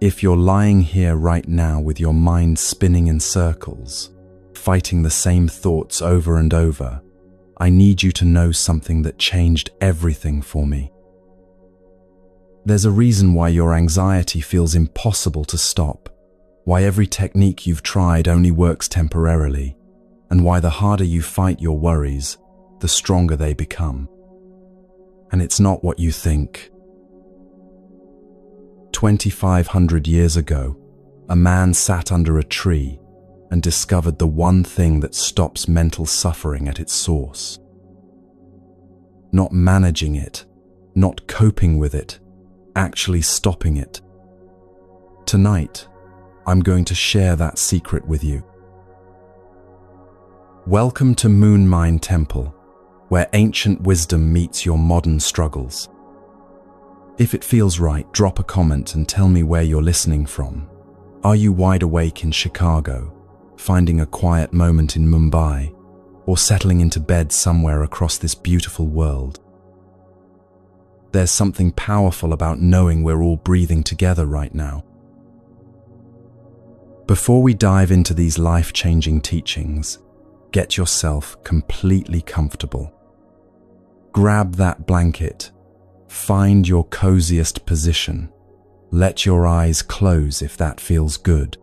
If you're lying here right now with your mind spinning in circles, fighting the same thoughts over and over, I need you to know something that changed everything for me. There's a reason why your anxiety feels impossible to stop, why every technique you've tried only works temporarily, and why the harder you fight your worries, the stronger they become. And it's not what you think. 2,500 years ago, a man sat under a tree and discovered the one thing that stops mental suffering at its source. Not managing it, not coping with it, actually stopping it. Tonight, I'm going to share that secret with you. Welcome to Moon Mind Temple, where ancient wisdom meets your modern struggles. If it feels right, drop a comment and tell me where you're listening from. Are you wide awake in Chicago, finding a quiet moment in Mumbai, or settling into bed somewhere across this beautiful world? There's something powerful about knowing we're all breathing together right now. Before we dive into these life-changing teachings, get yourself completely comfortable. Grab that blanket, find your coziest position, let your eyes close if that feels good.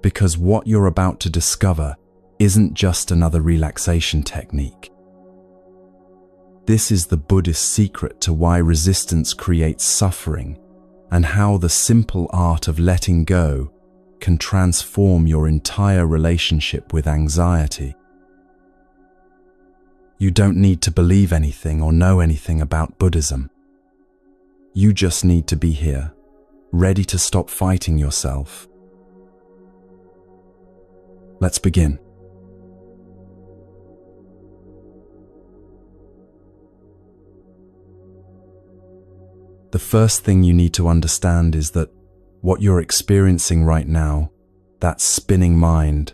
Because what you're about to discover isn't just another relaxation technique. This is the Buddhist secret to why resistance creates suffering and how the simple art of letting go can transform your entire relationship with anxiety. You don't need to believe anything or know anything about Buddhism. You just need to be here, ready to stop fighting yourself. Let's begin. The first thing you need to understand is that what you're experiencing right now, that spinning mind,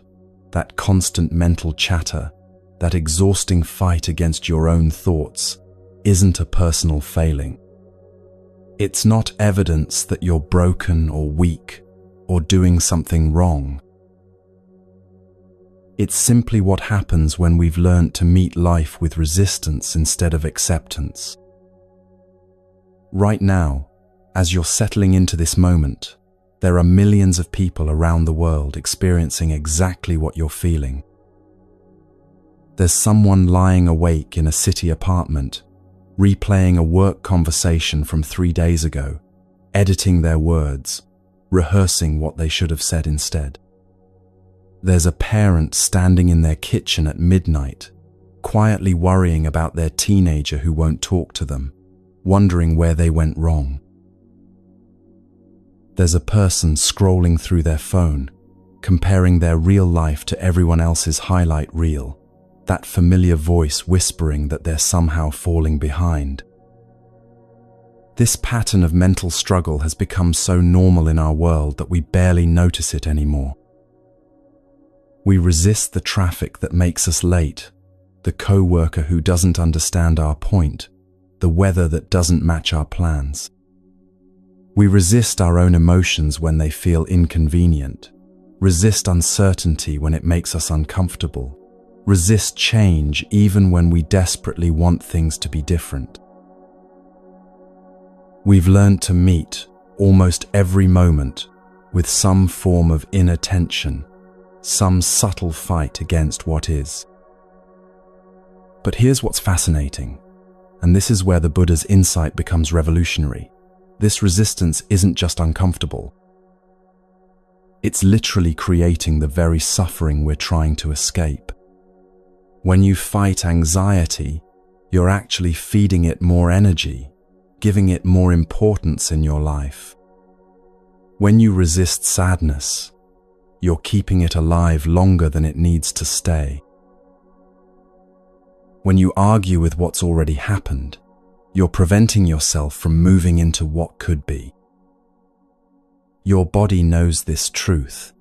that constant mental chatter, that exhausting fight against your own thoughts, isn't a personal failing. It's not evidence that you're broken or weak or doing something wrong. It's simply what happens when we've learned to meet life with resistance instead of acceptance. Right now, as you're settling into this moment, there are millions of people around the world experiencing exactly what you're feeling. There's someone lying awake in a city apartment, replaying a work conversation from 3 days ago, editing their words, rehearsing what they should have said instead. There's a parent standing in their kitchen at midnight, quietly worrying about their teenager who won't talk to them, wondering where they went wrong. There's a person scrolling through their phone, comparing their real life to everyone else's highlight reel, that familiar voice whispering that they're somehow falling behind. This pattern of mental struggle has become so normal in our world that we barely notice it anymore. We resist the traffic that makes us late, the co-worker who doesn't understand our point, the weather that doesn't match our plans. We resist our own emotions when they feel inconvenient, resist uncertainty when it makes us uncomfortable, resist change even when we desperately want things to be different. We've learned to meet almost every moment with some form of inner tension, some subtle fight against what is. But here's what's fascinating, and this is where the Buddha's insight becomes revolutionary. This resistance isn't just uncomfortable. It's literally creating the very suffering we're trying to escape. When you fight anxiety, you're actually feeding it more energy, giving it more importance in your life. When you resist sadness, you're keeping it alive longer than it needs to stay. When you argue with what's already happened, you're preventing yourself from moving into what could be. Your body knows this truth,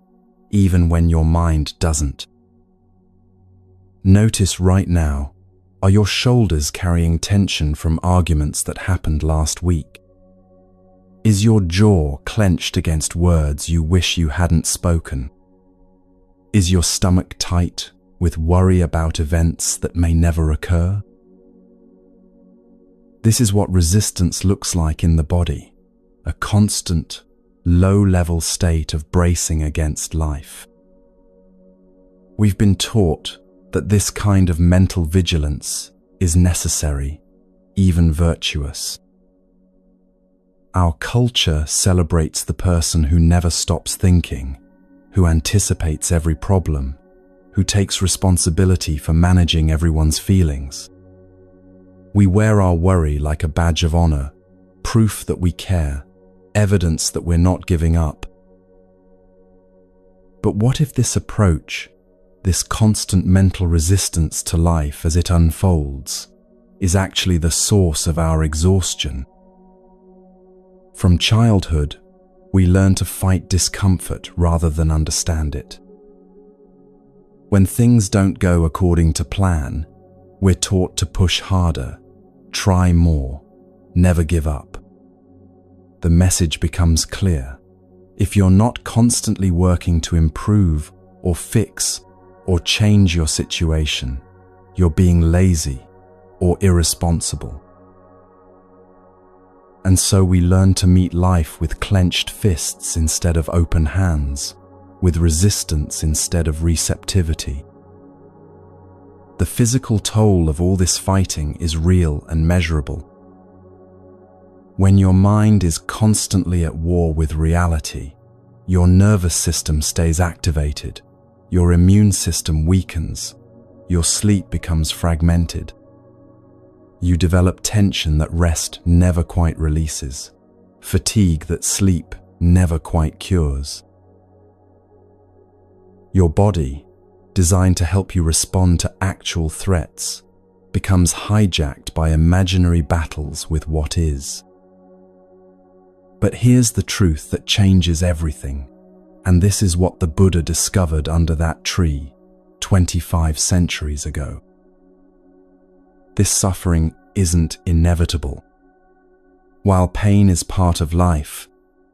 even when your mind doesn't. Notice right now, are your shoulders carrying tension from arguments that happened last week? Is your jaw clenched against words you wish you hadn't spoken? Is your stomach tight with worry about events that may never occur? This is what resistance looks like in the body, a constant, low-level state of bracing against life. We've been taught that this kind of mental vigilance is necessary, even virtuous. Our culture celebrates the person who never stops thinking, who anticipates every problem, who takes responsibility for managing everyone's feelings. We wear our worry like a badge of honor, proof that we care, evidence that we're not giving up. But what if this approach, this constant mental resistance to life as it unfolds, is actually the source of our exhaustion? From childhood, we learn to fight discomfort rather than understand it. When things don't go according to plan, we're taught to push harder, try more, never give up. The message becomes clear. If you're not constantly working to improve or fix or change your situation, you're being lazy or irresponsible. And so we learn to meet life with clenched fists instead of open hands, with resistance instead of receptivity. The physical toll of all this fighting is real and measurable. When your mind is constantly at war with reality, your nervous system stays activated, your immune system weakens, your sleep becomes fragmented. You develop tension that rest never quite releases, fatigue that sleep never quite cures. Your body, designed to help you respond to actual threats, becomes hijacked by imaginary battles with what is. But here's the truth that changes everything, and this is what the Buddha discovered under that tree 25 centuries ago. This suffering isn't inevitable. While pain is part of life,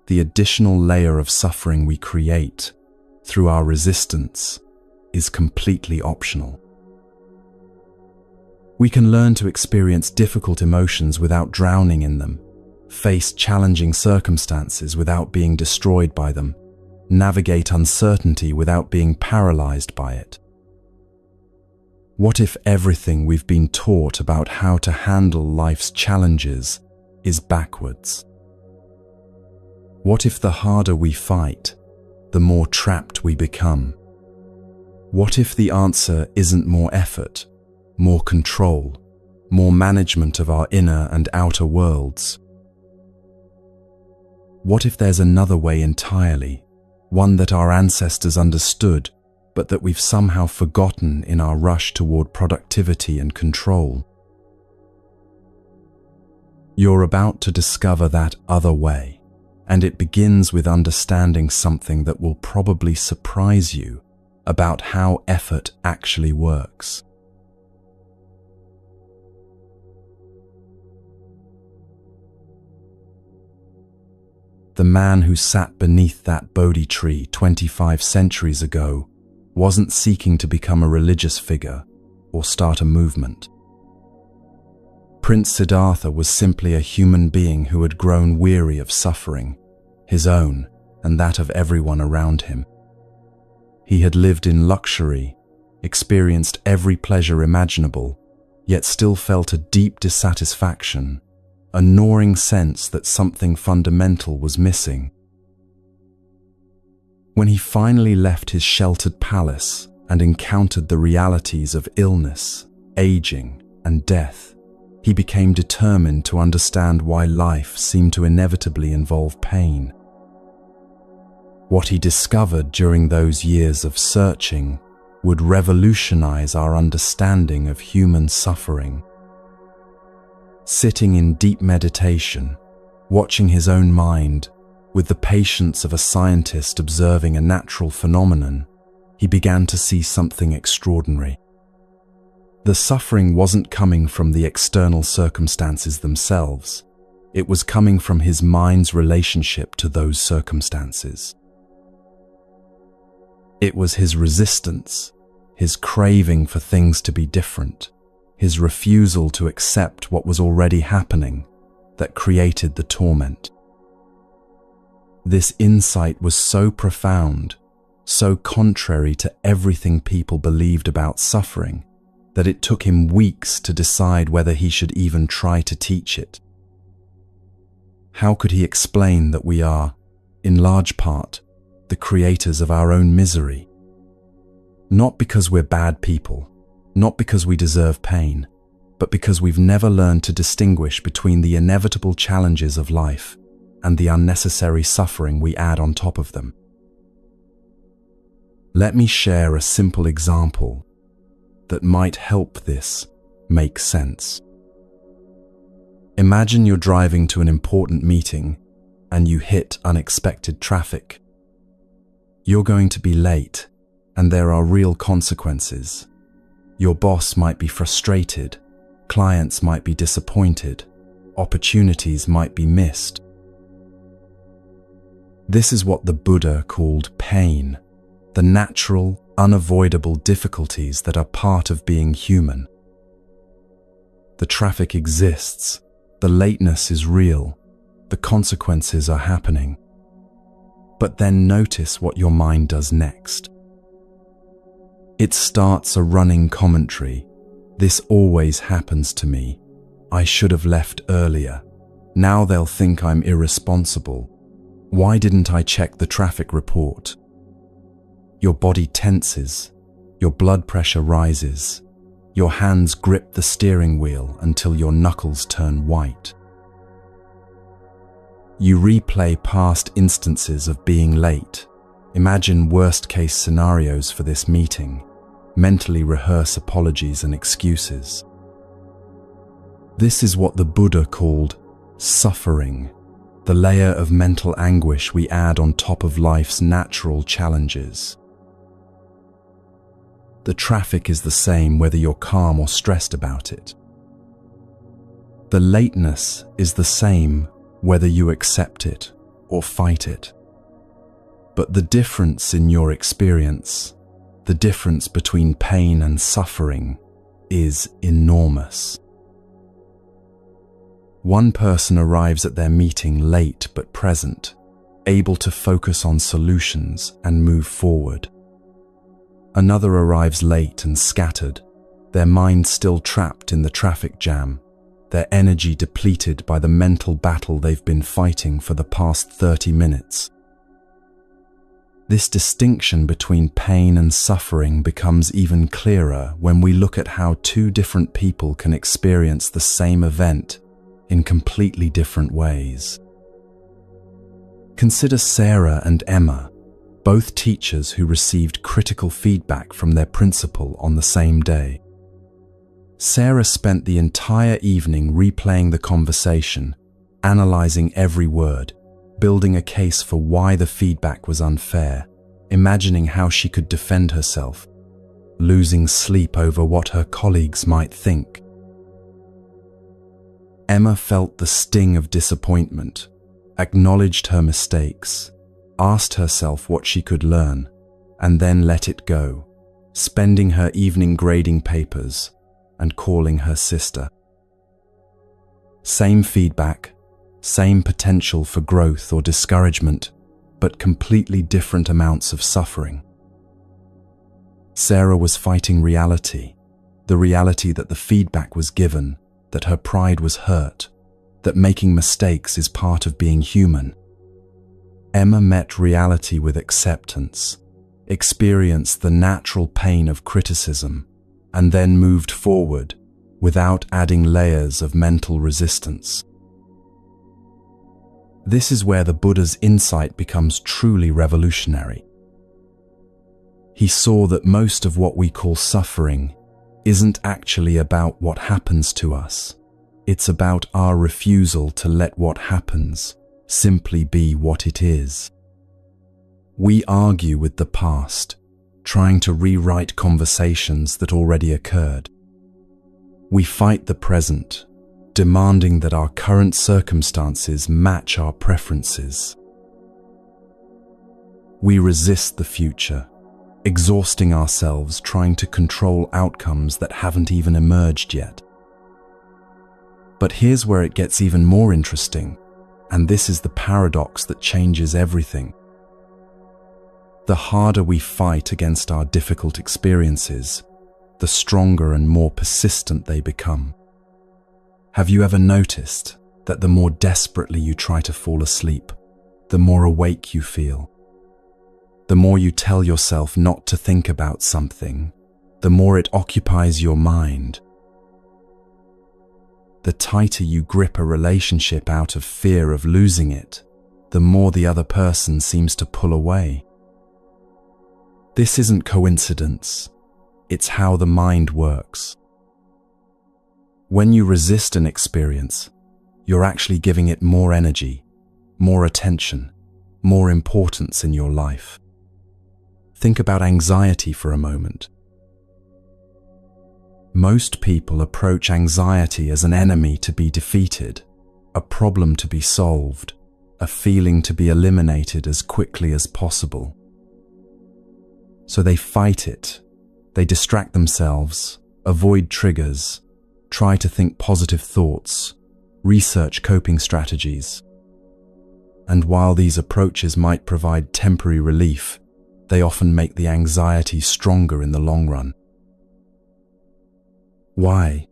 the additional layer of suffering we create through our resistance is completely optional. We can learn to experience difficult emotions without drowning in them, face challenging circumstances without being destroyed by them, navigate uncertainty without being paralyzed by it. What if everything we've been taught about how to handle life's challenges is backwards? What if the harder we fight, the more trapped we become? What if the answer isn't more effort, more control, more management of our inner and outer worlds? What if there's another way entirely, one that our ancestors understood, but that we've somehow forgotten in our rush toward productivity and control? You're about to discover that other way, and it begins with understanding something that will probably surprise you about how effort actually works. The man who sat beneath that Bodhi tree 25 centuries ago wasn't seeking to become a religious figure or start a movement. Prince Siddhartha was simply a human being who had grown weary of suffering, his own and that of everyone around him. He had lived in luxury, experienced every pleasure imaginable, yet still felt a deep dissatisfaction, a gnawing sense that something fundamental was missing. When he finally left his sheltered palace and encountered the realities of illness, aging, and death, he became determined to understand why life seemed to inevitably involve pain. What he discovered during those years of searching would revolutionize our understanding of human suffering. Sitting in deep meditation, watching his own mind, with the patience of a scientist observing a natural phenomenon, he began to see something extraordinary. The suffering wasn't coming from the external circumstances themselves. It was coming from his mind's relationship to those circumstances. It was his resistance, his craving for things to be different, his refusal to accept what was already happening, that created the torment. This insight was so profound, so contrary to everything people believed about suffering, that it took him weeks to decide whether he should even try to teach it. How could he explain that we are, in large part, the creators of our own misery? Not because we're bad people, not because we deserve pain, but because we've never learned to distinguish between the inevitable challenges of life and the unnecessary suffering we add on top of them. Let me share a simple example that might help this make sense. Imagine you're driving to an important meeting and you hit unexpected traffic. You're going to be late, and there are real consequences. Your boss might be frustrated, clients might be disappointed, opportunities might be missed. This is what the Buddha called pain, the natural, unavoidable difficulties that are part of being human. The traffic exists, the lateness is real, the consequences are happening. But then notice what your mind does next. It starts a running commentary. This always happens to me. I should have left earlier. Now they'll think I'm irresponsible. Why didn't I check the traffic report? Your body tenses, your blood pressure rises, your hands grip the steering wheel until your knuckles turn white. You replay past instances of being late. Imagine worst-case scenarios for this meeting. Mentally rehearse apologies and excuses. This is what the Buddha called suffering, the layer of mental anguish we add on top of life's natural challenges. The traffic is the same whether you're calm or stressed about it. The lateness is the same whether you accept it or fight it. But the difference in your experience, the difference between pain and suffering, is enormous. One person arrives at their meeting late but present, able to focus on solutions and move forward. Another arrives late and scattered, their mind still trapped in the traffic jam, their energy depleted by the mental battle they've been fighting for the past 30 minutes. This distinction between pain and suffering becomes even clearer when we look at how two different people can experience the same event in completely different ways. Consider Sarah and Emma, both teachers who received critical feedback from their principal on the same day. Sarah spent the entire evening replaying the conversation, analyzing every word, building a case for why the feedback was unfair, imagining how she could defend herself, losing sleep over what her colleagues might think. Emma felt the sting of disappointment, acknowledged her mistakes, asked herself what she could learn, and then let it go, spending her evening grading papers and calling her sister. Same feedback, same potential for growth or discouragement, but completely different amounts of suffering. Sarah was fighting reality, the reality that the feedback was given, that her pride was hurt, that making mistakes is part of being human. Emma met reality with acceptance, experienced the natural pain of criticism, and then moved forward without adding layers of mental resistance. This is where the Buddha's insight becomes truly revolutionary. He saw that most of what we call suffering isn't actually about what happens to us. It's about our refusal to let what happens simply be what it is. We argue with the past, trying to rewrite conversations that already occurred. We fight the present, demanding that our current circumstances match our preferences. We resist the future, exhausting ourselves trying to control outcomes that haven't even emerged yet. But here's where it gets even more interesting, and this is the paradox that changes everything. The harder we fight against our difficult experiences, the stronger and more persistent they become. Have you ever noticed that the more desperately you try to fall asleep, the more awake you feel? The more you tell yourself not to think about something, the more it occupies your mind. The tighter you grip a relationship out of fear of losing it, the more the other person seems to pull away. This isn't coincidence, it's how the mind works. When you resist an experience, you're actually giving it more energy, more attention, more importance in your life. Think about anxiety for a moment. Most people approach anxiety as an enemy to be defeated, a problem to be solved, a feeling to be eliminated as quickly as possible. So they fight it, they distract themselves, avoid triggers, try to think positive thoughts, research coping strategies. And while these approaches might provide temporary relief, they often make the anxiety stronger in the long run. Why?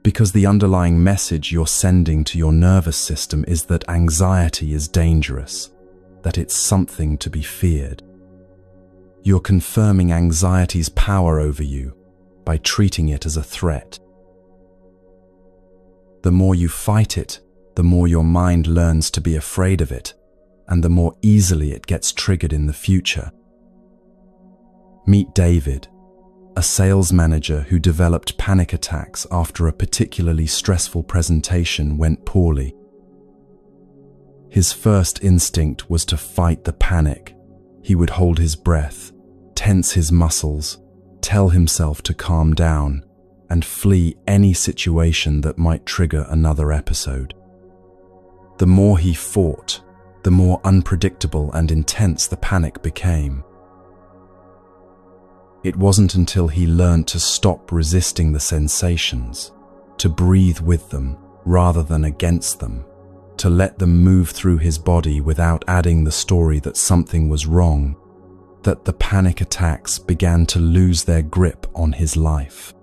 Because the underlying message you're sending to your nervous system is that anxiety is dangerous, that it's something to be feared. You're confirming anxiety's power over you by treating it as a threat. The more you fight it, the more your mind learns to be afraid of it, and the more easily it gets triggered in the future. Meet David, a sales manager who developed panic attacks after a particularly stressful presentation went poorly. His first instinct was to fight the panic. He would hold his breath, tense his muscles, tell himself to calm down, and flee any situation that might trigger another episode. The more he fought, the more unpredictable and intense the panic became. It wasn't until he learned to stop resisting the sensations, to breathe with them rather than against them, to let them move through his body without adding the story that something was wrong, that the panic attacks began to lose their grip on his life.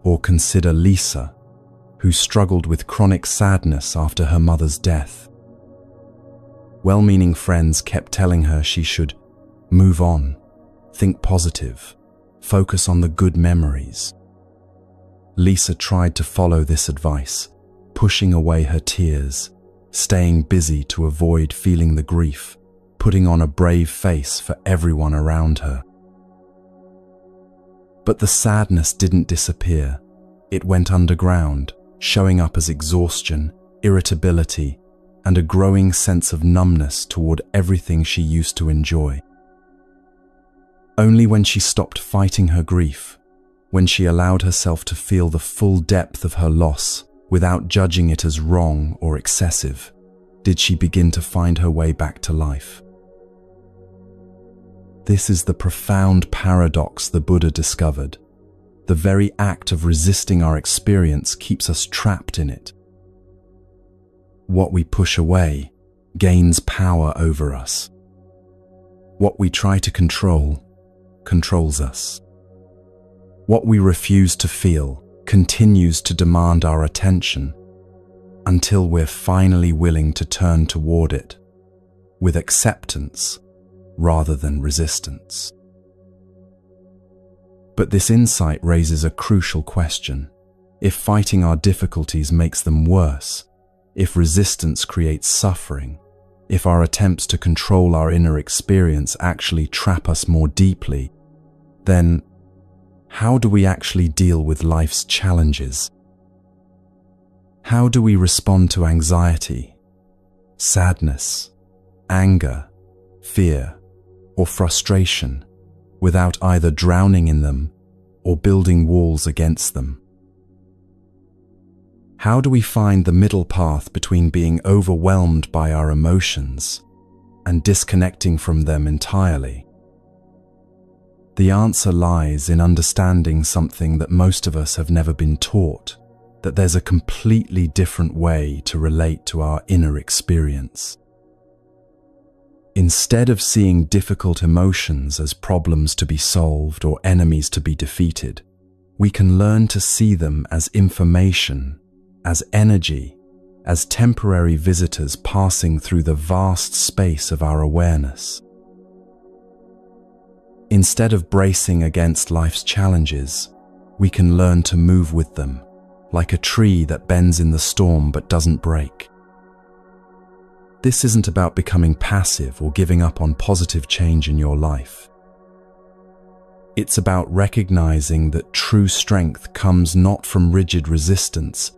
Or consider Lisa, who struggled with chronic sadness after her mother's death. Well-meaning friends kept telling her she should move on, think positive, focus on the good memories. Lisa tried to follow this advice, pushing away her tears, staying busy to avoid feeling the grief, putting on a brave face for everyone around her. But the sadness didn't disappear. It went underground, showing up as exhaustion, irritability, and a growing sense of numbness toward everything she used to enjoy. Only when she stopped fighting her grief, when she allowed herself to feel the full depth of her loss without judging it as wrong or excessive, did she begin to find her way back to life. This is the profound paradox the Buddha discovered. The very act of resisting our experience keeps us trapped in it. What we push away gains power over us. What we try to control controls us. What we refuse to feel continues to demand our attention until we're finally willing to turn toward it with acceptance rather than resistance. But this insight raises a crucial question. If fighting our difficulties makes them worse, if resistance creates suffering, if our attempts to control our inner experience actually trap us more deeply, then how do we actually deal with life's challenges? How do we respond to anxiety, sadness, anger, fear, or frustration without either drowning in them or building walls against them? How do we find the middle path between being overwhelmed by our emotions and disconnecting from them entirely? The answer lies in understanding something that most of us have never been taught, that there's a completely different way to relate to our inner experience. Instead of seeing difficult emotions as problems to be solved or enemies to be defeated, we can learn to see them as information, as energy, as temporary visitors passing through the vast space of our awareness. Instead of bracing against life's challenges, we can learn to move with them, like a tree that bends in the storm but doesn't break. This isn't about becoming passive or giving up on positive change in your life. It's about recognizing that true strength comes not from rigid resistance,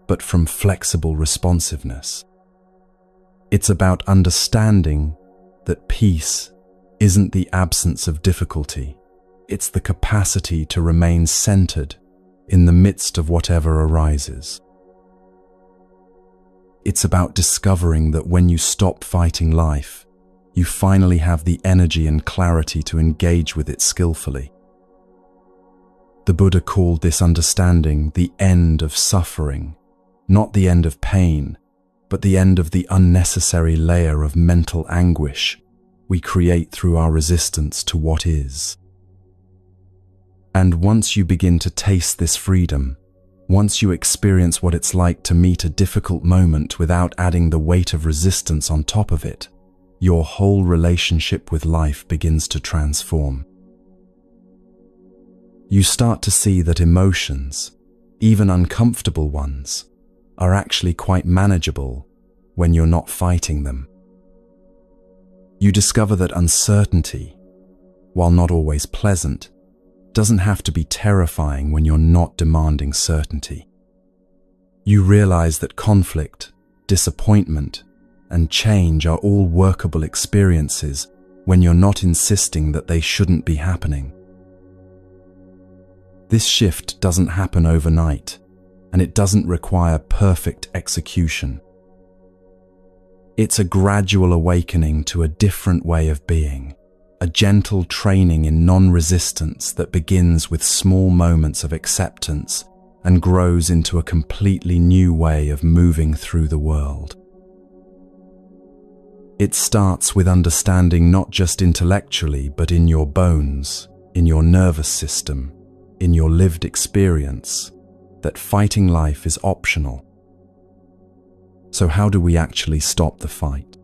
but from flexible responsiveness. It's about understanding that peace isn't the absence of difficulty, it's the capacity to remain centered in the midst of whatever arises. It's about discovering that when you stop fighting life, you finally have the energy and clarity to engage with it skillfully. The Buddha called this understanding the end of suffering, not the end of pain, but the end of the unnecessary layer of mental anguish we create through our resistance to what is. And once you begin to taste this freedom, once you experience what it's like to meet a difficult moment without adding the weight of resistance on top of it, your whole relationship with life begins to transform. You start to see that emotions, even uncomfortable ones, are actually quite manageable when you're not fighting them. You discover that uncertainty, while not always pleasant, doesn't have to be terrifying when you're not demanding certainty. You realize that conflict, disappointment, and change are all workable experiences when you're not insisting that they shouldn't be happening. This shift doesn't happen overnight, and it doesn't require perfect execution. It's a gradual awakening to a different way of being, a gentle training in non-resistance that begins with small moments of acceptance and grows into a completely new way of moving through the world. It starts with understanding not just intellectually, but in your bones, in your nervous system, in your lived experience, that fighting life is optional. So how do we actually stop the fight?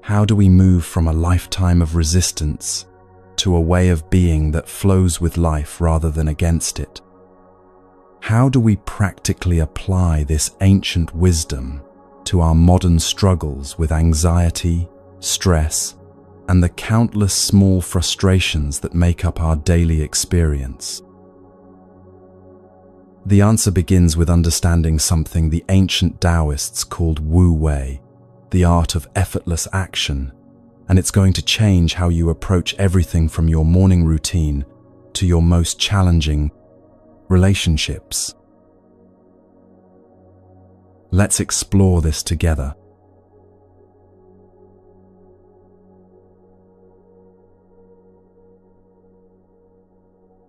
How do we move from a lifetime of resistance to a way of being that flows with life rather than against it? How do we practically apply this ancient wisdom to our modern struggles with anxiety, stress, and the countless small frustrations that make up our daily experience? The answer begins with understanding something the ancient Taoists called Wu Wei, the art of effortless action, and it's going to change how you approach everything from your morning routine to your most challenging relationships. Let's explore this together.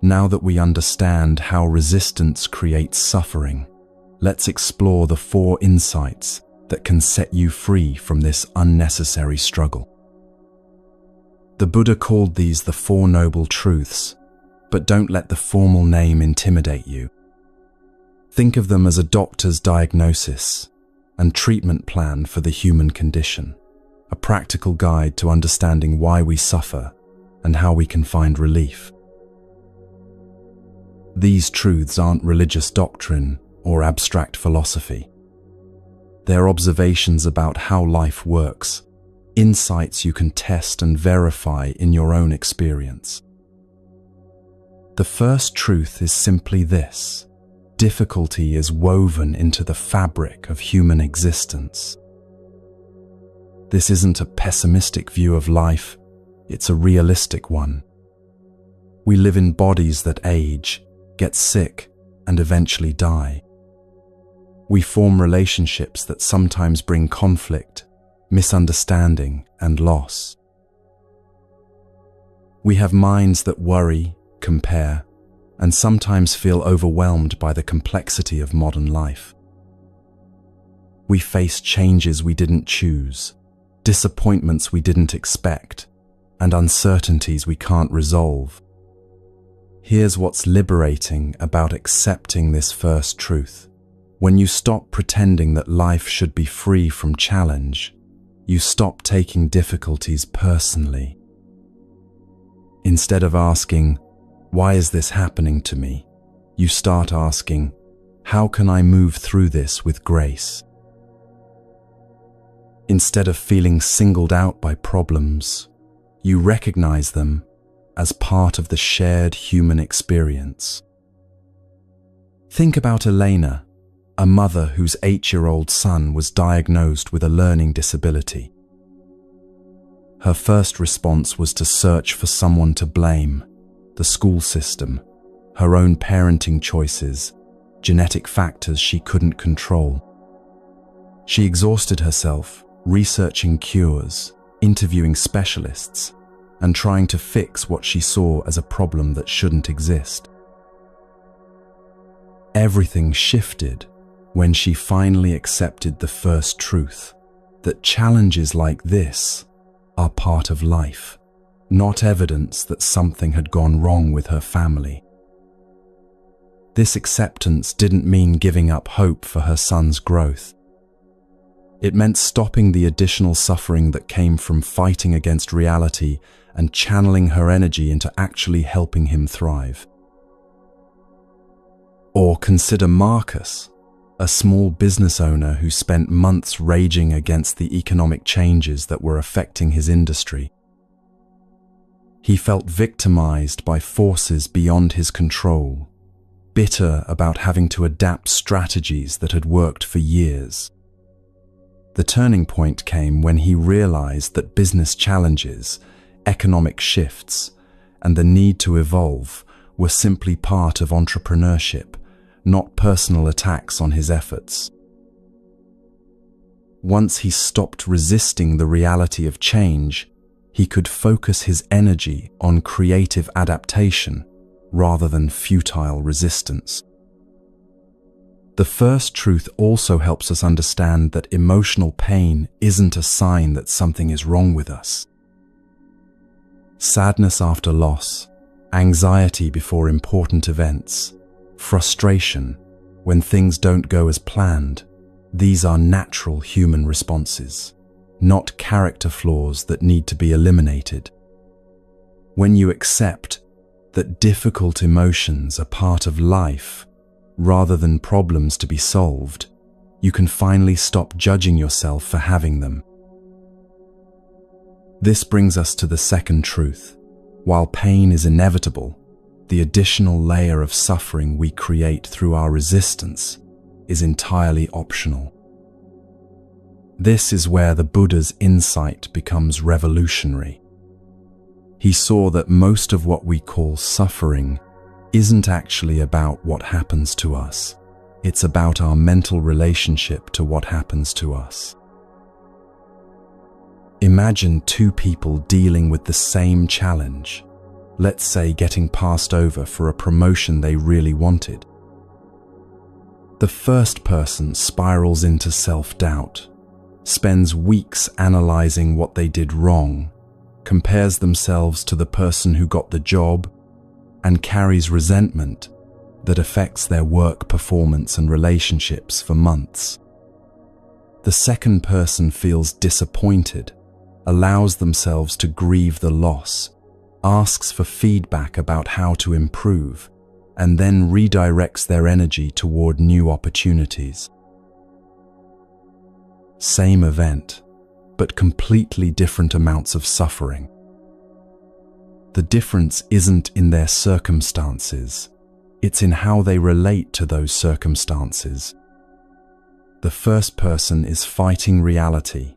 Now that we understand how resistance creates suffering, let's explore the 4 insights that can set you free from this unnecessary struggle. The Buddha called these the 4 Noble Truths, but don't let the formal name intimidate you. Think of them as a doctor's diagnosis and treatment plan for the human condition, a practical guide to understanding why we suffer and how we can find relief. These truths aren't religious doctrine or abstract philosophy. They're observations about how life works, insights you can test and verify in your own experience. The first truth is simply this: difficulty is woven into the fabric of human existence. This isn't a pessimistic view of life, it's a realistic one. We live in bodies that age, get sick, and eventually die. We form relationships that sometimes bring conflict, misunderstanding, and loss. We have minds that worry, compare, and sometimes feel overwhelmed by the complexity of modern life. We face changes we didn't choose, disappointments we didn't expect, and uncertainties we can't resolve. Here's what's liberating about accepting this first truth. When you stop pretending that life should be free from challenge, you stop taking difficulties personally. Instead of asking, "Why is this happening to me?" you start asking, "How can I move through this with grace?" Instead of feeling singled out by problems, you recognize them as part of the shared human experience. Think about Elena, a mother whose 8-year-old son was diagnosed with a learning disability. Her first response was to search for someone to blame: the school system, her own parenting choices, genetic factors she couldn't control. She exhausted herself, researching cures, interviewing specialists, and trying to fix what she saw as a problem that shouldn't exist. Everything shifted when she finally accepted the first truth, that challenges like this are part of life, not evidence that something had gone wrong with her family. This acceptance didn't mean giving up hope for her son's growth. It meant stopping the additional suffering that came from fighting against reality and channeling her energy into actually helping him thrive. Or consider Marcus, a small business owner who spent months raging against the economic changes that were affecting his industry. He felt victimized by forces beyond his control, bitter about having to adapt strategies that had worked for years. The turning point came when he realized that business challenges, economic shifts, and the need to evolve were simply part of entrepreneurship, not personal attacks on his efforts. Once he stopped resisting the reality of change, he could focus his energy on creative adaptation rather than futile resistance. The first truth also helps us understand that emotional pain isn't a sign that something is wrong with us. Sadness after loss, anxiety before important events, frustration when things don't go as planned, these are natural human responses, not character flaws that need to be eliminated. When you accept that difficult emotions are part of life, rather than problems to be solved, you can finally stop judging yourself for having them. This brings us to the second truth. While pain is inevitable, the additional layer of suffering we create through our resistance is entirely optional. This is where the Buddha's insight becomes revolutionary. He saw that most of what we call suffering isn't actually about what happens to us. It's about our mental relationship to what happens to us. Imagine two people dealing with the same challenge. Let's say getting passed over for a promotion they really wanted. The first person spirals into self-doubt, spends weeks analyzing what they did wrong, compares themselves to the person who got the job, and carries resentment that affects their work performance and relationships for months. The second person feels disappointed, allows themselves to grieve the loss, asks for feedback about how to improve, and then redirects their energy toward new opportunities. Same event, but completely different amounts of suffering. The difference isn't in their circumstances, it's in how they relate to those circumstances. The first person is fighting reality,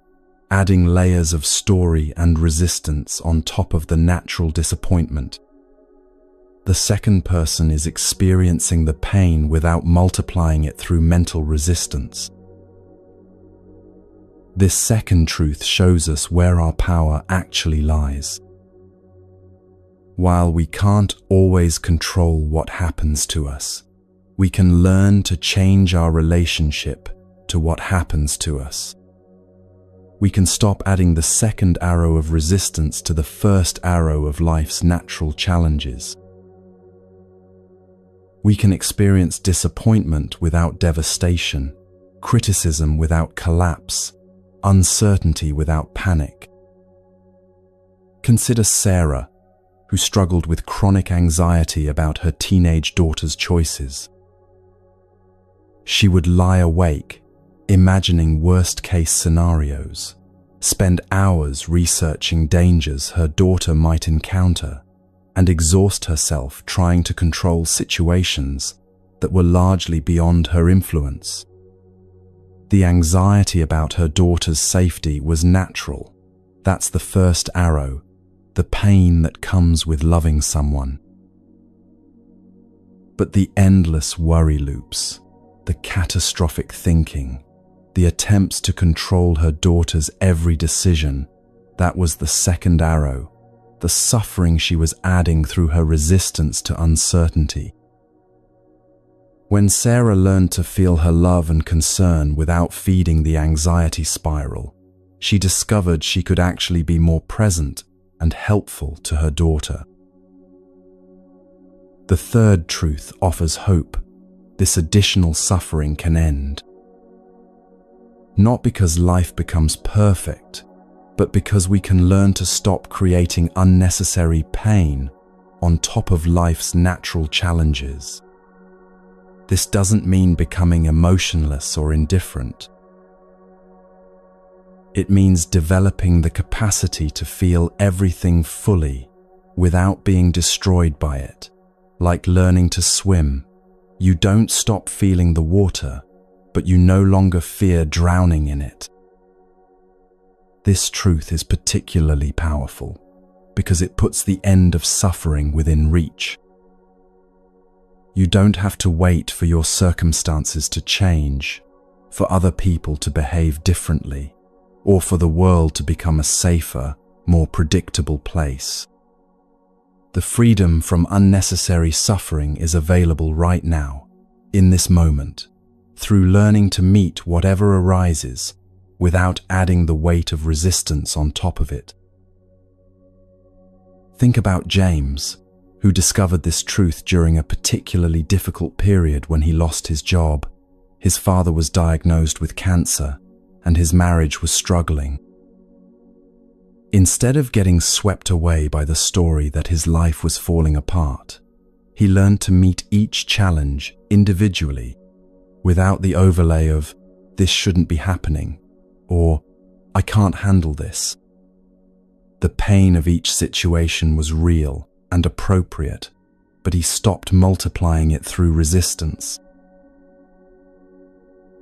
adding layers of story and resistance on top of the natural disappointment. The second person is experiencing the pain without multiplying it through mental resistance. This second truth shows us where our power actually lies. While we can't always control what happens to us, we can learn to change our relationship to what happens to us. We can stop adding the second arrow of resistance to the first arrow of life's natural challenges. We can experience disappointment without devastation, criticism without collapse, uncertainty without panic. Consider Sarah, who struggled with chronic anxiety about her teenage daughter's choices. She would lie awake, imagining worst-case scenarios, spend hours researching dangers her daughter might encounter, and exhaust herself trying to control situations that were largely beyond her influence. The anxiety about her daughter's safety was natural. That's the first arrow, the pain that comes with loving someone. But the endless worry loops, the catastrophic thinking, the attempts to control her daughter's every decision, that was the second arrow, the suffering she was adding through her resistance to uncertainty. When Sarah learned to feel her love and concern without feeding the anxiety spiral, she discovered she could actually be more present and helpful to her daughter. The third truth offers hope. This additional suffering can end. Not because life becomes perfect, but because we can learn to stop creating unnecessary pain on top of life's natural challenges. This doesn't mean becoming emotionless or indifferent. It means developing the capacity to feel everything fully without being destroyed by it. Like learning to swim, you don't stop feeling the water, but you no longer fear drowning in it. This truth is particularly powerful because it puts the end of suffering within reach. You don't have to wait for your circumstances to change, for other people to behave differently, or for the world to become a safer, more predictable place. The freedom from unnecessary suffering is available right now, in this moment, through learning to meet whatever arises without adding the weight of resistance on top of it. Think about James, who discovered this truth during a particularly difficult period when he lost his job. His father was diagnosed with cancer, and his marriage was struggling. Instead of getting swept away by the story that his life was falling apart, he learned to meet each challenge individually, without the overlay of, "This shouldn't be happening," or "I can't handle this." The pain of each situation was real and appropriate, but he stopped multiplying it through resistance.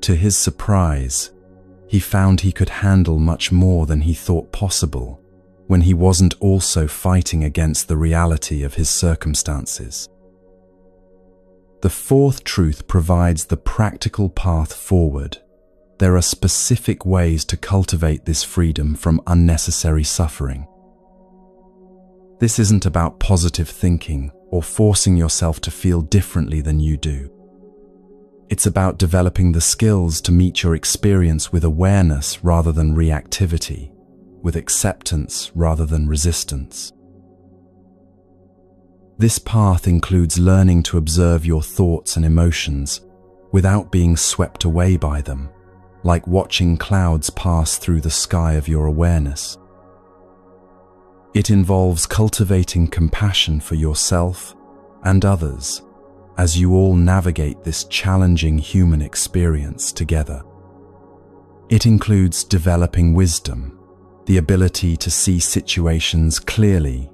To his surprise, he found he could handle much more than he thought possible when he wasn't also fighting against the reality of his circumstances. The fourth truth provides the practical path forward. There are specific ways to cultivate this freedom from unnecessary suffering. This isn't about positive thinking or forcing yourself to feel differently than you do. It's about developing the skills to meet your experience with awareness rather than reactivity, with acceptance rather than resistance. This path includes learning to observe your thoughts and emotions without being swept away by them, like watching clouds pass through the sky of your awareness. It involves cultivating compassion for yourself and others as you all navigate this challenging human experience together. It includes developing wisdom, the ability to see situations clearly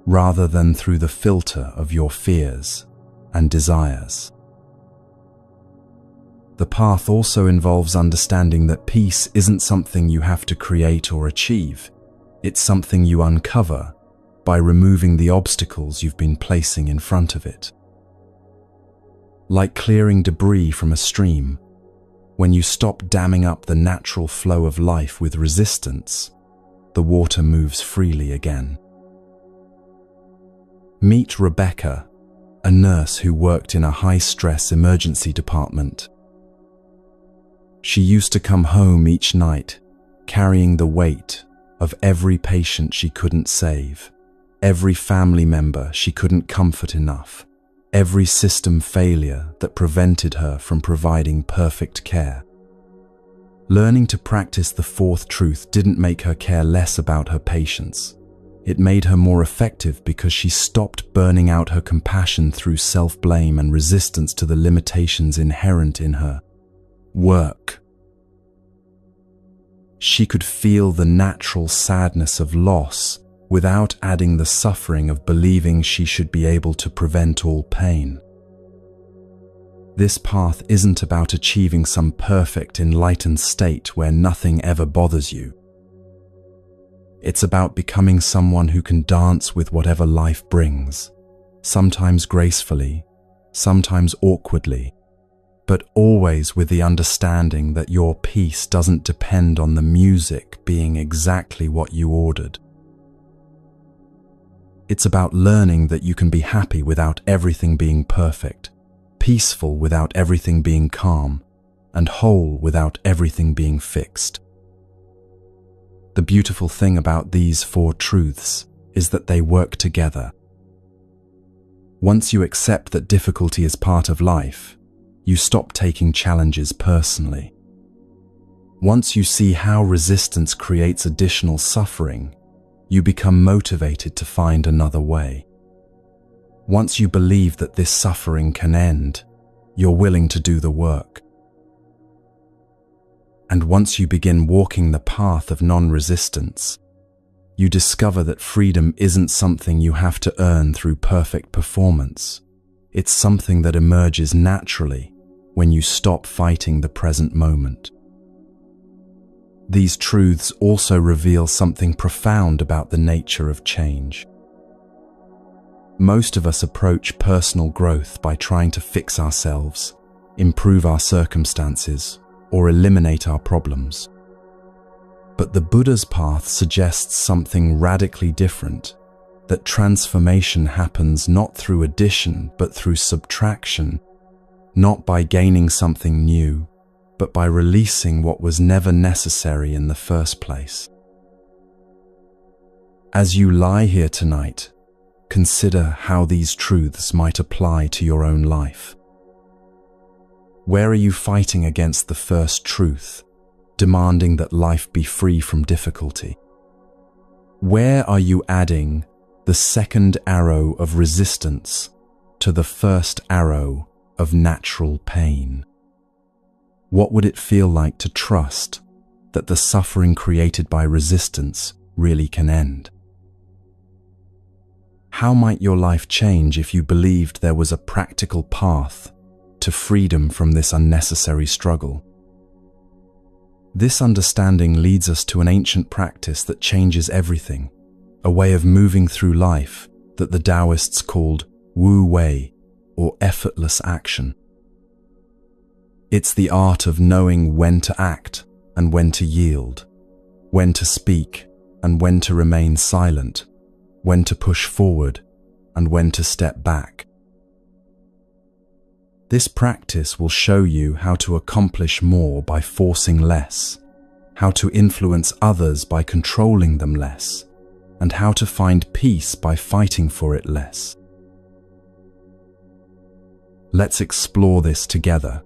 rather than through the filter of your fears and desires. The path also involves understanding that peace isn't something you have to create or achieve. It's something you uncover by removing the obstacles you've been placing in front of it. Like clearing debris from a stream, when you stop damming up the natural flow of life with resistance, the water moves freely again. Meet Rebecca, a nurse who worked in a high-stress emergency department. She used to come home each night, carrying the weight of every patient she couldn't save, every family member she couldn't comfort enough, every system failure that prevented her from providing perfect care. Learning to practice the fourth truth didn't make her care less about her patients. It made her more effective because she stopped burning out her compassion through self-blame and resistance to the limitations inherent in her work. She could feel the natural sadness of loss without adding the suffering of believing she should be able to prevent all pain. This path isn't about achieving some perfect enlightened state where nothing ever bothers you. It's about becoming someone who can dance with whatever life brings, sometimes gracefully, sometimes awkwardly, but always with the understanding that your peace doesn't depend on the music being exactly what you ordered. It's about learning that you can be happy without everything being perfect, peaceful without everything being calm, and whole without everything being fixed. The beautiful thing about these four truths is that they work together. Once you accept that difficulty is part of life, you stop taking challenges personally. Once you see how resistance creates additional suffering, you become motivated to find another way. Once you believe that this suffering can end, you're willing to do the work. And once you begin walking the path of non-resistance, you discover that freedom isn't something you have to earn through perfect performance. It's something that emerges naturally when you stop fighting the present moment. These truths also reveal something profound about the nature of change. Most of us approach personal growth by trying to fix ourselves, improve our circumstances, or eliminate our problems. But the Buddha's path suggests something radically different, that transformation happens not through addition but through subtraction, not by gaining something new, but by releasing what was never necessary in the first place. As you lie here tonight, consider how these truths might apply to your own life. Where are you fighting against the first truth, demanding that life be free from difficulty? Where are you adding the second arrow of resistance to the first arrow of natural pain? What would it feel like to trust that the suffering created by resistance really can end? How might your life change if you believed there was a practical path to freedom from this unnecessary struggle? This understanding leads us to an ancient practice that changes everything, a way of moving through life that the Taoists called Wu Wei, or effortless action. It's the art of knowing when to act and when to yield, when to speak and when to remain silent, when to push forward and when to step back. This practice will show you how to accomplish more by forcing less, how to influence others by controlling them less, and how to find peace by fighting for it less. Let's explore this together.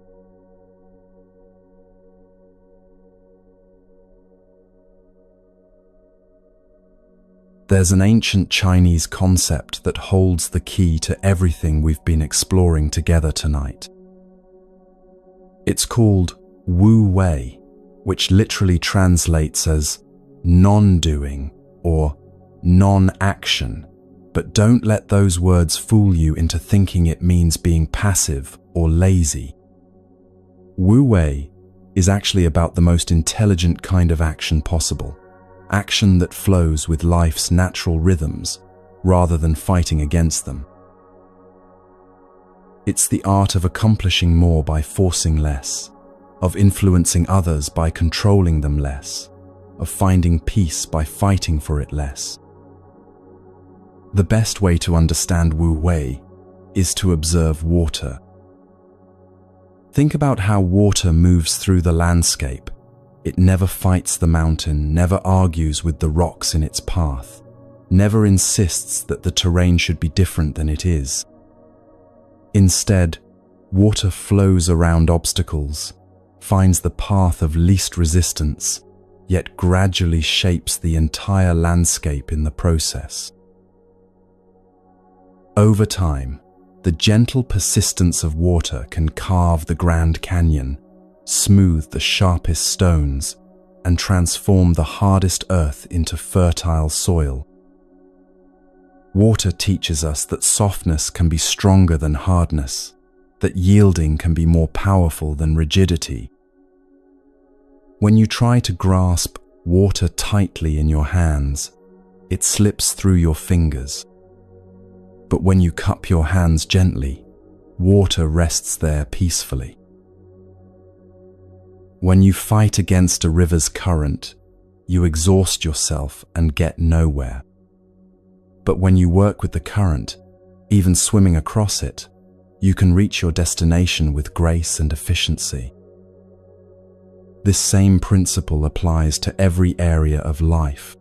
There's an ancient Chinese concept that holds the key to everything we've been exploring together tonight. It's called Wu Wei, which literally translates as non-doing or non-action, but don't let those words fool you into thinking it means being passive or lazy. Wu Wei is actually about the most intelligent kind of action possible. Action that flows with life's natural rhythms rather than fighting against them. It's the art of accomplishing more by forcing less, of influencing others by controlling them less, of finding peace by fighting for it less. The best way to understand Wu Wei is to observe water. Think about how water moves through the landscape. It never fights the mountain, never argues with the rocks in its path, never insists that the terrain should be different than it is. Instead, water flows around obstacles, finds the path of least resistance, yet gradually shapes the entire landscape in the process. Over time, the gentle persistence of water can carve the Grand Canyon, smooth the sharpest stones, and transform the hardest earth into fertile soil. Water teaches us that softness can be stronger than hardness, that yielding can be more powerful than rigidity. When you try to grasp water tightly in your hands, it slips through your fingers. But when you cup your hands gently, water rests there peacefully. When you fight against a river's current, you exhaust yourself and get nowhere. But when you work with the current, even swimming across it, you can reach your destination with grace and efficiency. This same principle applies to every area of life.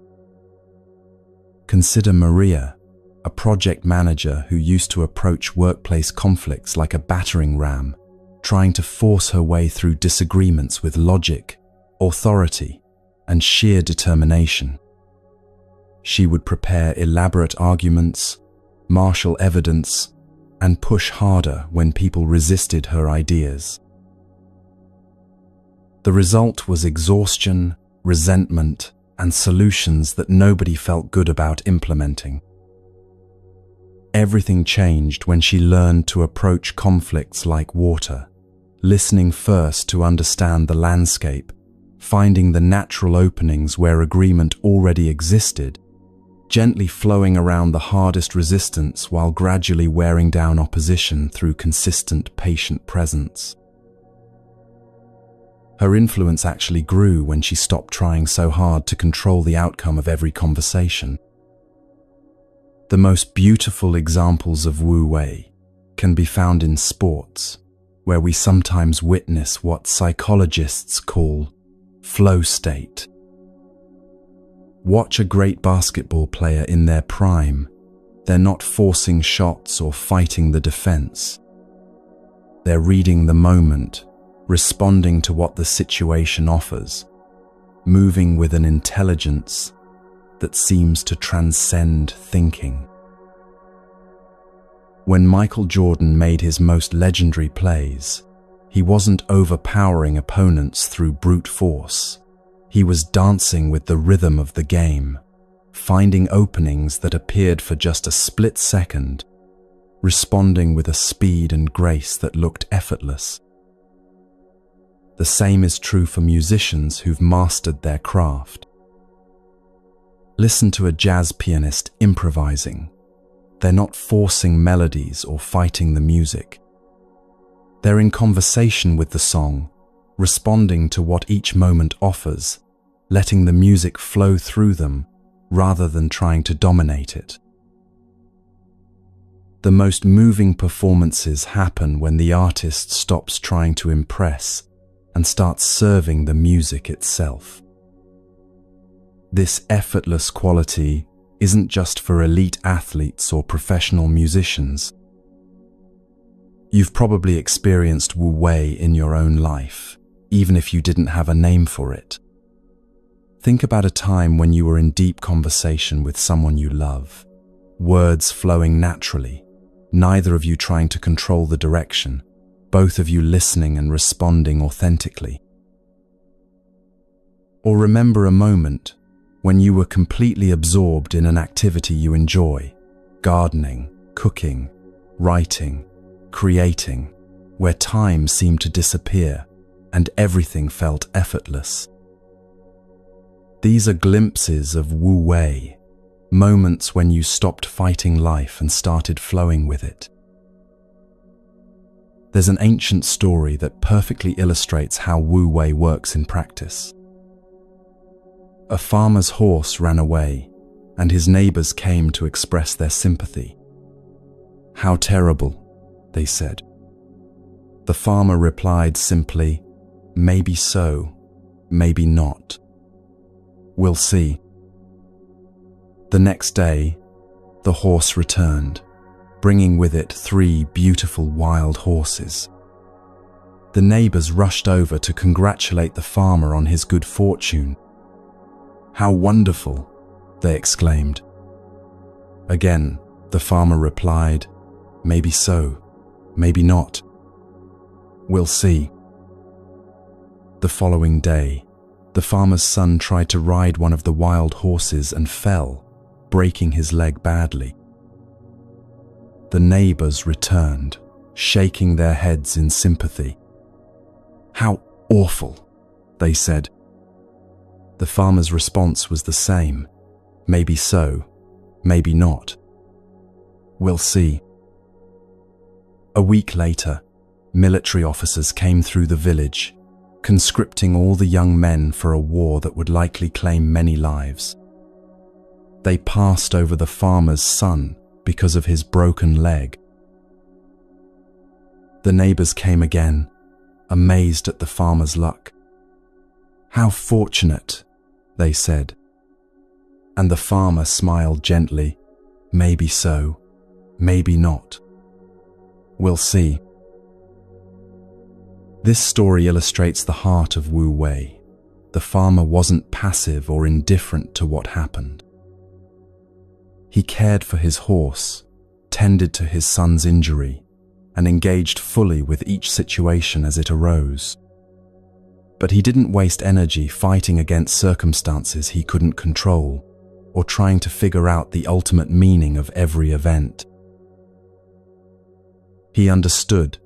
Consider Maria, a project manager who used to approach workplace conflicts like a battering ram, trying to force her way through disagreements with logic, authority, and sheer determination. She would prepare elaborate arguments, marshal evidence, and push harder when people resisted her ideas. The result was exhaustion, resentment, and solutions that nobody felt good about implementing. Everything changed when she learned to approach conflicts like water, listening first to understand the landscape, finding the natural openings where agreement already existed, gently flowing around the hardest resistance while gradually wearing down opposition through consistent, patient presence. Her influence actually grew when she stopped trying so hard to control the outcome of every conversation. The most beautiful examples of Wu Wei can be found in sports, where we sometimes witness what psychologists call flow state. Watch a great basketball player in their prime. They're not forcing shots or fighting the defense. They're reading the moment, responding to what the situation offers, moving with an intelligence that seems to transcend thinking. When Michael Jordan made his most legendary plays, he wasn't overpowering opponents through brute force. He was dancing with the rhythm of the game, finding openings that appeared for just a split second, responding with a speed and grace that looked effortless. The same is true for musicians who've mastered their craft. Listen to a jazz pianist improvising. They're not forcing melodies or fighting the music. They're in conversation with the song, responding to what each moment offers, letting the music flow through them rather than trying to dominate it. The most moving performances happen when the artist stops trying to impress and starts serving the music itself. This effortless quality isn't just for elite athletes or professional musicians. You've probably experienced Wu Wei in your own life, even if you didn't have a name for it. Think about a time when you were in deep conversation with someone you love, words flowing naturally, neither of you trying to control the direction, both of you listening and responding authentically. Or remember a moment when you were completely absorbed in an activity you enjoy, gardening, cooking, writing, creating, where time seemed to disappear and everything felt effortless. These are glimpses of Wu Wei, Moments when you stopped fighting life and started flowing with it. There's an ancient story that perfectly illustrates how Wu Wei works in practice. A farmer's horse ran away, and his neighbors came to express their sympathy. "How terrible," they said. The farmer replied simply, "Maybe so, maybe not. We'll see." The next day, the horse returned, bringing with it 3 beautiful wild horses. The neighbors rushed over to congratulate the farmer on his good fortune. "How wonderful," they exclaimed. Again, the farmer replied, "Maybe so, maybe not. We'll see." The following day, the farmer's son tried to ride one of the wild horses and fell, breaking his leg badly. The neighbors returned, shaking their heads in sympathy. "How awful," they said. The farmer's response was the same. "Maybe so, maybe not. We'll see." A week later, military officers came through the village, conscripting all the young men for a war that would likely claim many lives. They passed over the farmer's son because of his broken leg. The neighbors came again, amazed at the farmer's luck. "How fortunate," they said. And the farmer smiled gently. "Maybe so, maybe not. We'll see." This story illustrates the heart of Wu Wei. The farmer wasn't passive or indifferent to what happened. He cared for his horse, tended to his son's injury, and engaged fully with each situation as it arose. But he didn't waste energy fighting against circumstances he couldn't control, or trying to figure out the ultimate meaning of every event. He understood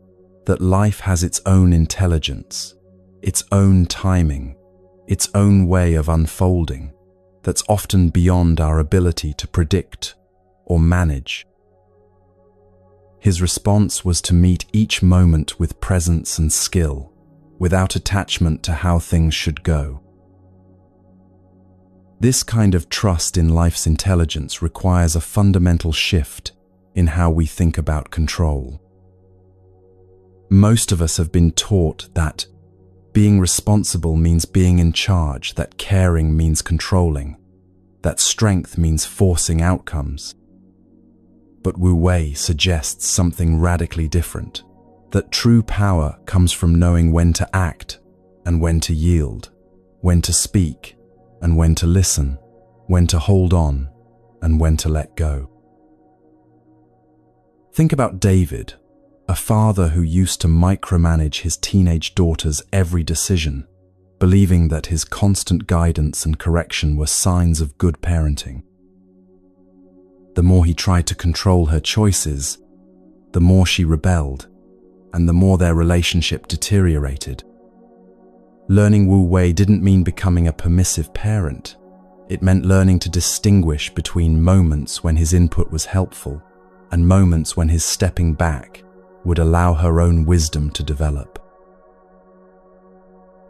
that life has its own intelligence, its own timing, its own way of unfolding, that's often beyond our ability to predict or manage. His response was to meet each moment with presence and skill, without attachment to how things should go. This kind of trust in life's intelligence requires a fundamental shift in how we think about control. Most of us have been taught that being responsible means being in charge, that caring means controlling, that strength means forcing outcomes. But Wu Wei suggests something radically different, that true power comes from knowing when to act and when to yield, when to speak and when to listen, when to hold on and when to let go. Think about David, a father who used to micromanage his teenage daughter's every decision, believing that his constant guidance and correction were signs of good parenting. The more he tried to control her choices, the more she rebelled, and the more their relationship deteriorated. Learning Wu Wei didn't mean becoming a permissive parent. It meant learning to distinguish between moments when his input was helpful and moments when his stepping back would allow her own wisdom to develop.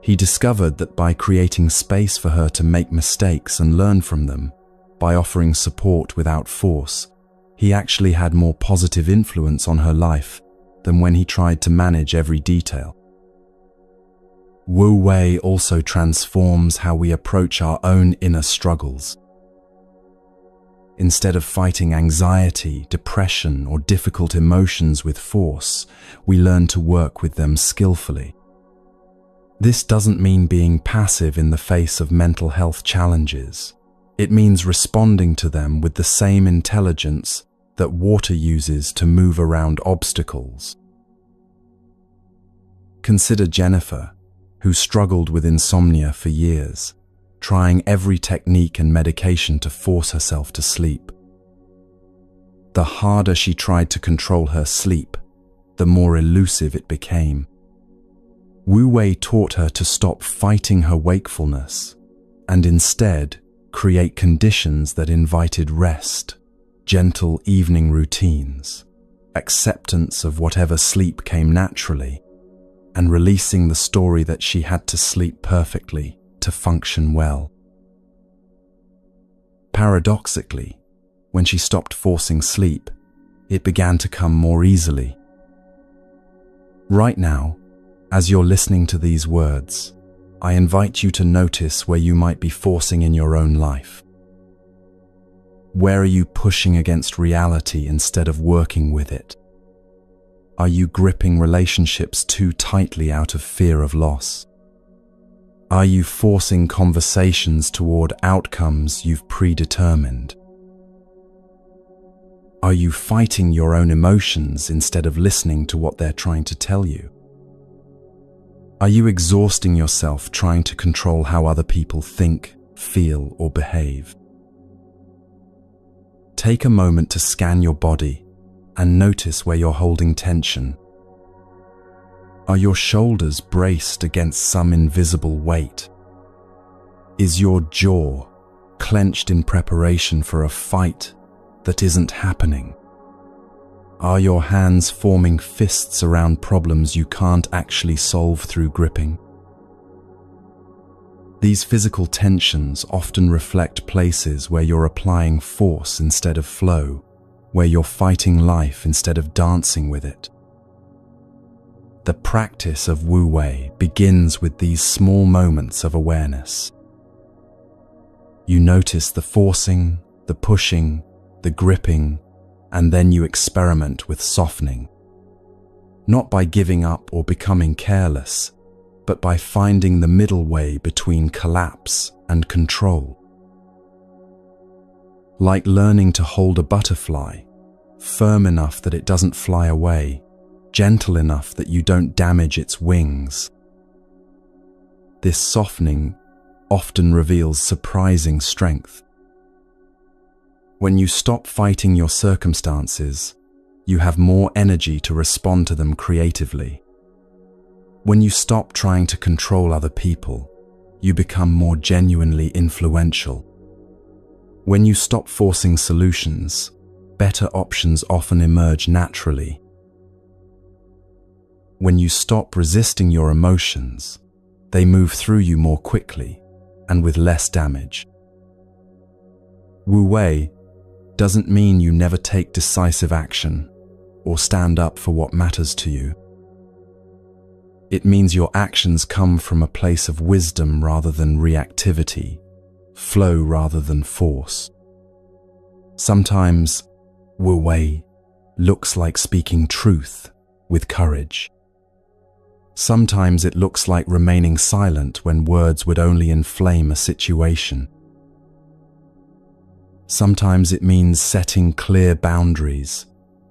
He discovered that by creating space for her to make mistakes and learn from them, by offering support without force, he actually had more positive influence on her life than when he tried to manage every detail. Wu Wei also transforms how we approach our own inner struggles. Instead of fighting anxiety, depression, or difficult emotions with force, we learn to work with them skillfully. This doesn't mean being passive in the face of mental health challenges. It means responding to them with the same intelligence that water uses to move around obstacles. Consider Jennifer, who struggled with insomnia for years, trying every technique and medication to force herself to sleep. The harder she tried to control her sleep, the more elusive it became. Wu Wei taught her to stop fighting her wakefulness and instead create conditions that invited rest, gentle evening routines, acceptance of whatever sleep came naturally, and releasing the story that she had to sleep perfectly to function well. Paradoxically, when she stopped forcing sleep, it began to come more easily. Right now, as you're listening to these words, I invite you to notice where you might be forcing in your own life. Where are you pushing against reality instead of working with it? Are you gripping relationships too tightly out of fear of loss? Are you forcing conversations toward outcomes you've predetermined? Are you fighting your own emotions instead of listening to what they're trying to tell you? Are you exhausting yourself trying to control how other people think, feel, or behave? Take a moment to scan your body and notice where you're holding tension. Are your shoulders braced against some invisible weight? Is your jaw clenched in preparation for a fight that isn't happening? Are your hands forming fists around problems you can't actually solve through gripping? These physical tensions often reflect places where you're applying force instead of flow, where you're fighting life instead of dancing with it. The practice of Wu Wei begins with these small moments of awareness. You notice the forcing, the pushing, the gripping, and then you experiment with softening. Not by giving up or becoming careless, but by finding the middle way between collapse and control. Like learning to hold a butterfly, firm enough that it doesn't fly away, gentle enough that you don't damage its wings. This softening often reveals surprising strength. When you stop fighting your circumstances, you have more energy to respond to them creatively. When you stop trying to control other people, you become more genuinely influential. When you stop forcing solutions, better options often emerge naturally. When you stop resisting your emotions, they move through you more quickly and with less damage. Wu Wei doesn't mean you never take decisive action or stand up for what matters to you. It means your actions come from a place of wisdom rather than reactivity, flow rather than force. Sometimes Wu Wei looks like speaking truth with courage. Sometimes it looks like remaining silent when words would only inflame a situation. Sometimes it means setting clear boundaries,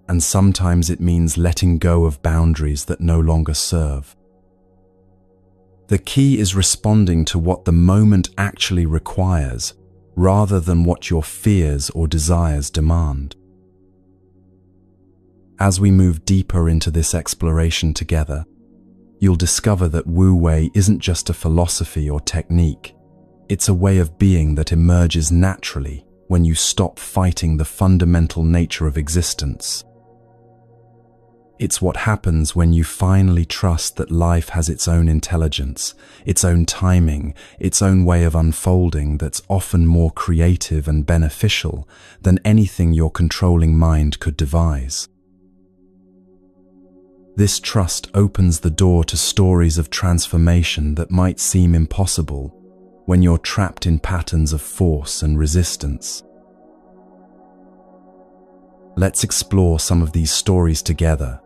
and sometimes it means letting go of boundaries that no longer serve. The key is responding to what the moment actually requires, rather than what your fears or desires demand. As we move deeper into this exploration together, you'll discover that Wu Wei isn't just a philosophy or technique. It's a way of being that emerges naturally when you stop fighting the fundamental nature of existence. It's what happens when you finally trust that life has its own intelligence, its own timing, its own way of unfolding that's often more creative and beneficial than anything your controlling mind could devise. This trust opens the door to stories of transformation that might seem impossible when you're trapped in patterns of force and resistance. Let's explore some of these stories together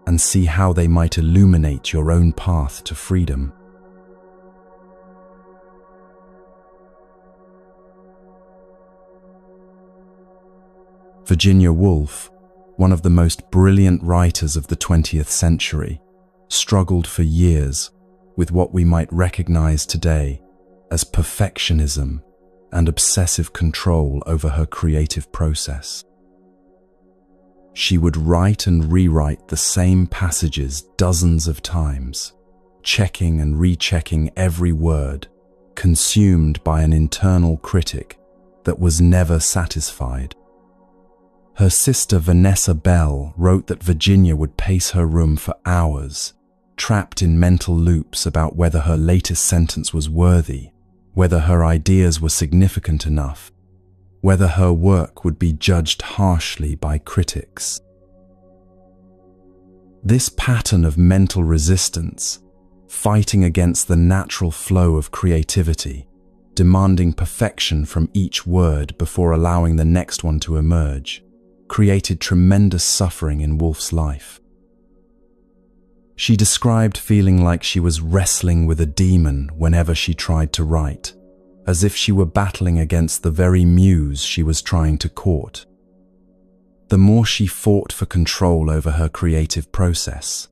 and see how they might illuminate your own path to freedom. Virginia Woolf, one of the most brilliant writers of the 20th century, struggled for years with what we might recognize today as perfectionism and obsessive control over her creative process. She would write and rewrite the same passages dozens of times, checking and rechecking every word, consumed by an internal critic that was never satisfied. Her sister Vanessa Bell wrote that Virginia would pace her room for hours, trapped in mental loops about whether her latest sentence was worthy, whether her ideas were significant enough, whether her work would be judged harshly by critics. This pattern of mental resistance, fighting against the natural flow of creativity, demanding perfection from each word before allowing the next one to emerge, created tremendous suffering in Woolf's life. She described feeling like she was wrestling with a demon whenever she tried to write, as if she were battling against the very muse she was trying to court. The more she fought for control over her creative process,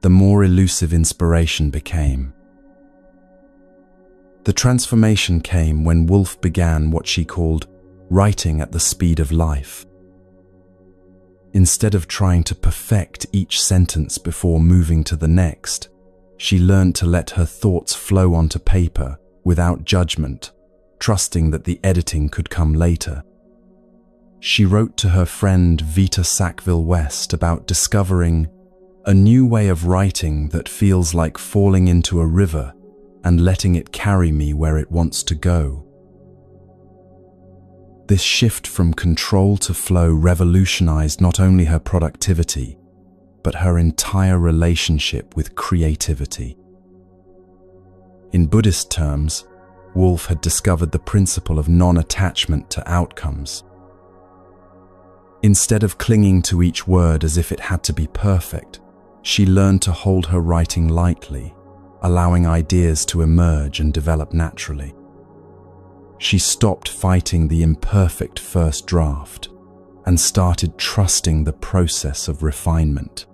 the more elusive inspiration became. The transformation came when Woolf began what she called writing at the speed of life. Instead of trying to perfect each sentence before moving to the next, she learned to let her thoughts flow onto paper without judgment, trusting that the editing could come later. She wrote to her friend Vita Sackville-West about discovering a new way of writing that feels like falling into a river and letting it carry me where it wants to go. This shift from control to flow revolutionized not only her productivity, but her entire relationship with creativity. In Buddhist terms, Woolf had discovered the principle of non-attachment to outcomes. Instead of clinging to each word as if it had to be perfect, she learned to hold her writing lightly, allowing ideas to emerge and develop naturally. She stopped fighting the imperfect first draft and started trusting the process of refinement.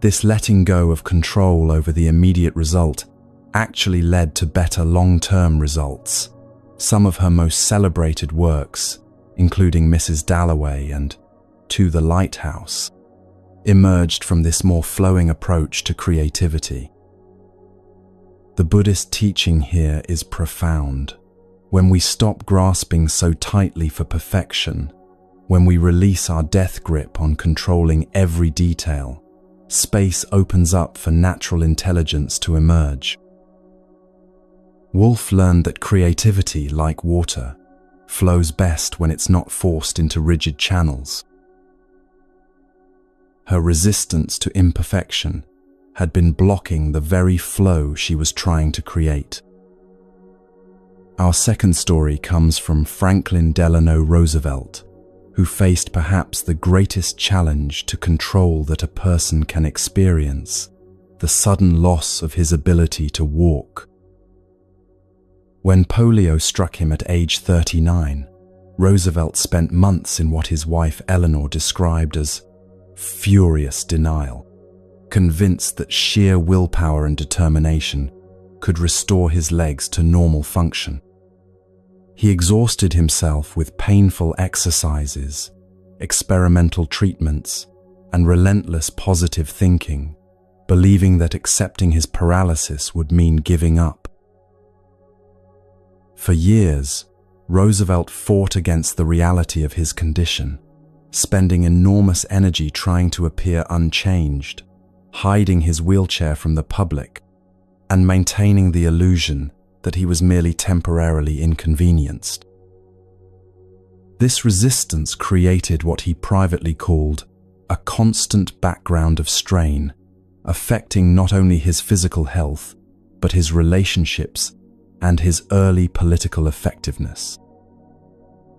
This letting go of control over the immediate result actually led to better long-term results. Some of her most celebrated works, including Mrs. Dalloway and To the Lighthouse, emerged from this more flowing approach to creativity. The Buddhist teaching here is profound. When we stop grasping so tightly for perfection, when we release our death grip on controlling every detail, space opens up for natural intelligence to emerge. Woolf learned that creativity, like water, flows best when it's not forced into rigid channels. Her resistance to imperfection had been blocking the very flow she was trying to create. Our second story comes from Franklin Delano Roosevelt, who faced perhaps the greatest challenge to control that a person can experience, the sudden loss of his ability to walk. When polio struck him at age 39, Roosevelt spent months in what his wife Eleanor described as furious denial, convinced that sheer willpower and determination could restore his legs to normal function. He exhausted himself with painful exercises, experimental treatments, and relentless positive thinking, believing that accepting his paralysis would mean giving up. For years, Roosevelt fought against the reality of his condition, spending enormous energy trying to appear unchanged, hiding his wheelchair from the public, and maintaining the illusion that he was merely temporarily inconvenienced. This resistance created what he privately called a constant background of strain, affecting not only his physical health, but his relationships and his early political effectiveness.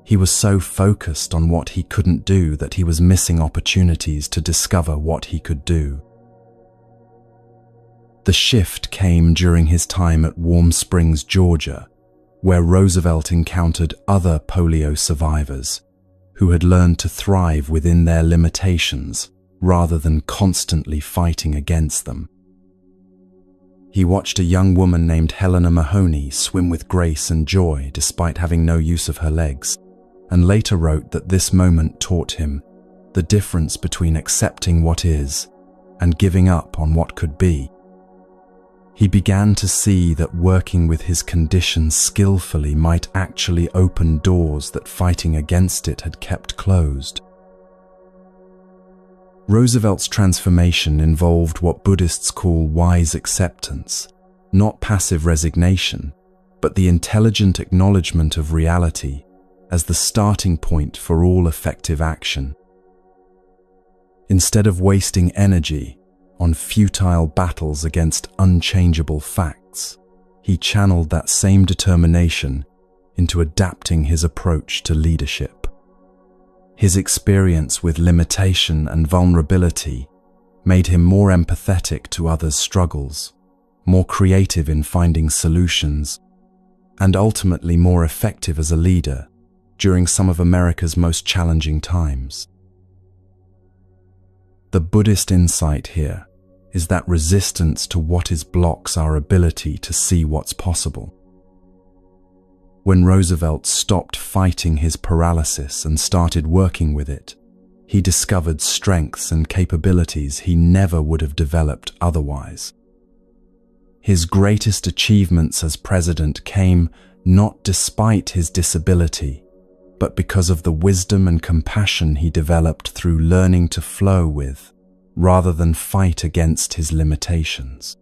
He was so focused on what he couldn't do that he was missing opportunities to discover what he could do. The shift came during his time at Warm Springs, Georgia, where Roosevelt encountered other polio survivors who had learned to thrive within their limitations rather than constantly fighting against them. He watched a young woman named Helena Mahoney swim with grace and joy despite having no use of her legs, and later wrote that this moment taught him the difference between accepting what is and giving up on what could be. He began to see that working with his condition skillfully might actually open doors that fighting against it had kept closed. Roosevelt's transformation involved what Buddhists call wise acceptance, not passive resignation, but the intelligent acknowledgement of reality as the starting point for all effective action. Instead of wasting energy on futile battles against unchangeable facts, he channeled that same determination into adapting his approach to leadership. His experience with limitation and vulnerability made him more empathetic to others' struggles, more creative in finding solutions, and ultimately more effective as a leader during some of America's most challenging times. The Buddhist insight here is that resistance to what is blocks our ability to see what's possible. When Roosevelt stopped fighting his paralysis and started working with it, he discovered strengths and capabilities he never would have developed otherwise. His greatest achievements as president came not despite his disability, but because of the wisdom and compassion he developed through learning to flow with, rather than fight against his limitations.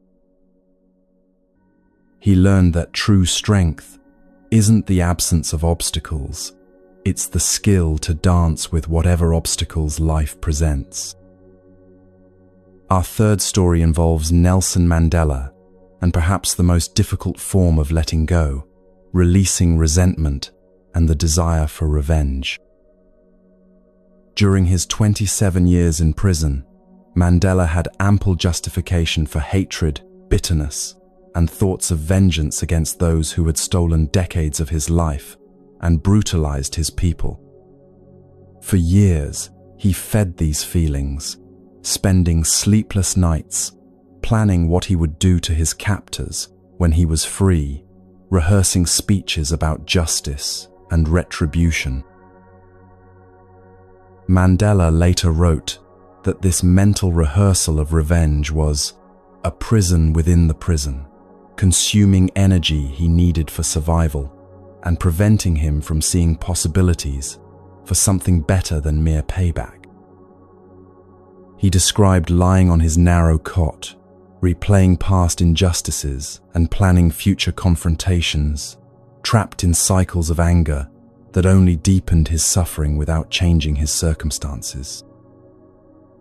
He learned that true strength isn't the absence of obstacles, it's the skill to dance with whatever obstacles life presents. Our third story involves Nelson Mandela, and perhaps the most difficult form of letting go, releasing resentment and the desire for revenge. During his 27 years in prison, Mandela had ample justification for hatred, bitterness, and thoughts of vengeance against those who had stolen decades of his life and brutalized his people. For years, he fed these feelings, spending sleepless nights, planning what he would do to his captors when he was free, rehearsing speeches about justice and retribution. Mandela later wrote that this mental rehearsal of revenge was a prison within the prison, consuming energy he needed for survival and preventing him from seeing possibilities for something better than mere payback. He described lying on his narrow cot, replaying past injustices and planning future confrontations, trapped in cycles of anger that only deepened his suffering without changing his circumstances.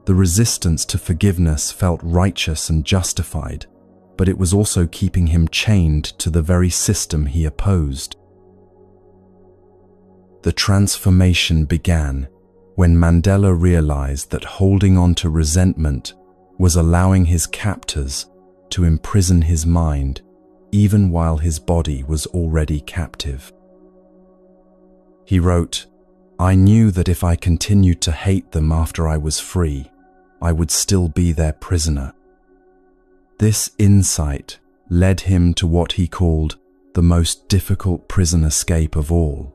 The resistance to forgiveness felt righteous and justified, but it was also keeping him chained to the very system he opposed. The transformation began when Mandela realized that holding on to resentment was allowing his captors to imprison his mind even while his body was already captive. He wrote, "I knew that if I continued to hate them after I was free, I would still be their prisoner." This insight led him to what he called the most difficult prison escape of all,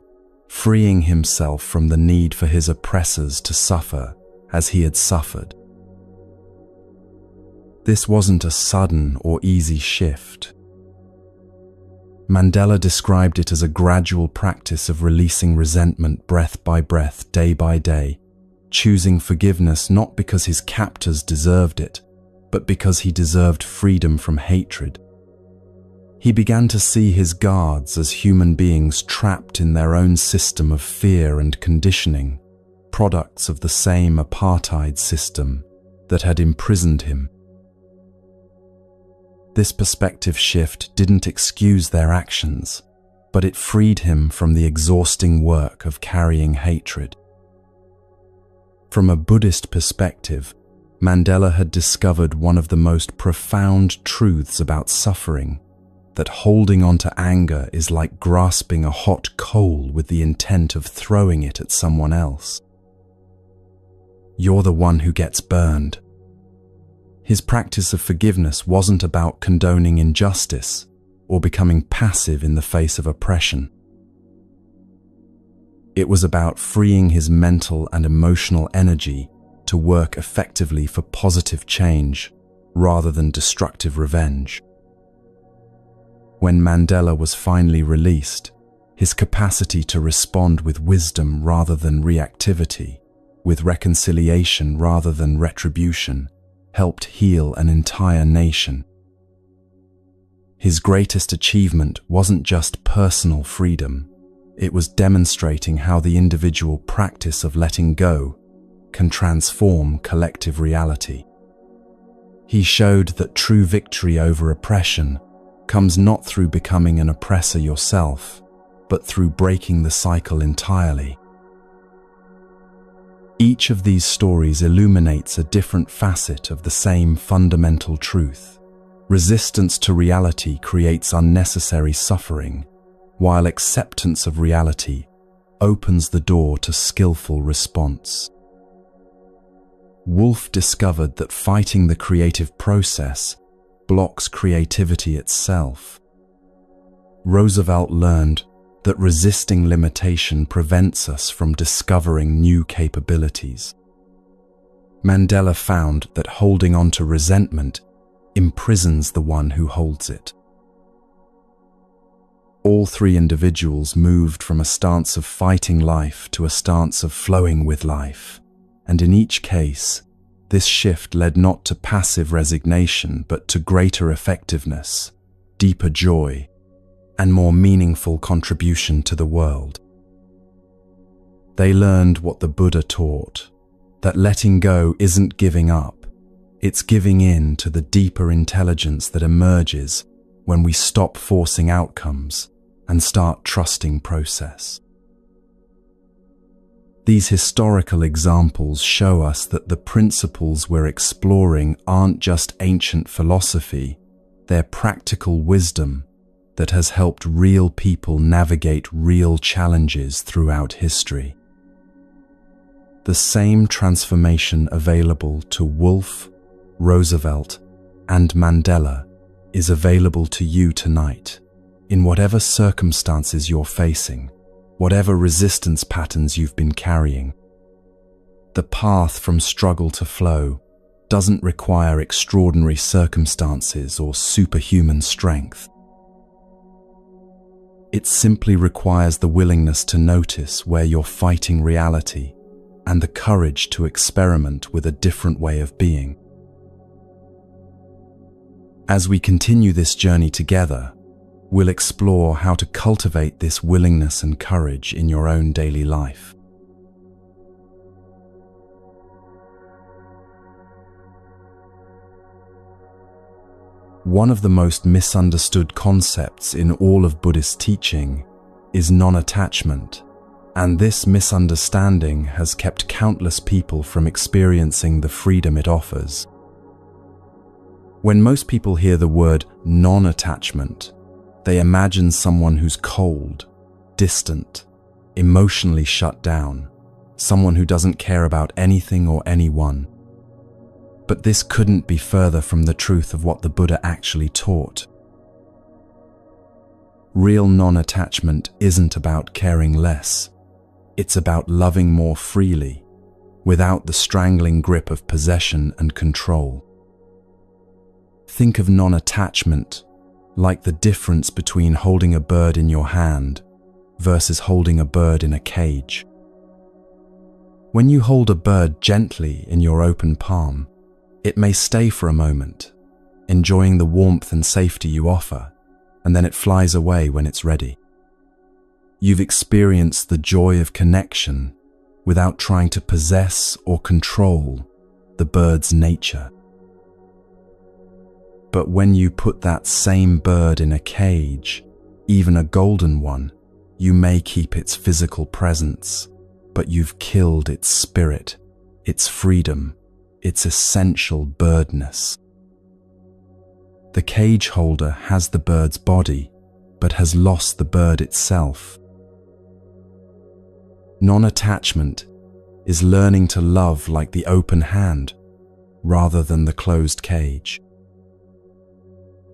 freeing himself from the need for his oppressors to suffer as he had suffered. This wasn't a sudden or easy shift. Mandela described it as a gradual practice of releasing resentment breath by breath, day by day, choosing forgiveness not because his captors deserved it, but because he deserved freedom from hatred. He began to see his guards as human beings trapped in their own system of fear and conditioning, products of the same apartheid system that had imprisoned him. This perspective shift didn't excuse their actions, but it freed him from the exhausting work of carrying hatred. From a Buddhist perspective, Mandela had discovered one of the most profound truths about suffering, that holding on to anger is like grasping a hot coal with the intent of throwing it at someone else. You're the one who gets burned. His practice of forgiveness wasn't about condoning injustice or becoming passive in the face of oppression. It was about freeing his mental and emotional energy to work effectively for positive change rather than destructive revenge. When Mandela was finally released, his capacity to respond with wisdom rather than reactivity, with reconciliation rather than retribution, helped heal an entire nation. His greatest achievement wasn't just personal freedom, it was demonstrating how the individual practice of letting go can transform collective reality. He showed that true victory over oppression comes not through becoming an oppressor yourself, but through breaking the cycle entirely. Each of these stories illuminates a different facet of the same fundamental truth. Resistance to reality creates unnecessary suffering, while acceptance of reality opens the door to skillful response. Woolf discovered that fighting the creative process blocks creativity itself. Roosevelt learned that resisting limitation prevents us from discovering new capabilities. Mandela found that holding on to resentment imprisons the one who holds it. All three individuals moved from a stance of fighting life to a stance of flowing with life, and in each case, this shift led not to passive resignation but to greater effectiveness, deeper joy, and more meaningful contribution to the world. They learned what the Buddha taught, that letting go isn't giving up, it's giving in to the deeper intelligence that emerges when we stop forcing outcomes and start trusting process. These historical examples show us that the principles we're exploring aren't just ancient philosophy, they're practical wisdom that has helped real people navigate real challenges throughout history. The same transformation available to Woolf, Roosevelt, and Mandela is available to you tonight, in whatever circumstances you're facing, whatever resistance patterns you've been carrying. The path from struggle to flow doesn't require extraordinary circumstances or superhuman strength. It simply requires the willingness to notice where you're fighting reality and the courage to experiment with a different way of being. As we continue this journey together, we'll explore how to cultivate this willingness and courage in your own daily life. One of the most misunderstood concepts in all of Buddhist teaching is non-attachment, and this misunderstanding has kept countless people from experiencing the freedom it offers. When most people hear the word non-attachment, they imagine someone who's cold, distant, emotionally shut down, someone who doesn't care about anything or anyone. But this couldn't be further from the truth of what the Buddha actually taught. Real non-attachment isn't about caring less. It's about loving more freely, without the strangling grip of possession and control. Think of non-attachment like the difference between holding a bird in your hand versus holding a bird in a cage. When you hold a bird gently in your open palm, it may stay for a moment, enjoying the warmth and safety you offer, and then it flies away when it's ready. You've experienced the joy of connection without trying to possess or control the bird's nature. But when you put that same bird in a cage, even a golden one, you may keep its physical presence, but you've killed its spirit, its freedom, its essential birdness. The cage holder has the bird's body, but has lost the bird itself. Non-attachment is learning to love like the open hand, rather than the closed cage.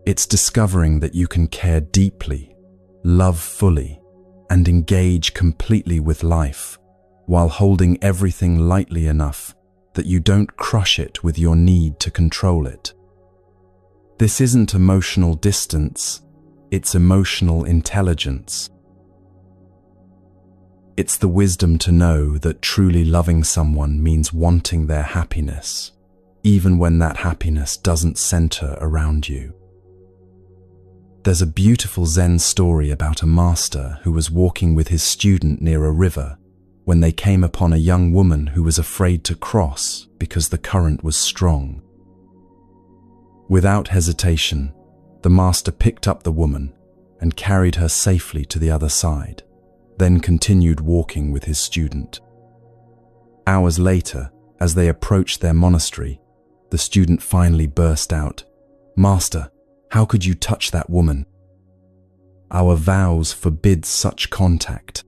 It's discovering that you can care deeply, love fully, and engage completely with life, while holding everything lightly enough that you don't crush it with your need to control it. This isn't emotional distance, It's emotional intelligence. It's the wisdom to know that truly loving someone means wanting their happiness, even when that happiness doesn't center around you. There's a beautiful Zen story about a master who was walking with his student near a river when they came upon a young woman who was afraid to cross because the current was strong. Without hesitation, the master picked up the woman and carried her safely to the other side, then continued walking with his student. Hours later, as they approached their monastery, the student finally burst out, "Master, how could you touch that woman? Our vows forbid such contact."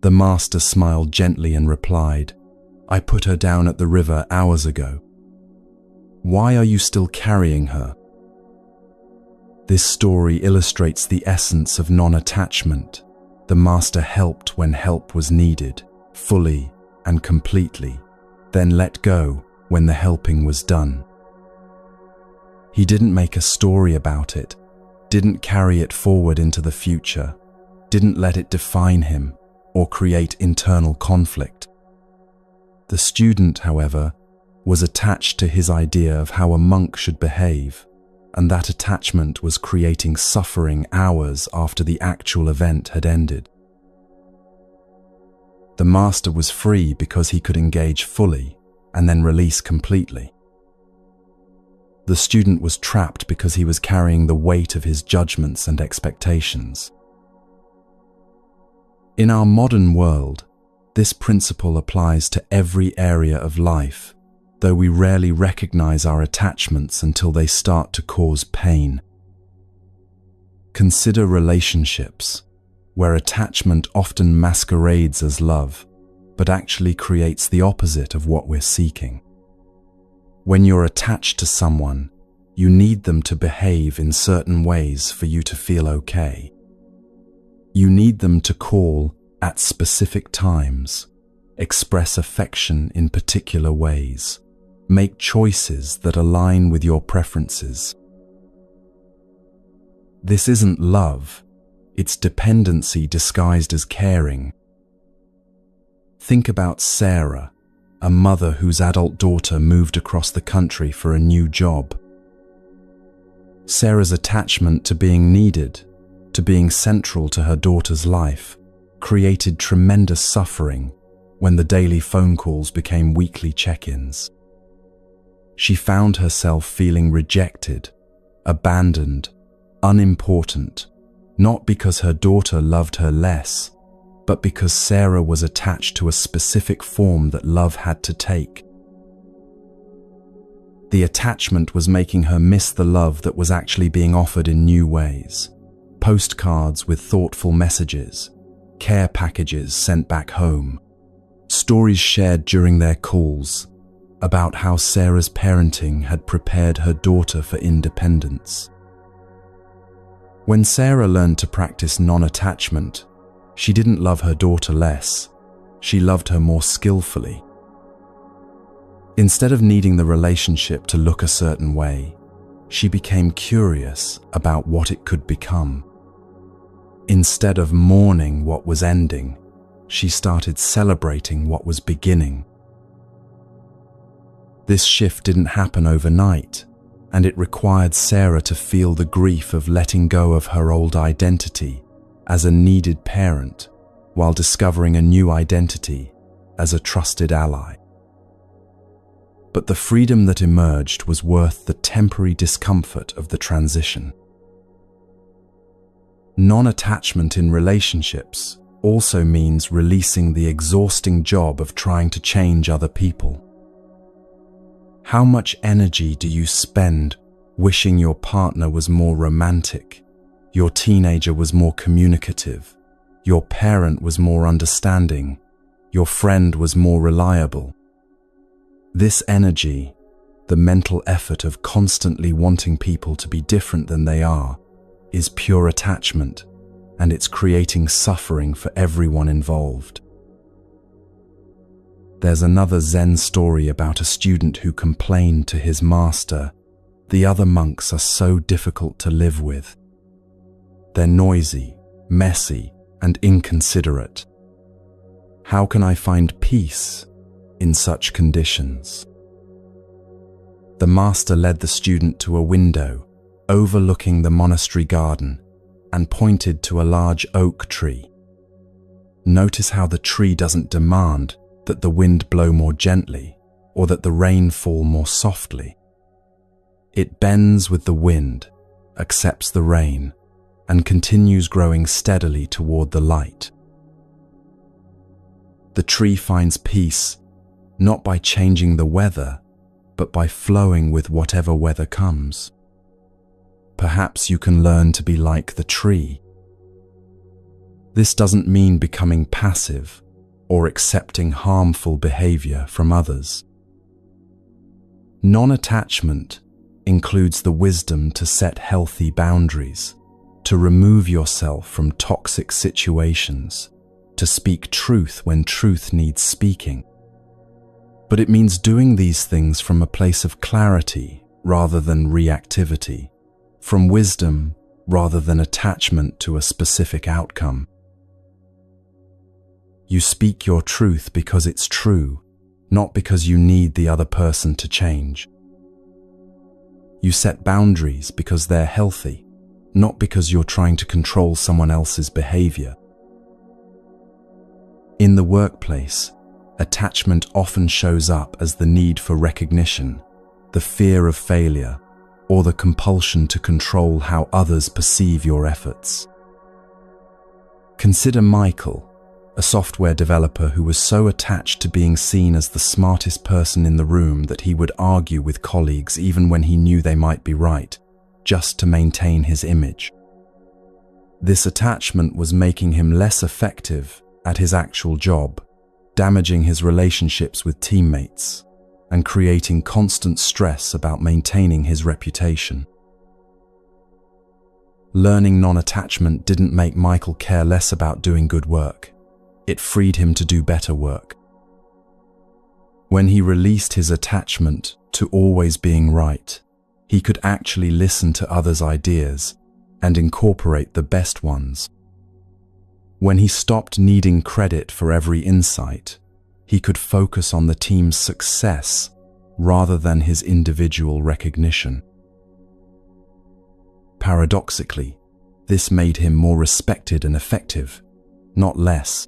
The master smiled gently and replied, "I put her down at the river hours ago. Why are you still carrying her?" This story illustrates the essence of non-attachment. The master helped when help was needed, fully and completely, then let go when the helping was done. He didn't make a story about it, didn't carry it forward into the future, didn't let it define him or create internal conflict. The student, however, was attached to his idea of how a monk should behave, and that attachment was creating suffering hours after the actual event had ended. The master was free because he could engage fully and then release completely. The student was trapped because he was carrying the weight of his judgments and expectations. In our modern world, this principle applies to every area of life, though we rarely recognize our attachments until they start to cause pain. Consider relationships, where attachment often masquerades as love, but actually creates the opposite of what we're seeking. When you're attached to someone, you need them to behave in certain ways for you to feel okay. You need them to call at specific times, express affection in particular ways, make choices that align with your preferences. This isn't love, it's dependency disguised as caring. Think about Sarah, a mother whose adult daughter moved across the country for a new job. Sarah's attachment to being needed, to being central to her daughter's life, created tremendous suffering when the daily phone calls became weekly check-ins. She found herself feeling rejected, abandoned, unimportant, not because her daughter loved her less, but because Sarah was attached to a specific form that love had to take. The attachment was making her miss the love that was actually being offered in new ways. Postcards with thoughtful messages, care packages sent back home, stories shared during their calls about how Sarah's parenting had prepared her daughter for independence. When Sarah learned to practice non-attachment, she didn't love her daughter less, she loved her more skillfully. Instead of needing the relationship to look a certain way, she became curious about what it could become. Instead of mourning what was ending, she started celebrating what was beginning. This shift didn't happen overnight, and it required Sarah to feel the grief of letting go of her old identity as a needed parent while discovering a new identity as a trusted ally. But the freedom that emerged was worth the temporary discomfort of the transition. Non-attachment in relationships also means releasing the exhausting job of trying to change other people. How much energy do you spend wishing your partner was more romantic, your teenager was more communicative, your parent was more understanding, your friend was more reliable? This energy, the mental effort of constantly wanting people to be different than they are, is pure attachment, and it's creating suffering for everyone involved. There's another Zen story about a student who complained to his master, The other monks are so difficult to live with. They're noisy, messy, and inconsiderate. How can I find peace in such conditions? The master led the student to a window overlooking the monastery garden and pointed to a large oak tree. Notice how the tree doesn't demand that the wind blow more gently or that the rain fall more softly. It bends with the wind, accepts the rain, and continues growing steadily toward the light. The tree finds peace not by changing the weather, but by flowing with whatever weather comes. Perhaps you can learn to be like the tree. This doesn't mean becoming passive or accepting harmful behavior from others. Non-attachment includes the wisdom to set healthy boundaries, to remove yourself from toxic situations, to speak truth when truth needs speaking. But it means doing these things from a place of clarity rather than reactivity, from wisdom rather than attachment to a specific outcome. You speak your truth because it's true, not because you need the other person to change. You set boundaries because they're healthy, not because you're trying to control someone else's behavior. In the workplace, attachment often shows up as the need for recognition, the fear of failure, or the compulsion to control how others perceive your efforts. Consider Michael, a software developer who was so attached to being seen as the smartest person in the room that he would argue with colleagues even when he knew they might be right, just to maintain his image. This attachment was making him less effective at his actual job, damaging his relationships with teammates, and creating constant stress about maintaining his reputation. Learning non-attachment didn't make Michael care less about doing good work. It freed him to do better work. When he released his attachment to always being right, he could actually listen to others' ideas and incorporate the best ones. When he stopped needing credit for every insight, he could focus on the team's success rather than his individual recognition. Paradoxically, this made him more respected and effective, not less.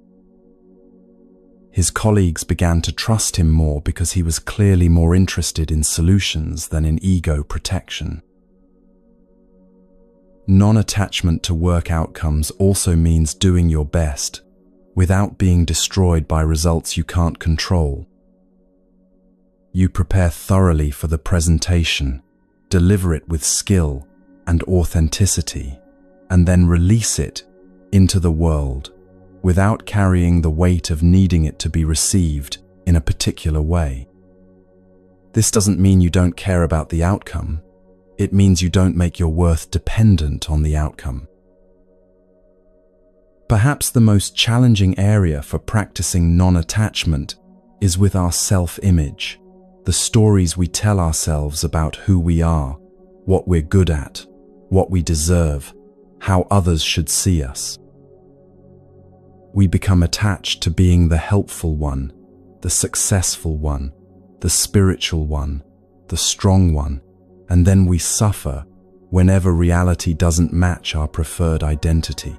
His colleagues began to trust him more because he was clearly more interested in solutions than in ego protection. Non-attachment to work outcomes also means doing your best without being destroyed by results you can't control. You prepare thoroughly for the presentation, deliver it with skill and authenticity, and then release it into the world without carrying the weight of needing it to be received in a particular way. This doesn't mean you don't care about the outcome. It means you don't make your worth dependent on the outcome. Perhaps the most challenging area for practicing non-attachment is with our self-image, the stories we tell ourselves about who we are, what we're good at, what we deserve, how others should see us. We become attached to being the helpful one, the successful one, the spiritual one, the strong one, and then we suffer whenever reality doesn't match our preferred identity.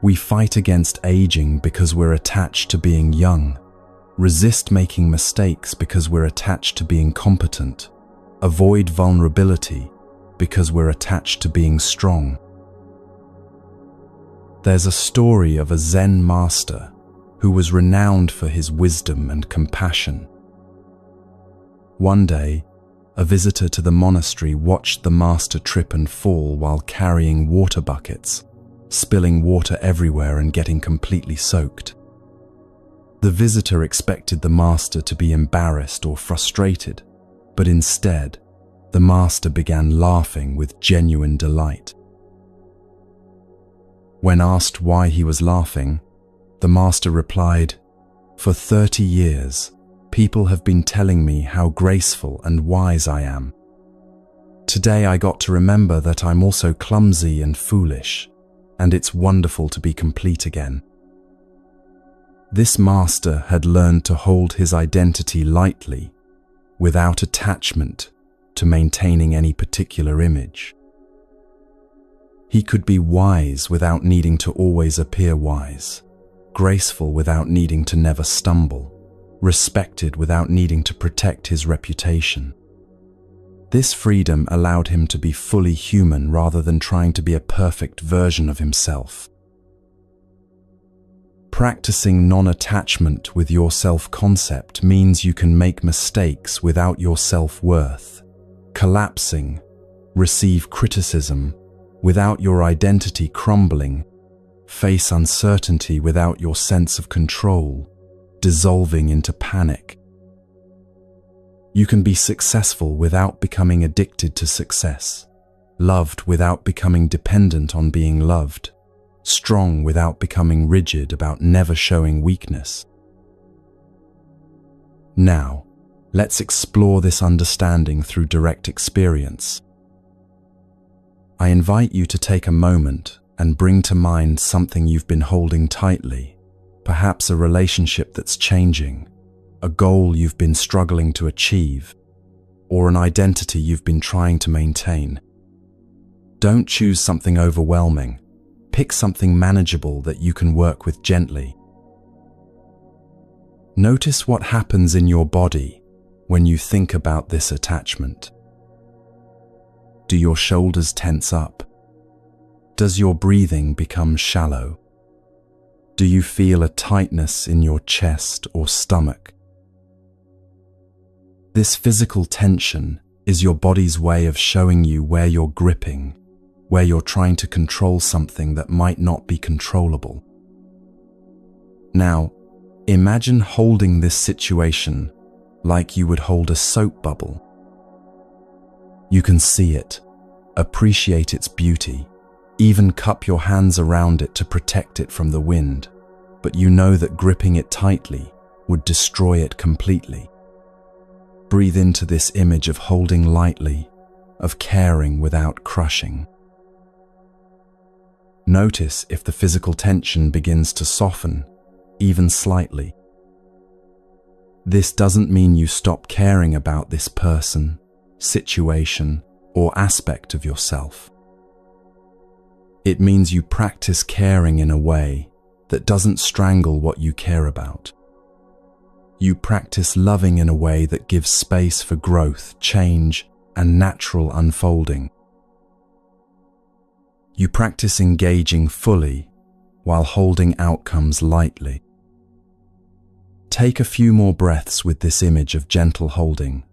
We fight against aging because we're attached to being young, resist making mistakes because we're attached to being competent, avoid vulnerability because we're attached to being strong. There's a story of a Zen master who was renowned for his wisdom and compassion. One day, a visitor to the monastery watched the master trip and fall while carrying water buckets, spilling water everywhere and getting completely soaked. The visitor expected the master to be embarrassed or frustrated, but instead, the master began laughing with genuine delight. When asked why he was laughing, the master replied, "For 30 years, people have been telling me how graceful and wise I am. Today I got to remember that I'm also clumsy and foolish, and it's wonderful to be complete again. This master had learned to hold his identity lightly, without attachment to maintaining any particular image. He could be wise without needing to always appear wise, graceful without needing to never stumble, respected without needing to protect his reputation. This freedom allowed him to be fully human rather than trying to be a perfect version of himself. Practicing non-attachment with your self-concept means you can make mistakes without your self-worth, collapsing, receive criticism without your identity crumbling, face uncertainty without your sense of control, dissolving into panic. You can be successful without becoming addicted to success, loved without becoming dependent on being loved, strong without becoming rigid about never showing weakness. Now, let's explore this understanding through direct experience. I invite you to take a moment and bring to mind something you've been holding tightly, perhaps a relationship that's changing, a goal you've been struggling to achieve, or an identity you've been trying to maintain. Don't choose something overwhelming. Pick something manageable that you can work with gently. Notice what happens in your body when you think about this attachment. Do your shoulders tense up? Does your breathing become shallow? Do you feel a tightness in your chest or stomach? This physical tension is your body's way of showing you where you're gripping, where you're trying to control something that might not be controllable. Now, imagine holding this situation like you would hold a soap bubble. You can see it, appreciate its beauty, even cup your hands around it to protect it from the wind, but you know that gripping it tightly would destroy it completely. Breathe into this image of holding lightly, of caring without crushing. Notice if the physical tension begins to soften, even slightly. This doesn't mean you stop caring about this person, situation, or aspect of yourself. It means you practice caring in a way that doesn't strangle what you care about. You practice loving in a way that gives space for growth, change, and natural unfolding. You practice engaging fully while holding outcomes lightly. Take a few more breaths with this image of gentle holding,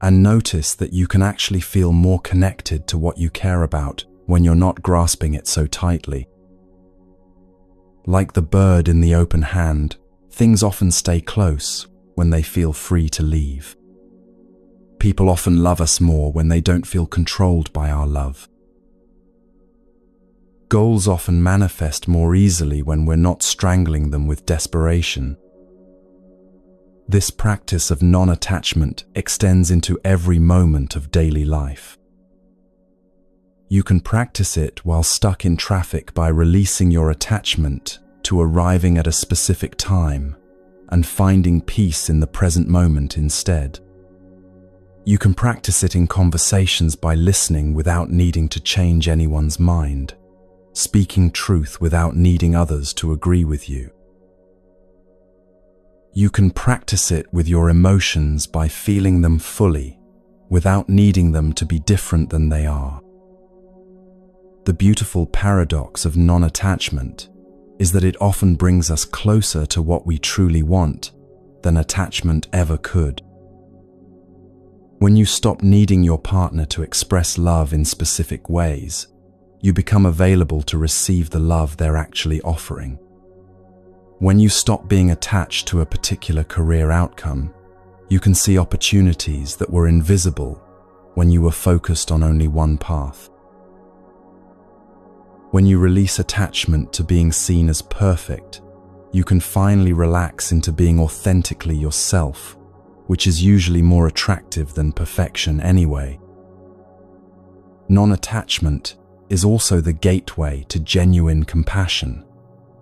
and notice that you can actually feel more connected to what you care about when you're not grasping it so tightly. Like the bird in the open hand, things often stay close when they feel free to leave. People often love us more when they don't feel controlled by our love. Goals often manifest more easily when we're not strangling them with desperation. This practice of non-attachment extends into every moment of daily life. You can practice it while stuck in traffic by releasing your attachment to arriving at a specific time and finding peace in the present moment instead. You can practice it in conversations by listening without needing to change anyone's mind, speaking truth without needing others to agree with you. You can practice it with your emotions by feeling them fully, without needing them to be different than they are. The beautiful paradox of non-attachment is that it often brings us closer to what we truly want than attachment ever could. When you stop needing your partner to express love in specific ways, you become available to receive the love they're actually offering. When you stop being attached to a particular career outcome, you can see opportunities that were invisible when you were focused on only one path. When you release attachment to being seen as perfect, you can finally relax into being authentically yourself, which is usually more attractive than perfection anyway. Non-attachment is also the gateway to genuine compassion,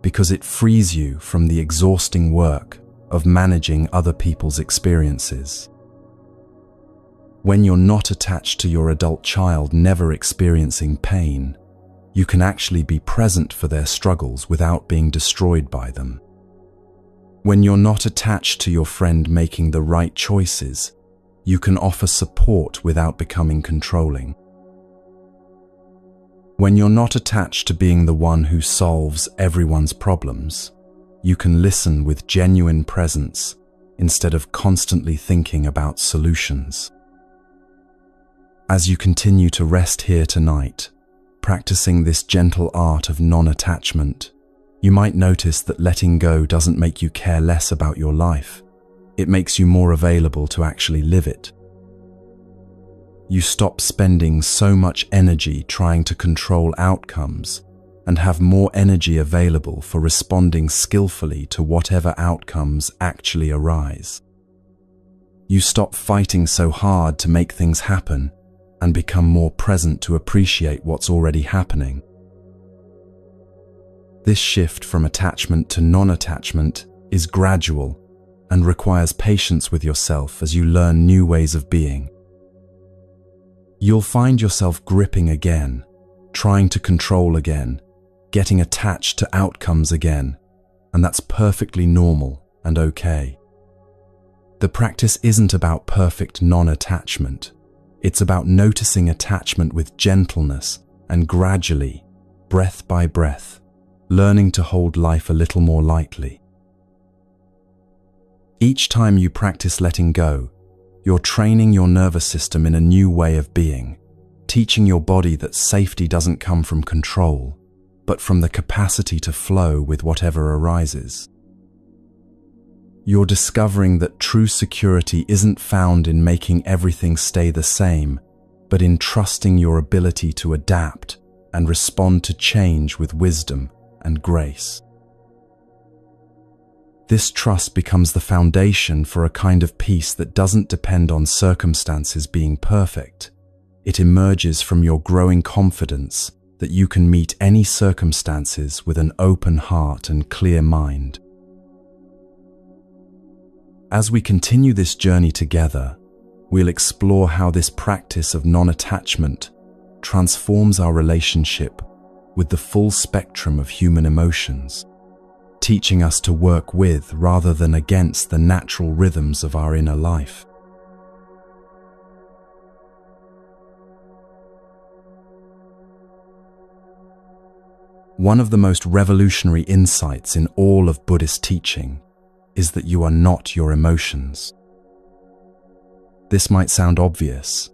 because it frees you from the exhausting work of managing other people's experiences. When you're not attached to your adult child never experiencing pain, you can actually be present for their struggles without being destroyed by them. When you're not attached to your friend making the right choices, you can offer support without becoming controlling. When you're not attached to being the one who solves everyone's problems, you can listen with genuine presence instead of constantly thinking about solutions. As you continue to rest here tonight, practicing this gentle art of non-attachment, you might notice that letting go doesn't make you care less about your life. It makes you more available to actually live it. You stop spending so much energy trying to control outcomes and have more energy available for responding skillfully to whatever outcomes actually arise. You stop fighting so hard to make things happen and become more present to appreciate what's already happening. This shift from attachment to non-attachment is gradual and requires patience with yourself as you learn new ways of being. You'll find yourself gripping again, trying to control again, getting attached to outcomes again, and that's perfectly normal and okay. The practice isn't about perfect non-attachment. It's about noticing attachment with gentleness and gradually, breath by breath, learning to hold life a little more lightly. Each time you practice letting go, you're training your nervous system in a new way of being, teaching your body that safety doesn't come from control, but from the capacity to flow with whatever arises. You're discovering that true security isn't found in making everything stay the same, but in trusting your ability to adapt and respond to change with wisdom and grace. This trust becomes the foundation for a kind of peace that doesn't depend on circumstances being perfect. It emerges from your growing confidence that you can meet any circumstances with an open heart and clear mind. As we continue this journey together, we'll explore how this practice of non-attachment transforms our relationship with the full spectrum of human emotions, teaching us to work with rather than against the natural rhythms of our inner life. One of the most revolutionary insights in all of Buddhist teaching is that you are not your emotions. This might sound obvious,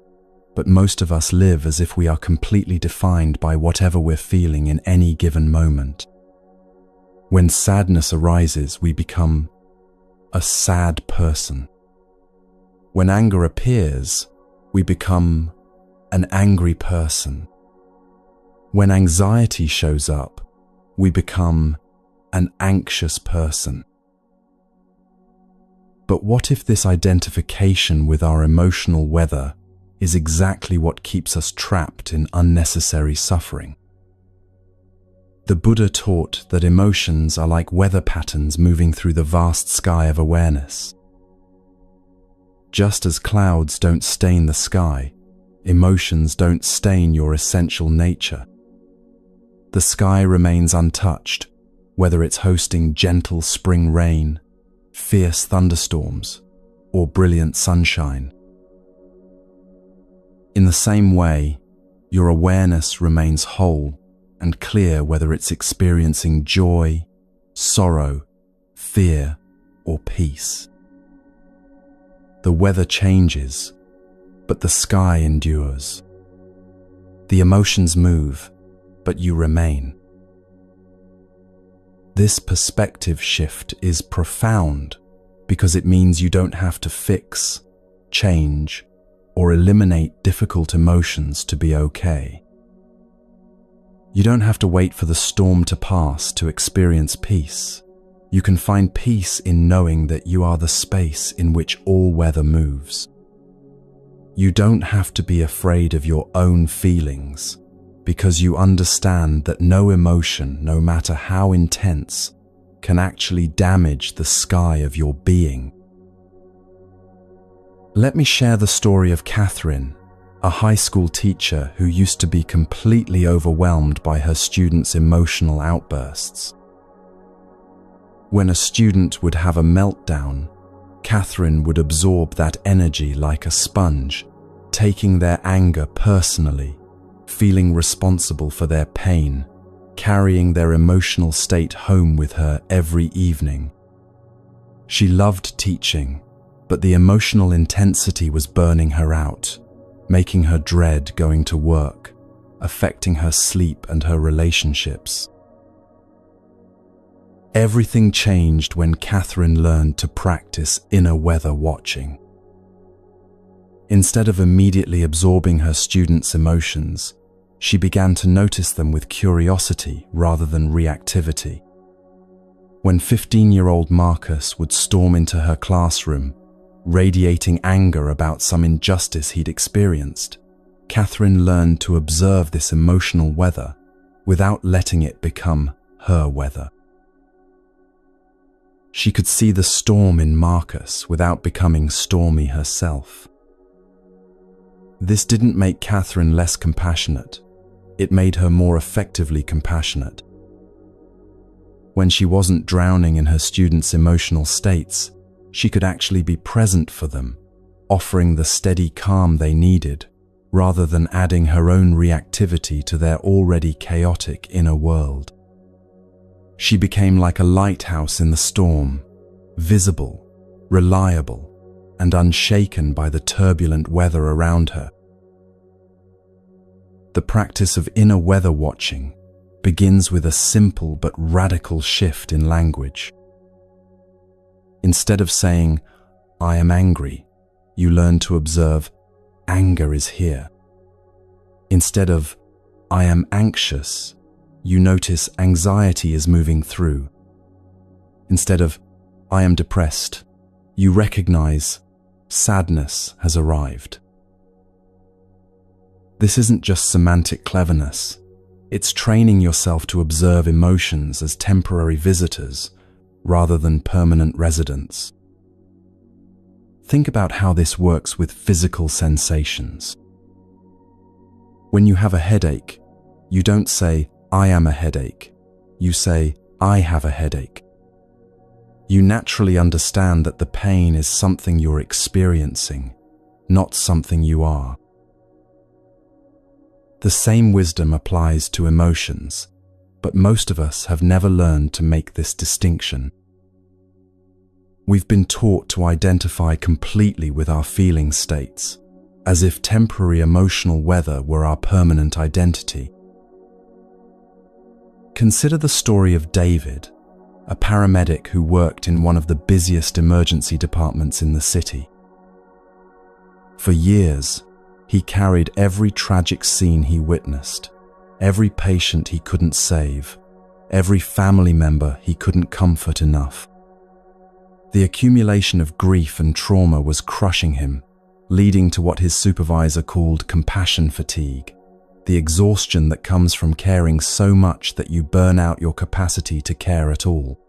but most of us live as if we are completely defined by whatever we're feeling in any given moment. When sadness arises, we become a sad person. When anger appears, we become an angry person. When anxiety shows up, we become an anxious person. But what if this identification with our emotional weather is exactly what keeps us trapped in unnecessary suffering? The Buddha taught that emotions are like weather patterns moving through the vast sky of awareness. Just as clouds don't stain the sky, emotions don't stain your essential nature. The sky remains untouched, whether it's hosting gentle spring rain, fierce thunderstorms, or brilliant sunshine. In the same way, your awareness remains whole and clear whether it's experiencing joy, sorrow, fear, or peace. The weather changes, but the sky endures. The emotions move, but you remain. This perspective shift is profound because it means you don't have to fix, change, or eliminate difficult emotions to be okay. You don't have to wait for the storm to pass to experience peace. You can find peace in knowing that you are the space in which all weather moves. You don't have to be afraid of your own feelings, because you understand that no emotion, no matter how intense, can actually damage the sky of your being. Let me share the story of Catherine, a high school teacher who used to be completely overwhelmed by her students' emotional outbursts. When a student would have a meltdown, Catherine would absorb that energy like a sponge, taking their anger personally, feeling responsible for their pain, carrying their emotional state home with her every evening. She loved teaching, but the emotional intensity was burning her out, making her dread going to work, affecting her sleep and her relationships. Everything changed when Catherine learned to practice inner weather watching. Instead of immediately absorbing her students' emotions, she began to notice them with curiosity rather than reactivity. When 15-year-old Marcus would storm into her classroom, radiating anger about some injustice he'd experienced, Catherine learned to observe this emotional weather without letting it become her weather. She could see the storm in Marcus without becoming stormy herself. This didn't make Catherine less compassionate. It made her more effectively compassionate. When she wasn't drowning in her students' emotional states, she could actually be present for them, offering the steady calm they needed, rather than adding her own reactivity to their already chaotic inner world. She became like a lighthouse in the storm, visible, reliable, and unshaken by the turbulent weather around her. The practice of inner weather watching begins with a simple but radical shift in language. Instead of saying, "I am angry," you learn to observe, "Anger is here." Instead of, "I am anxious," you notice anxiety is moving through. Instead of, "I am depressed," you recognize sadness has arrived. This isn't just semantic cleverness. It's training yourself to observe emotions as temporary visitors rather than permanent residents. Think about how this works with physical sensations. When you have a headache, you don't say, "I am a headache." You say, "I have a headache." You naturally understand that the pain is something you're experiencing, not something you are. The same wisdom applies to emotions, but most of us have never learned to make this distinction. We've been taught to identify completely with our feeling states, as if temporary emotional weather were our permanent identity. Consider the story of David, a paramedic who worked in one of the busiest emergency departments in the city. For years, he carried every tragic scene he witnessed, every patient he couldn't save, every family member he couldn't comfort enough. The accumulation of grief and trauma was crushing him, leading to what his supervisor called compassion fatigue, the exhaustion that comes from caring so much that you burn out your capacity to care at all.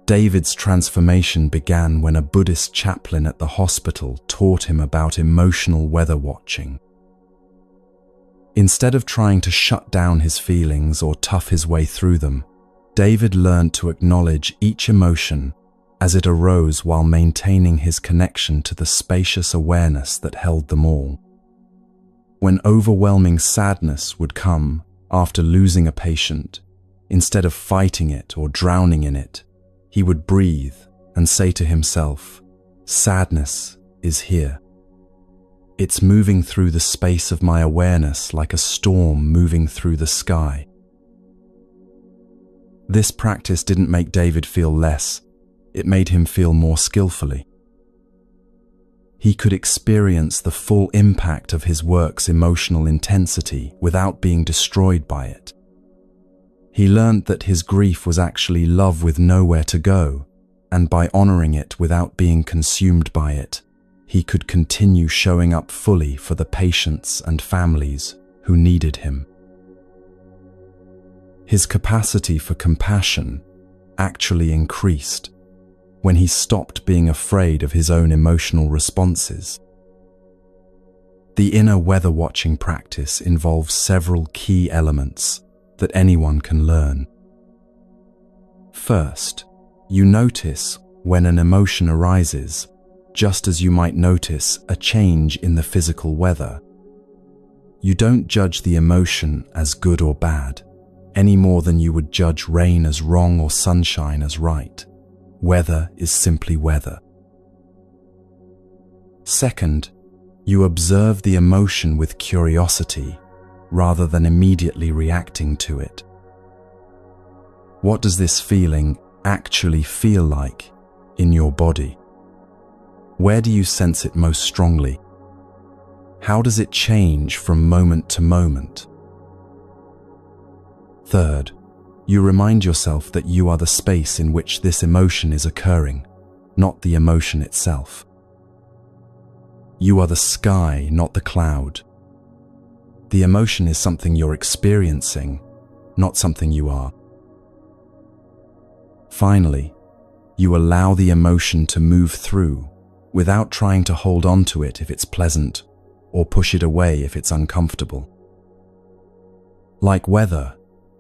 David's transformation began when a Buddhist chaplain at the hospital taught him about emotional weather watching. Instead of trying to shut down his feelings or tough his way through them, David learned to acknowledge each emotion as it arose while maintaining his connection to the spacious awareness that held them all. When overwhelming sadness would come after losing a patient, instead of fighting it or drowning in it, he would breathe and say to himself, "Sadness is here. It's moving through the space of my awareness like a storm moving through the sky." This practice didn't make David feel less, it made him feel more skillfully. He could experience the full impact of his work's emotional intensity without being destroyed by it. He learned that his grief was actually love with nowhere to go, and by honoring it without being consumed by it, he could continue showing up fully for the patients and families who needed him. His capacity for compassion actually increased when he stopped being afraid of his own emotional responses. The inner weather watching practice involves several key elements that anyone can learn. First, you notice when an emotion arises, just as you might notice a change in the physical weather. You don't judge the emotion as good or bad, any more than you would judge rain as wrong or sunshine as right. Weather is simply weather. Second, you observe the emotion with curiosity rather than immediately reacting to it. What does this feeling actually feel like in your body? Where do you sense it most strongly? How does it change from moment to moment? Third, you remind yourself that you are the space in which this emotion is occurring, not the emotion itself. You are the sky, not the cloud. The emotion is something you're experiencing, not something you are. Finally, you allow the emotion to move through without trying to hold on to it if it's pleasant or push it away if it's uncomfortable. Like weather,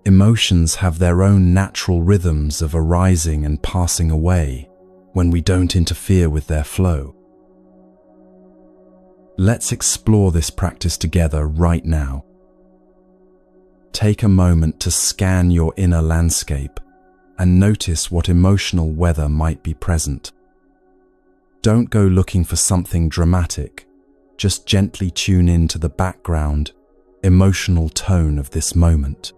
emotions have their own natural rhythms of arising and passing away when we don't interfere with their flow. Let's explore this practice together right now. Take a moment to scan your inner landscape and notice what emotional weather might be present. Don't go looking for something dramatic, just gently tune in to the background, emotional tone of this moment.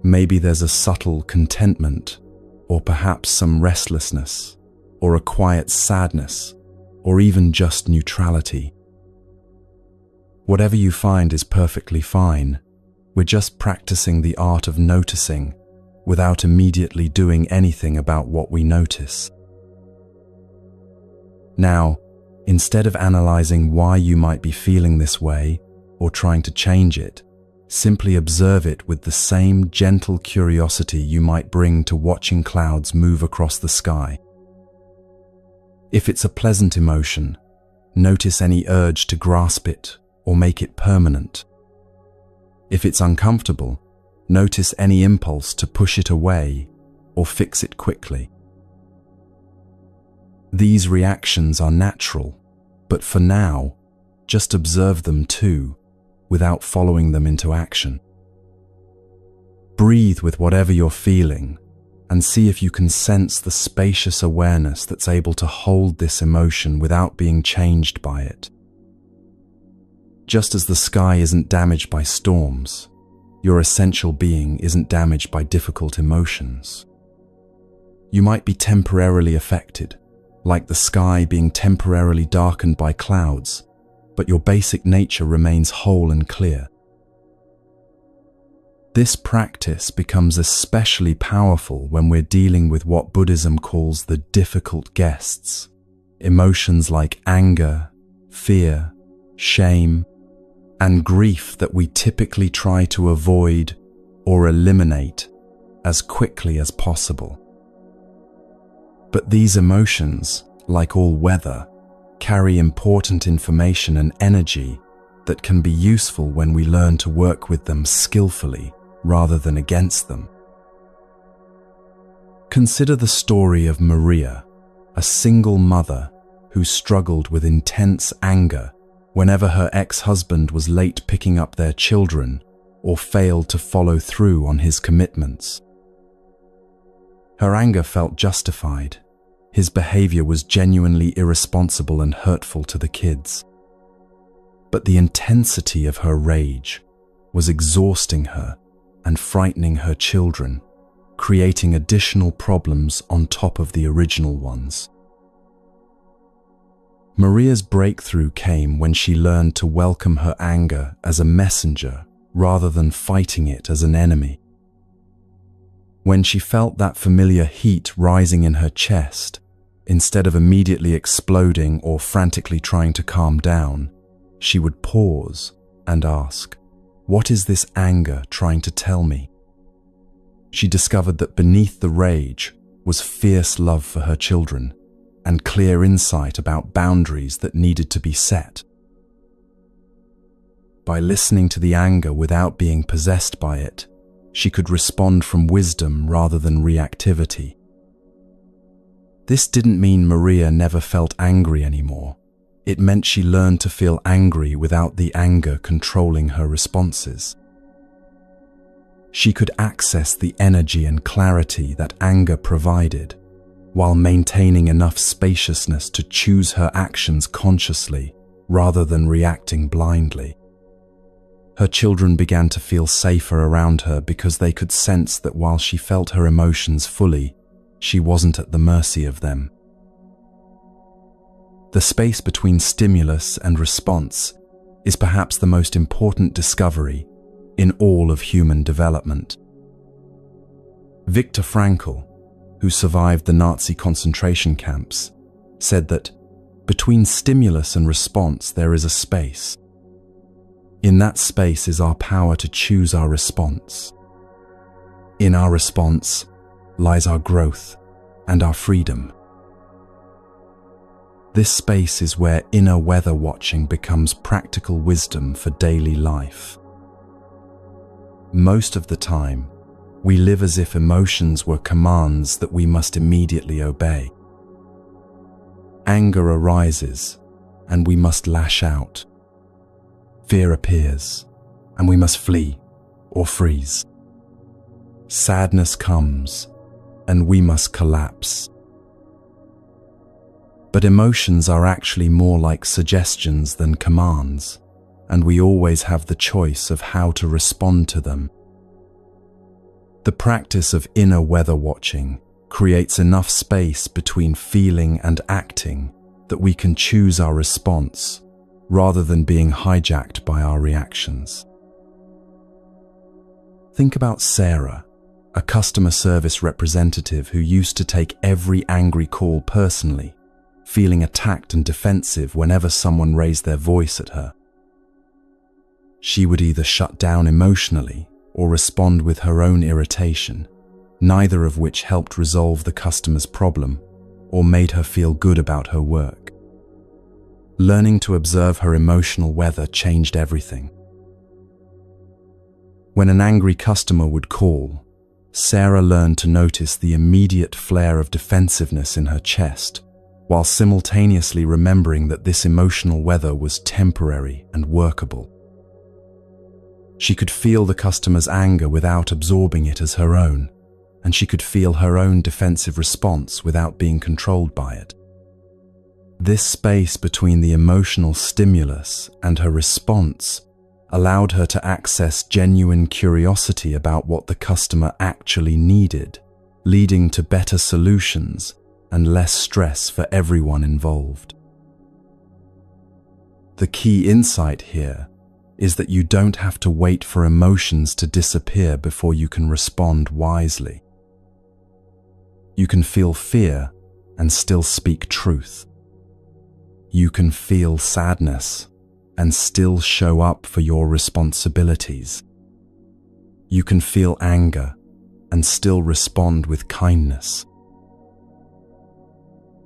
Maybe there's a subtle contentment, or perhaps some restlessness, or a quiet sadness, or even just neutrality. Whatever you find is perfectly fine. We're just practicing the art of noticing without immediately doing anything about what we notice. Now, instead of analyzing why you might be feeling this way or trying to change it, simply observe it with the same gentle curiosity you might bring to watching clouds move across the sky. If it's a pleasant emotion, notice any urge to grasp it or make it permanent. If it's uncomfortable, notice any impulse to push it away or fix it quickly. These reactions are natural, but for now, just observe them too, without following them into action. Breathe with whatever you're feeling and see if you can sense the spacious awareness that's able to hold this emotion without being changed by it. Just as the sky isn't damaged by storms, your essential being isn't damaged by difficult emotions. You might be temporarily affected, like the sky being temporarily darkened by clouds, but your basic nature remains whole and clear. This practice becomes especially powerful when we're dealing with what Buddhism calls the difficult guests, emotions like anger, fear, shame, and grief that we typically try to avoid or eliminate as quickly as possible. But these emotions, like all weather, carry important information and energy that can be useful when we learn to work with them skillfully rather than against them. Consider the story of Maria, a single mother who struggled with intense anger whenever her ex-husband was late picking up their children or failed to follow through on his commitments. Her anger felt justified. His behavior was genuinely irresponsible and hurtful to the kids. But the intensity of her rage was exhausting her and frightening her children, creating additional problems on top of the original ones. Maria's breakthrough came when she learned to welcome her anger as a messenger rather than fighting it as an enemy. When she felt that familiar heat rising in her chest, Instead of immediately exploding or frantically trying to calm down, she would pause and ask, "What is this anger trying to tell me?" She discovered that beneath the rage was fierce love for her children and clear insight about boundaries that needed to be set. By listening to the anger without being possessed by it, she could respond from wisdom rather than reactivity. This didn't mean Maria never felt angry anymore. It meant she learned to feel angry without the anger controlling her responses. She could access the energy and clarity that anger provided, while maintaining enough spaciousness to choose her actions consciously rather than reacting blindly. Her children began to feel safer around her because they could sense that while she felt her emotions fully, she wasn't at the mercy of them. The space between stimulus and response is perhaps the most important discovery in all of human development. Viktor Frankl, who survived the Nazi concentration camps, said that between stimulus and response there is a space. In that space is our power to choose our response. In our response lies our growth and our freedom. This space is where inner weather watching becomes practical wisdom for daily life. Most of the time, we live as if emotions were commands that we must immediately obey. Anger arises, and we must lash out. Fear appears, and we must flee or freeze. Sadness comes, and we must collapse. But emotions are actually more like suggestions than commands, and we always have the choice of how to respond to them. The practice of inner weather watching creates enough space between feeling and acting that we can choose our response rather than being hijacked by our reactions. Think about Sarah, a customer service representative who used to take every angry call personally, feeling attacked and defensive whenever someone raised their voice at her. She would either shut down emotionally or respond with her own irritation, neither of which helped resolve the customer's problem or made her feel good about her work. Learning to observe her emotional weather changed everything. When an angry customer would call, Sarah learned to notice the immediate flare of defensiveness in her chest, while simultaneously remembering that this emotional weather was temporary and workable. She could feel the customer's anger without absorbing it as her own, and she could feel her own defensive response without being controlled by it. This space between the emotional stimulus and her response allowed her to access genuine curiosity about what the customer actually needed, leading to better solutions and less stress for everyone involved. The key insight here is that you don't have to wait for emotions to disappear before you can respond wisely. You can feel fear and still speak truth. You can feel sadness and still show up for your responsibilities. You can feel anger and still respond with kindness.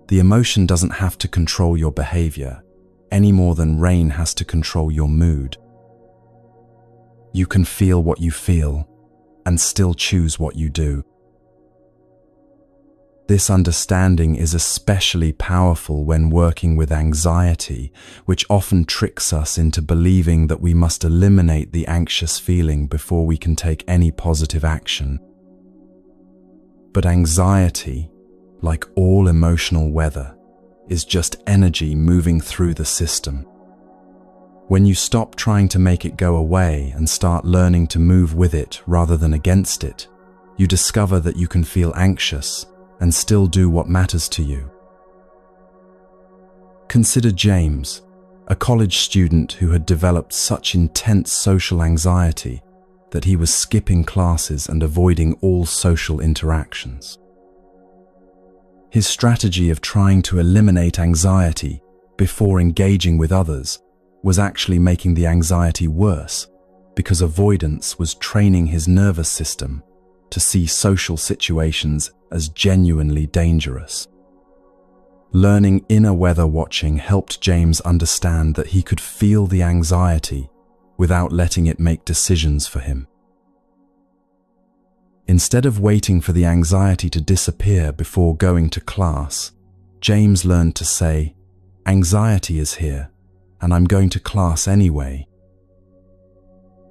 The emotion doesn't have to control your behavior any more than rain has to control your mood. You can feel what you feel and still choose what you do. This understanding is especially powerful when working with anxiety, which often tricks us into believing that we must eliminate the anxious feeling before we can take any positive action. But anxiety, like all emotional weather, is just energy moving through the system. When you stop trying to make it go away and start learning to move with it rather than against it, you discover that you can feel anxious and still do what matters to you. Consider James, a college student who had developed such intense social anxiety that he was skipping classes and avoiding all social interactions. His strategy of trying to eliminate anxiety before engaging with others was actually making the anxiety worse, because avoidance was training his nervous system to see social situations as genuinely dangerous. Learning inner weather watching helped James understand that he could feel the anxiety without letting it make decisions for him. Instead of waiting for the anxiety to disappear before going to class, James learned to say, "Anxiety is here, and I'm going to class anyway."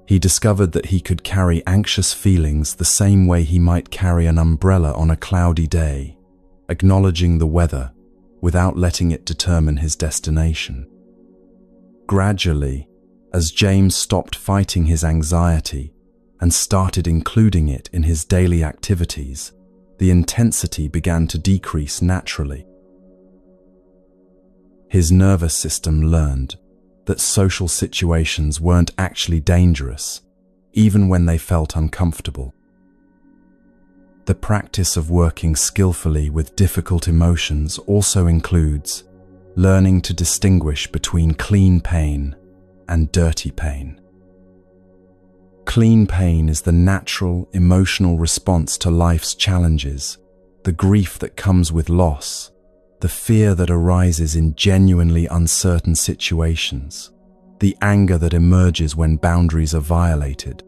He discovered that he could carry anxious feelings the same way he might carry an umbrella on a cloudy day, acknowledging the weather without letting it determine his destination. Gradually, as James stopped fighting his anxiety and started including it in his daily activities, the intensity began to decrease naturally. His nervous system learned that social situations weren't actually dangerous, even when they felt uncomfortable. The practice of working skillfully with difficult emotions also includes learning to distinguish between clean pain and dirty pain. Clean pain is the natural emotional response to life's challenges, the grief that comes with loss, the fear that arises in genuinely uncertain situations, the anger that emerges when boundaries are violated.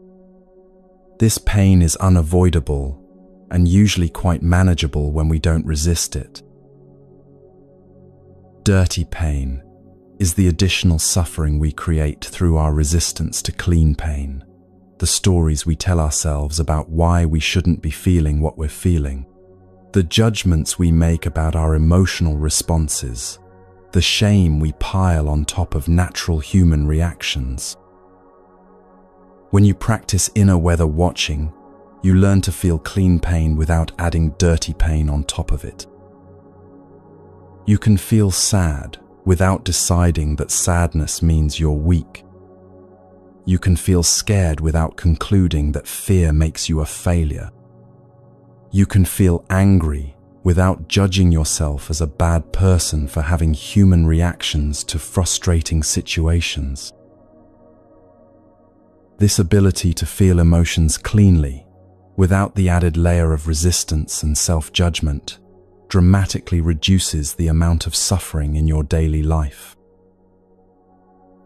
This pain is unavoidable and usually quite manageable when we don't resist it. Dirty pain is the additional suffering we create through our resistance to clean pain, the stories we tell ourselves about why we shouldn't be feeling what we're feeling, the judgments we make about our emotional responses, the shame we pile on top of natural human reactions. When you practice inner weather watching, you learn to feel clean pain without adding dirty pain on top of it. You can feel sad without deciding that sadness means you're weak. You can feel scared without concluding that fear makes you a failure. You can feel angry without judging yourself as a bad person for having human reactions to frustrating situations. This ability to feel emotions cleanly, without the added layer of resistance and self-judgment, dramatically reduces the amount of suffering in your daily life.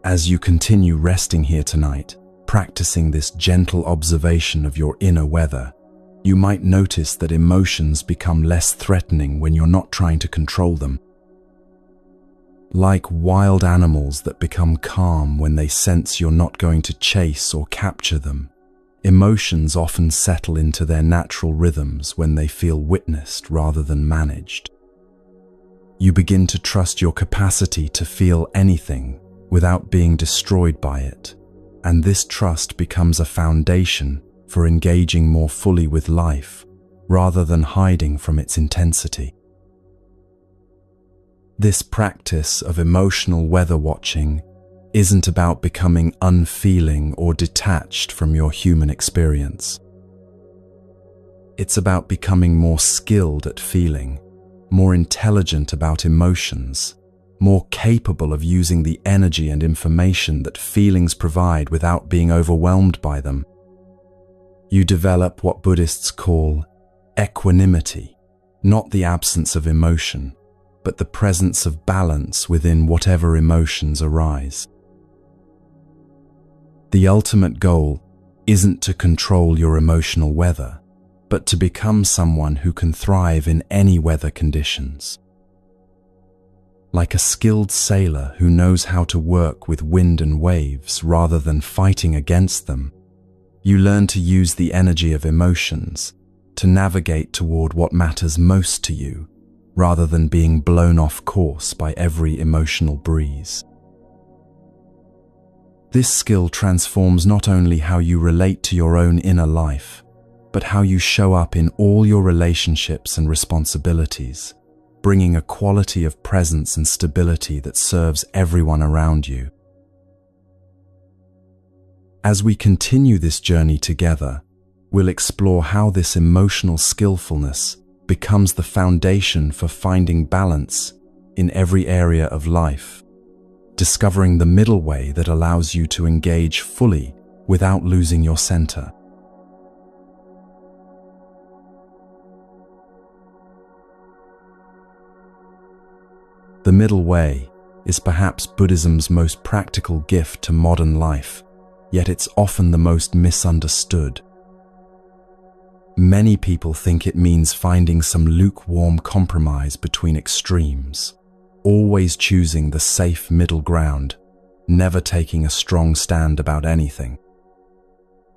As you continue resting here tonight, practicing this gentle observation of your inner weather, you might notice that emotions become less threatening when you're not trying to control them. Like wild animals that become calm when they sense you're not going to chase or capture them, emotions often settle into their natural rhythms when they feel witnessed rather than managed. You begin to trust your capacity to feel anything without being destroyed by it, and this trust becomes a foundation for engaging more fully with life rather than hiding from its intensity. This practice of emotional weather watching isn't about becoming unfeeling or detached from your human experience. It's about becoming more skilled at feeling, more intelligent about emotions, more capable of using the energy and information that feelings provide without being overwhelmed by them. You develop what Buddhists call equanimity, not the absence of emotion, but the presence of balance within whatever emotions arise. The ultimate goal isn't to control your emotional weather, but to become someone who can thrive in any weather conditions. Like a skilled sailor who knows how to work with wind and waves rather than fighting against them, you learn to use the energy of emotions to navigate toward what matters most to you, rather than being blown off course by every emotional breeze. This skill transforms not only how you relate to your own inner life, but how you show up in all your relationships and responsibilities, bringing a quality of presence and stability that serves everyone around you. As we continue this journey together, we'll explore how this emotional skillfulness becomes the foundation for finding balance in every area of life, discovering the middle way that allows you to engage fully without losing your center. The middle way is perhaps Buddhism's most practical gift to modern life, yet it's often the most misunderstood. Many people think it means finding some lukewarm compromise between extremes, always choosing the safe middle ground, never taking a strong stand about anything.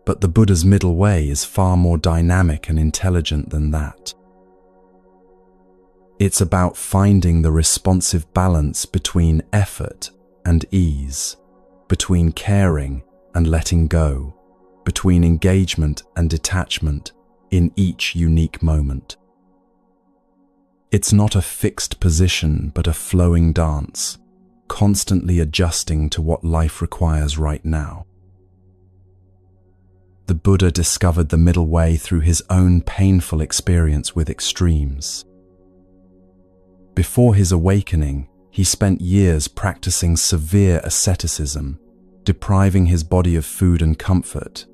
But the Buddha's middle way is far more dynamic and intelligent than that. It's about finding the responsive balance between effort and ease, between caring and letting go, between engagement and detachment in each unique moment. It's not a fixed position, but a flowing dance, constantly adjusting to what life requires right now. The Buddha discovered the middle way through his own painful experience with extremes. Before his awakening, he spent years practicing severe asceticism, depriving his body of food and comfort,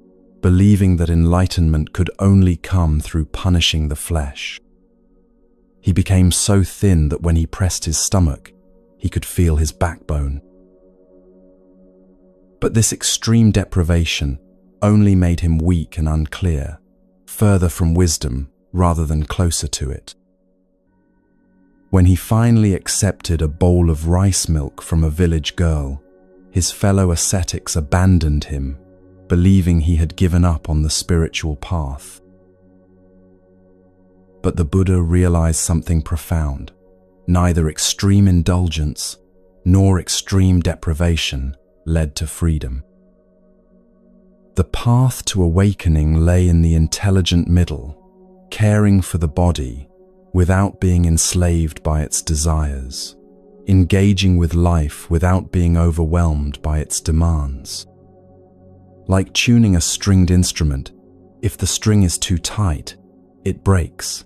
believing that enlightenment could only come through punishing the flesh. He became so thin that when he pressed his stomach, he could feel his backbone. But this extreme deprivation only made him weak and unclear, further from wisdom rather than closer to it. When he finally accepted a bowl of rice milk from a village girl, his fellow ascetics abandoned him, believing he had given up on the spiritual path. But the Buddha realized something profound. Neither extreme indulgence nor extreme deprivation led to freedom. The path to awakening lay in the intelligent middle, caring for the body without being enslaved by its desires, engaging with life without being overwhelmed by its demands. Like tuning a stringed instrument, if the string is too tight, it breaks.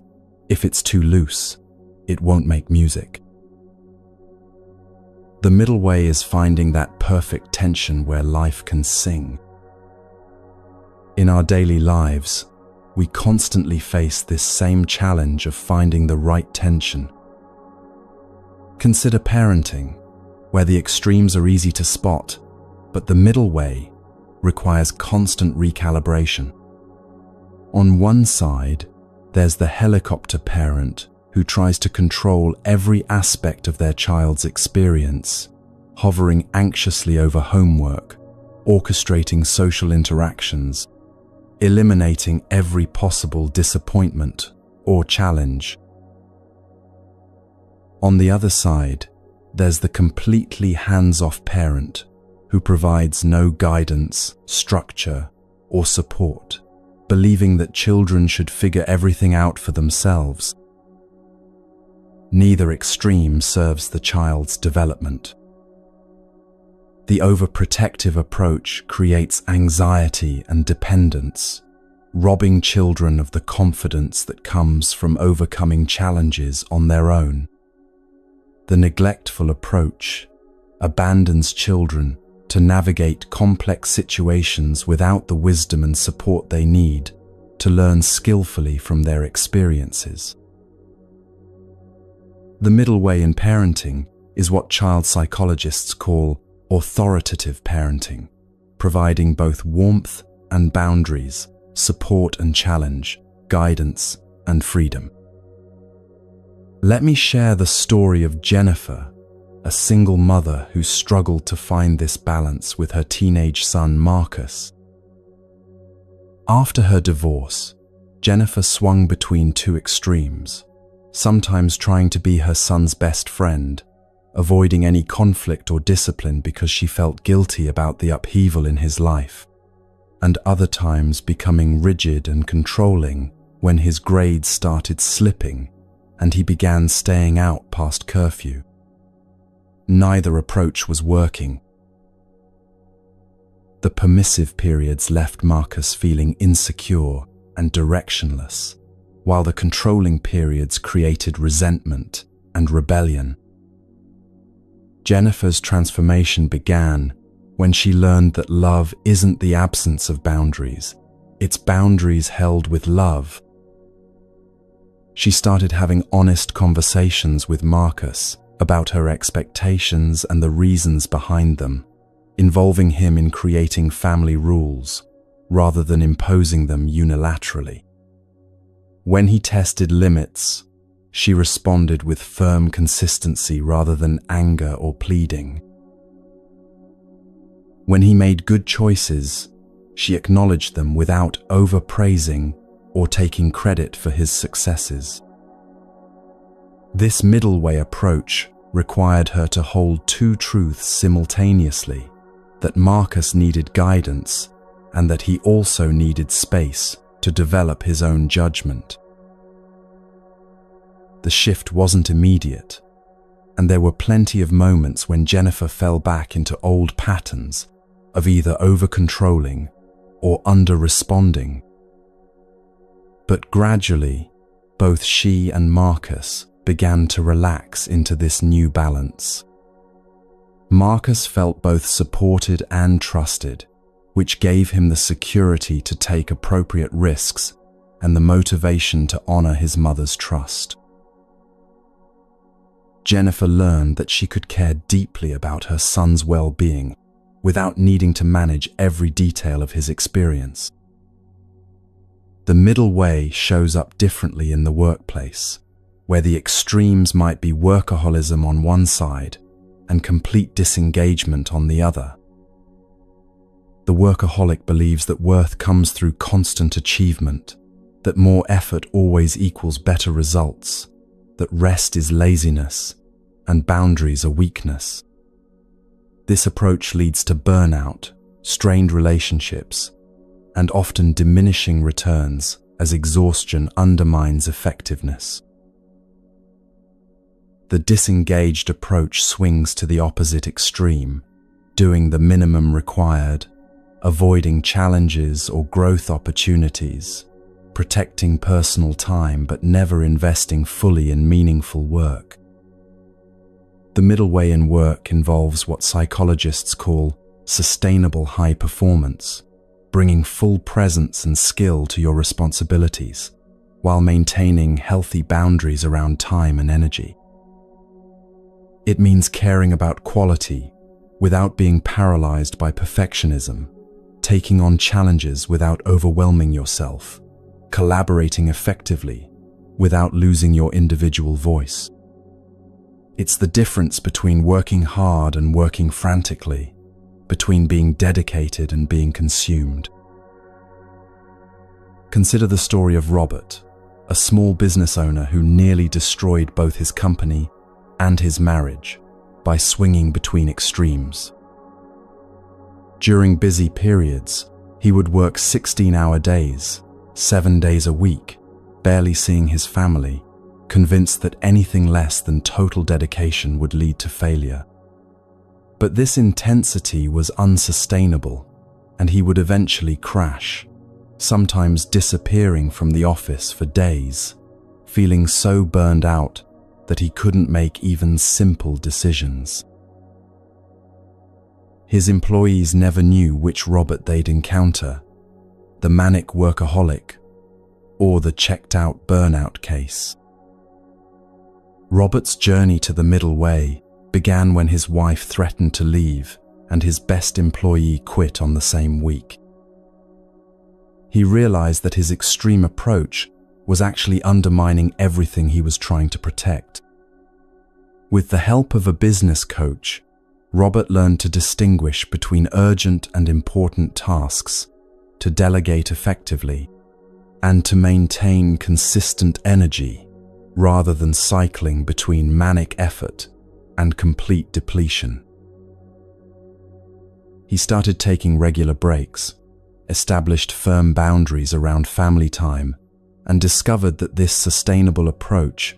If it's too loose, it won't make music. The middle way is finding that perfect tension where life can sing. In our daily lives, we constantly face this same challenge of finding the right tension. Consider parenting, where the extremes are easy to spot, but the middle way requires constant recalibration. On one side, there's the helicopter parent who tries to control every aspect of their child's experience, hovering anxiously over homework, orchestrating social interactions, eliminating every possible disappointment or challenge. On the other side, there's the completely hands-off parent who provides no guidance, structure, or support, believing that children should figure everything out for themselves. Neither extreme serves the child's development. The overprotective approach creates anxiety and dependence, robbing children of the confidence that comes from overcoming challenges on their own. The neglectful approach abandons children to navigate complex situations without the wisdom and support they need to learn skillfully from their experiences. The middle way in parenting is what child psychologists call authoritative parenting, providing both warmth and boundaries, support and challenge, guidance and freedom. Let me share the story of Jennifer, a single mother who struggled to find this balance with her teenage son Marcus. After her divorce, Jennifer swung between two extremes, sometimes trying to be her son's best friend, avoiding any conflict or discipline because she felt guilty about the upheaval in his life, and other times becoming rigid and controlling when his grades started slipping and he began staying out past curfew. Neither approach was working. The permissive periods left Marcus feeling insecure and directionless, while the controlling periods created resentment and rebellion. Jennifer's transformation began when she learned that love isn't the absence of boundaries, it's boundaries held with love. She started having honest conversations with Marcus about her expectations and the reasons behind them, involving him in creating family rules rather than imposing them unilaterally. When he tested limits, she responded with firm consistency rather than anger or pleading. When he made good choices, she acknowledged them without overpraising or taking credit for his successes. This middle way approach required her to hold two truths simultaneously, that Marcus needed guidance and that he also needed space to develop his own judgment. The shift wasn't immediate, and there were plenty of moments when Jennifer fell back into old patterns of either over-controlling or under-responding. But gradually, both she and Marcus began to relax into this new balance. Marcus felt both supported and trusted, which gave him the security to take appropriate risks and the motivation to honor his mother's trust. Jennifer learned that she could care deeply about her son's well-being without needing to manage every detail of his experience. The middle way shows up differently in the workplace, where the extremes might be workaholism on one side and complete disengagement on the other. The workaholic believes that worth comes through constant achievement, that more effort always equals better results, that rest is laziness and boundaries are weakness. This approach leads to burnout, strained relationships, and often diminishing returns as exhaustion undermines effectiveness. The disengaged approach swings to the opposite extreme, doing the minimum required, avoiding challenges or growth opportunities, protecting personal time but never investing fully in meaningful work. The middle way in work involves what psychologists call sustainable high performance, bringing full presence and skill to your responsibilities, while maintaining healthy boundaries around time and energy. It means caring about quality without being paralyzed by perfectionism, taking on challenges without overwhelming yourself, collaborating effectively without losing your individual voice. It's the difference between working hard and working frantically, between being dedicated and being consumed. Consider the story of Robert, a small business owner who nearly destroyed both his company and his marriage by swinging between extremes. During busy periods, he would work 16-hour days, 7 days a week, barely seeing his family, convinced that anything less than total dedication would lead to failure. But this intensity was unsustainable, and he would eventually crash, sometimes disappearing from the office for days, feeling so burned out that he couldn't make even simple decisions. His employees never knew which Robert they'd encounter, the manic workaholic or the checked-out burnout case. Robert's journey to the middle way began when his wife threatened to leave and his best employee quit on the same week. He realized that his extreme approach was actually undermining everything he was trying to protect. With the help of a business coach, Robert learned to distinguish between urgent and important tasks, to delegate effectively, and to maintain consistent energy rather than cycling between manic effort and complete depletion. He started taking regular breaks, established firm boundaries around family time, and discovered that this sustainable approach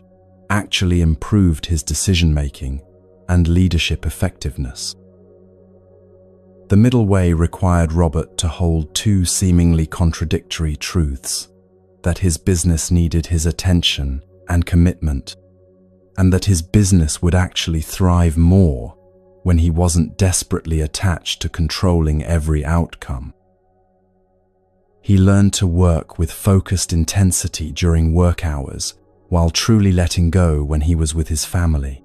actually improved his decision-making and leadership effectiveness. The middle way required Robert to hold two seemingly contradictory truths. that his business needed his attention and commitment, and that his business would actually thrive more when he wasn't desperately attached to controlling every outcome. He learned to work with focused intensity during work hours while truly letting go when he was with his family.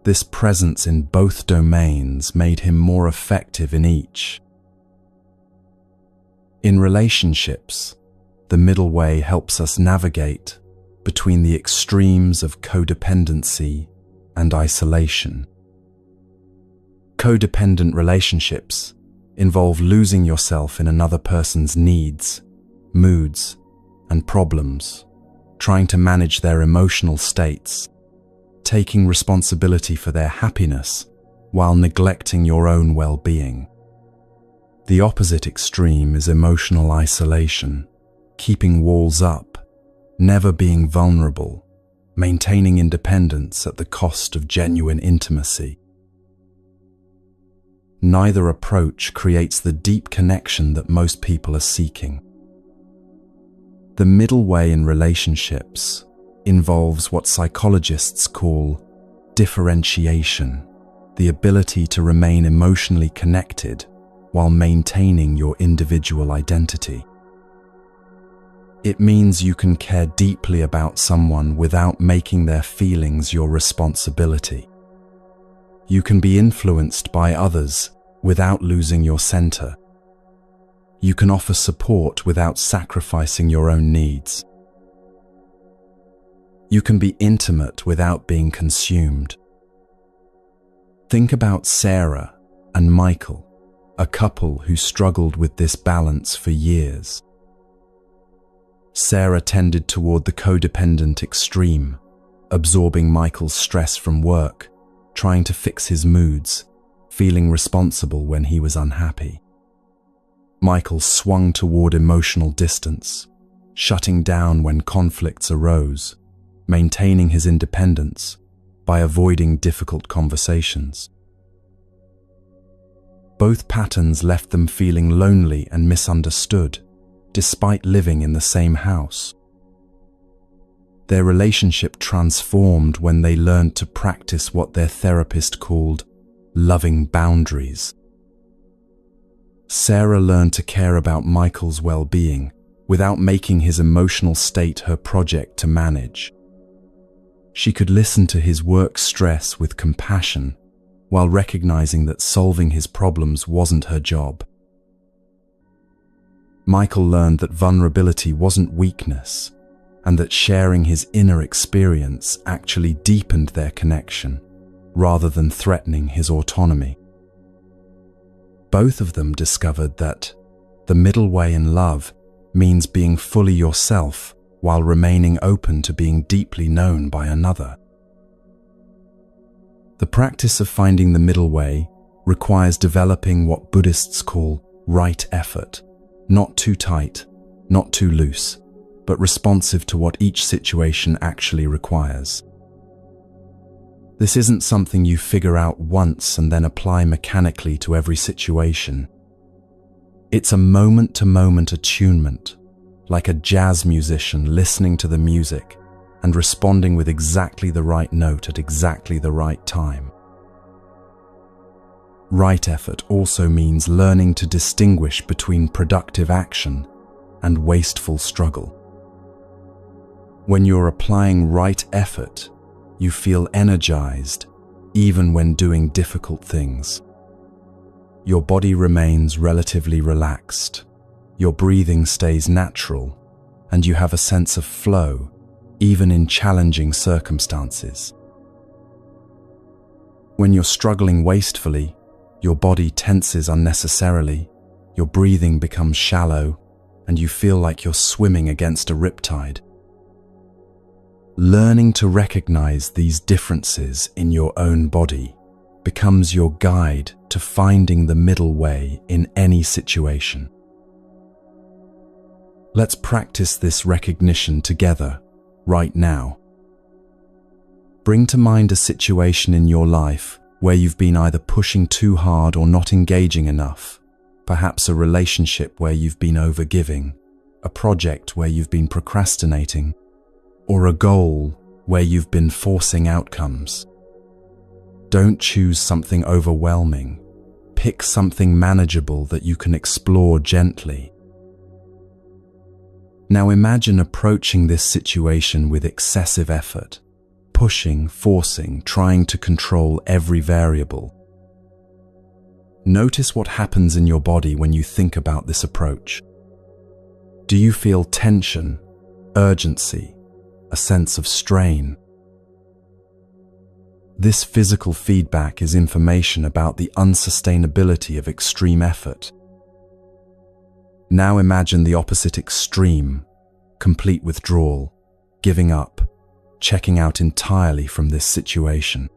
This presence in both domains made him more effective in each. In relationships, the middle way helps us navigate between the extremes of codependency and isolation. Codependent relationships involve losing yourself in another person's needs, moods, and problems, trying to manage their emotional states, taking responsibility for their happiness while neglecting your own well-being. The opposite extreme is emotional isolation, keeping walls up, never being vulnerable, maintaining independence at the cost of genuine intimacy. Neither approach creates the deep connection that most people are seeking. The middle way in relationships involves what psychologists call differentiation, the ability to remain emotionally connected while maintaining your individual identity. It means you can care deeply about someone without making their feelings your responsibility. You can be influenced by others without losing your center. You can offer support without sacrificing your own needs. You can be intimate without being consumed. Think about Sarah and Michael, a couple who struggled with this balance for years. Sarah tended toward the codependent extreme, absorbing Michael's stress from work, trying to fix his moods, feeling responsible when he was unhappy. Michael swung toward emotional distance, shutting down when conflicts arose, maintaining his independence by avoiding difficult conversations. Both patterns left them feeling lonely and misunderstood, despite living in the same house. Their relationship transformed when they learned to practice what their therapist called loving boundaries. Sarah learned to care about Michael's well-being without making his emotional state her project to manage. She could listen to his work stress with compassion while recognizing that solving his problems wasn't her job. Michael learned that vulnerability wasn't weakness, and that sharing his inner experience actually deepened their connection, rather than threatening his autonomy. Both of them discovered that the middle way in love means being fully yourself while remaining open to being deeply known by another. The practice of finding the middle way requires developing what Buddhists call right effort, not too tight, not too loose, but responsive to what each situation actually requires. This isn't something you figure out once and then apply mechanically to every situation. It's a moment-to-moment attunement, like a jazz musician listening to the music and responding with exactly the right note at exactly the right time. Right effort also means learning to distinguish between productive action and wasteful struggle. When you're applying right effort, you feel energized even when doing difficult things. Your body remains relatively relaxed, your breathing stays natural, and you have a sense of flow even in challenging circumstances. When you're struggling wastefully, your body tenses unnecessarily, your breathing becomes shallow, and you feel like you're swimming against a riptide. Learning to recognize these differences in your own body becomes your guide to finding the middle way in any situation. Let's practice this recognition together, right now. Bring to mind a situation in your life where you've been either pushing too hard or not engaging enough, perhaps a relationship where you've been overgiving, a project where you've been procrastinating, or a goal where you've been forcing outcomes. Don't choose something overwhelming. Pick something manageable that you can explore gently. Now imagine approaching this situation with excessive effort, pushing, forcing, trying to control every variable. Notice what happens in your body when you think about this approach. Do you feel tension, urgency, a sense of strain? This physical feedback is information about the unsustainability of extreme effort. Now imagine the opposite extreme, complete withdrawal, giving up, checking out entirely from this situation.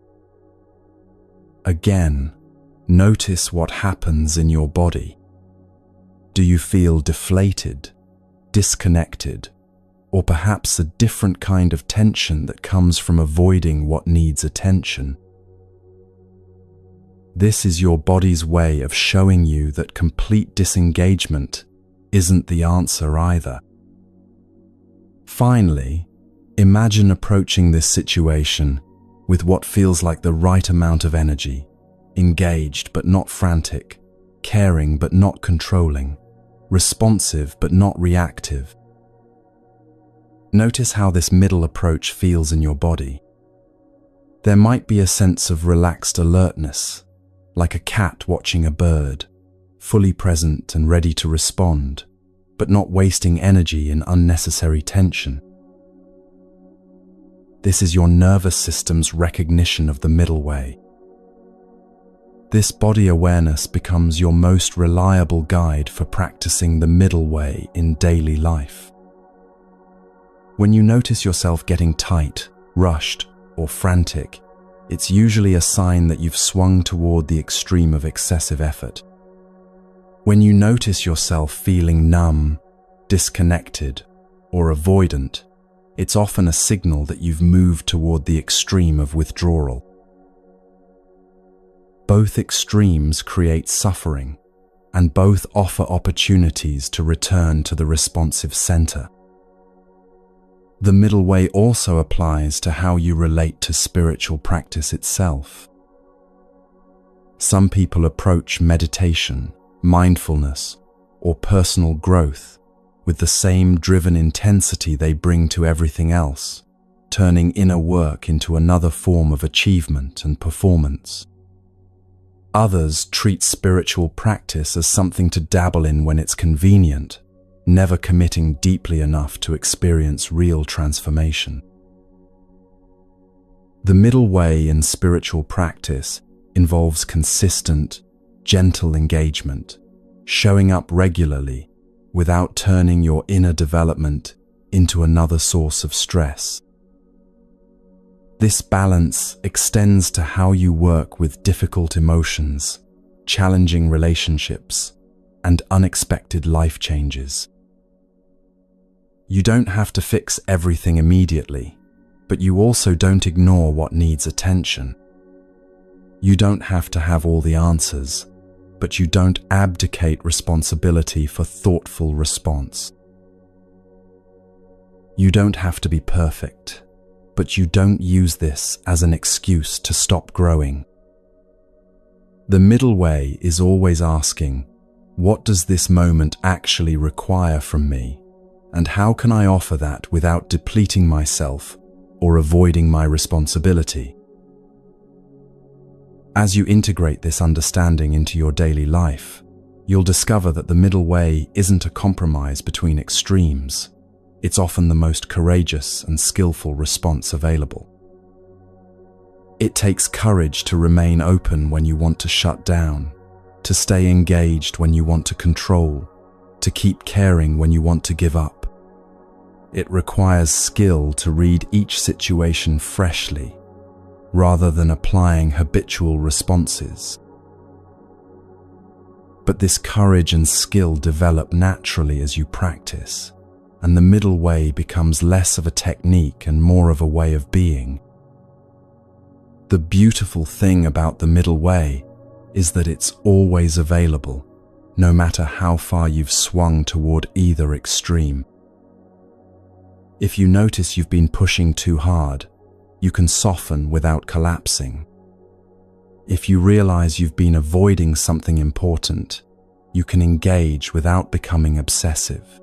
Again, notice what happens in your body. Do you feel deflated, disconnected, or perhaps a different kind of tension that comes from avoiding what needs attention? This is your body's way of showing you that complete disengagement isn't the answer either. Finally, imagine approaching this situation with what feels like the right amount of energy, engaged but not frantic, caring but not controlling, responsive but not reactive. Notice how this middle approach feels in your body. There might be a sense of relaxed alertness, like a cat watching a bird, fully present and ready to respond, but not wasting energy in unnecessary tension. This is your nervous system's recognition of the middle way. This body awareness becomes your most reliable guide for practicing the middle way in daily life. When you notice yourself getting tight, rushed, or frantic, it's usually a sign that you've swung toward the extreme of excessive effort. When you notice yourself feeling numb, disconnected, or avoidant, it's often a signal that you've moved toward the extreme of withdrawal. Both extremes create suffering, and both offer opportunities to return to the responsive center. The middle way also applies to how you relate to spiritual practice itself. Some people approach meditation, mindfulness, or personal growth with the same driven intensity they bring to everything else, turning inner work into another form of achievement and performance. Others treat spiritual practice as something to dabble in when it's convenient, never committing deeply enough to experience real transformation. The middle way in spiritual practice involves consistent, gentle engagement, showing up regularly without turning your inner development into another source of stress. This balance extends to how you work with difficult emotions, challenging relationships, and unexpected life changes. You don't have to fix everything immediately, but you also don't ignore what needs attention. You don't have to have all the answers, but you don't abdicate responsibility for thoughtful response. You don't have to be perfect, but you don't use this as an excuse to stop growing. The middle way is always asking, what does this moment actually require from me? And how can I offer that without depleting myself or avoiding my responsibility? As you integrate this understanding into your daily life, you'll discover that the middle way isn't a compromise between extremes. It's often the most courageous and skillful response available. It takes courage to remain open when you want to shut down, to stay engaged when you want to control, to keep caring when you want to give up. It requires skill to read each situation freshly, rather than applying habitual responses. But this courage and skill develop naturally as you practice, and the middle way becomes less of a technique and more of a way of being. The beautiful thing about the middle way is that it's always available, no matter how far you've swung toward either extreme. If you notice you've been pushing too hard, you can soften without collapsing. If you realize you've been avoiding something important, you can engage without becoming obsessive.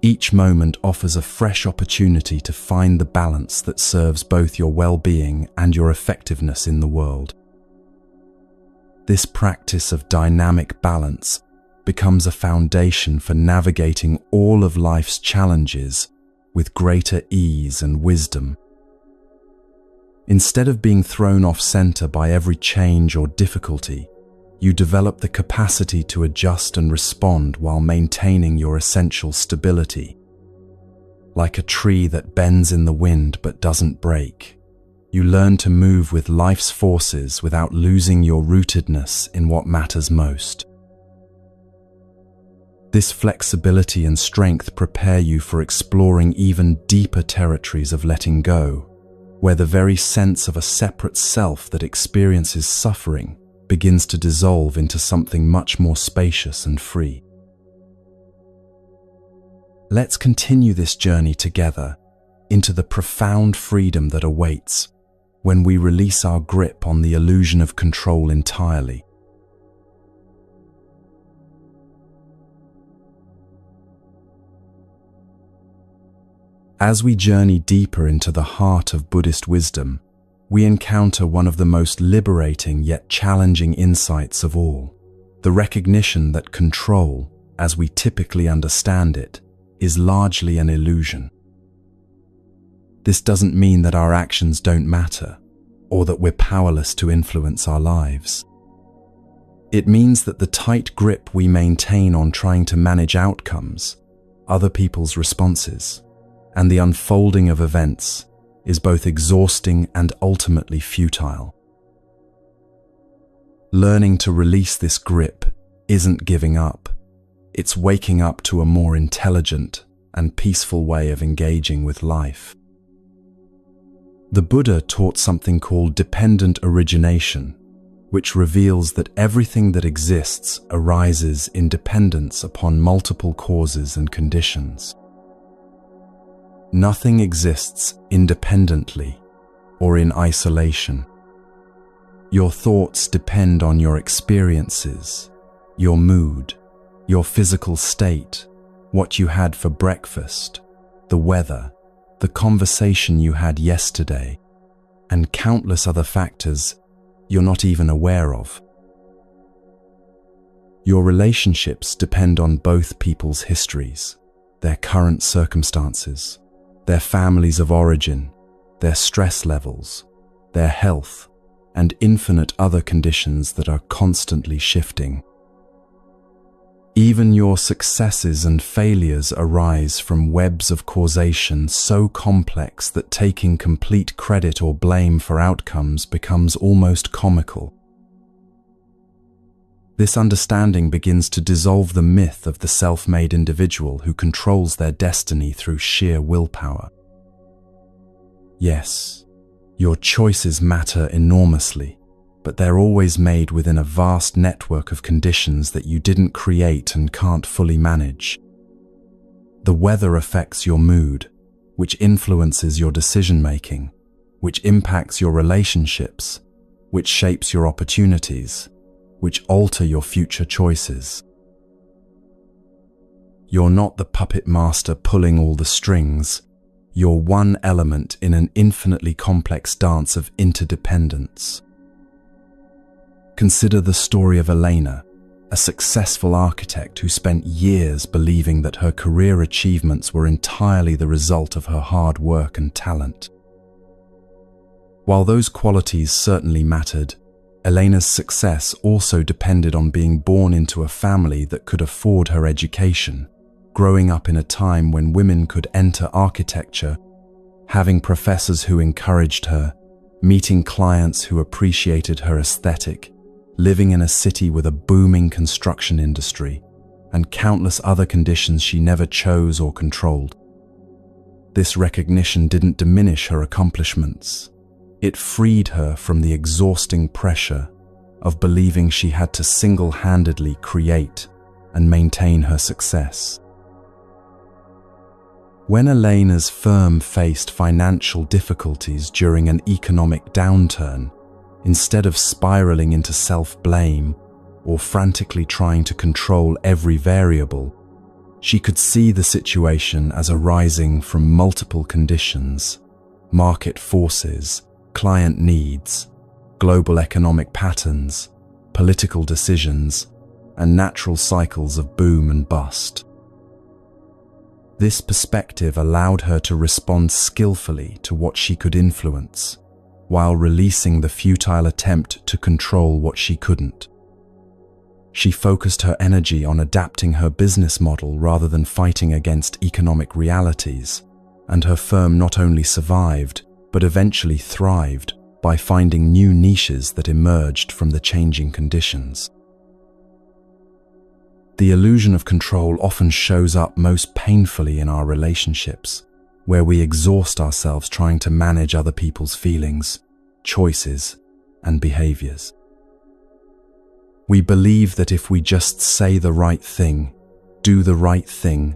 Each moment offers a fresh opportunity to find the balance that serves both your well-being and your effectiveness in the world. This practice of dynamic balance becomes a foundation for navigating all of life's challenges with greater ease and wisdom. Instead of being thrown off center by every change or difficulty, you develop the capacity to adjust and respond while maintaining your essential stability. Like a tree that bends in the wind but doesn't break, you learn to move with life's forces without losing your rootedness in what matters most. This flexibility and strength prepare you for exploring even deeper territories of letting go, where the very sense of a separate self that experiences suffering begins to dissolve into something much more spacious and free. Let's continue this journey together into the profound freedom that awaits when we release our grip on the illusion of control entirely. As we journey deeper into the heart of Buddhist wisdom, we encounter one of the most liberating yet challenging insights of all: the recognition that control, as we typically understand it, is largely an illusion. This doesn't mean that our actions don't matter, or that we're powerless to influence our lives. It means that the tight grip we maintain on trying to manage outcomes, other people's responses, and the unfolding of events is both exhausting and ultimately futile. Learning to release this grip isn't giving up. It's waking up to a more intelligent and peaceful way of engaging with life. The Buddha taught something called dependent origination, which reveals that everything that exists arises in dependence upon multiple causes and conditions. Nothing exists independently or in isolation. Your thoughts depend on your experiences, your mood, your physical state, what you had for breakfast, the weather, the conversation you had yesterday, and countless other factors you're not even aware of. Your relationships depend on both people's histories, their current circumstances, their families of origin, their stress levels, their health, and infinite other conditions that are constantly shifting. Even your successes and failures arise from webs of causation so complex that taking complete credit or blame for outcomes becomes almost comical. This understanding begins to dissolve the myth of the self-made individual who controls their destiny through sheer willpower. Yes, your choices matter enormously, but they're always made within a vast network of conditions that you didn't create and can't fully manage. The weather affects your mood, which influences your decision-making, which impacts your relationships, which shapes your opportunities, which alter your future choices. You're not the puppet master pulling all the strings. You're one element in an infinitely complex dance of interdependence. Consider the story of Elena, a successful architect who spent years believing that her career achievements were entirely the result of her hard work and talent. While those qualities certainly mattered, Elena's success also depended on being born into a family that could afford her education, growing up in a time when women could enter architecture, having professors who encouraged her, meeting clients who appreciated her aesthetic, living in a city with a booming construction industry, and countless other conditions she never chose or controlled. This recognition didn't diminish her accomplishments. It freed her from the exhausting pressure of believing she had to single-handedly create and maintain her success. When Elena's firm faced financial difficulties during an economic downturn, instead of spiraling into self-blame or frantically trying to control every variable, she could see the situation as arising from multiple conditions: market forces, client needs, global economic patterns, political decisions, and natural cycles of boom and bust. This perspective allowed her to respond skillfully to what she could influence, while releasing the futile attempt to control what she couldn't. She focused her energy on adapting her business model rather than fighting against economic realities, and her firm not only survived, but eventually thrived by finding new niches that emerged from the changing conditions. The illusion of control often shows up most painfully in our relationships, where we exhaust ourselves trying to manage other people's feelings, choices, and behaviors. We believe that if we just say the right thing, do the right thing,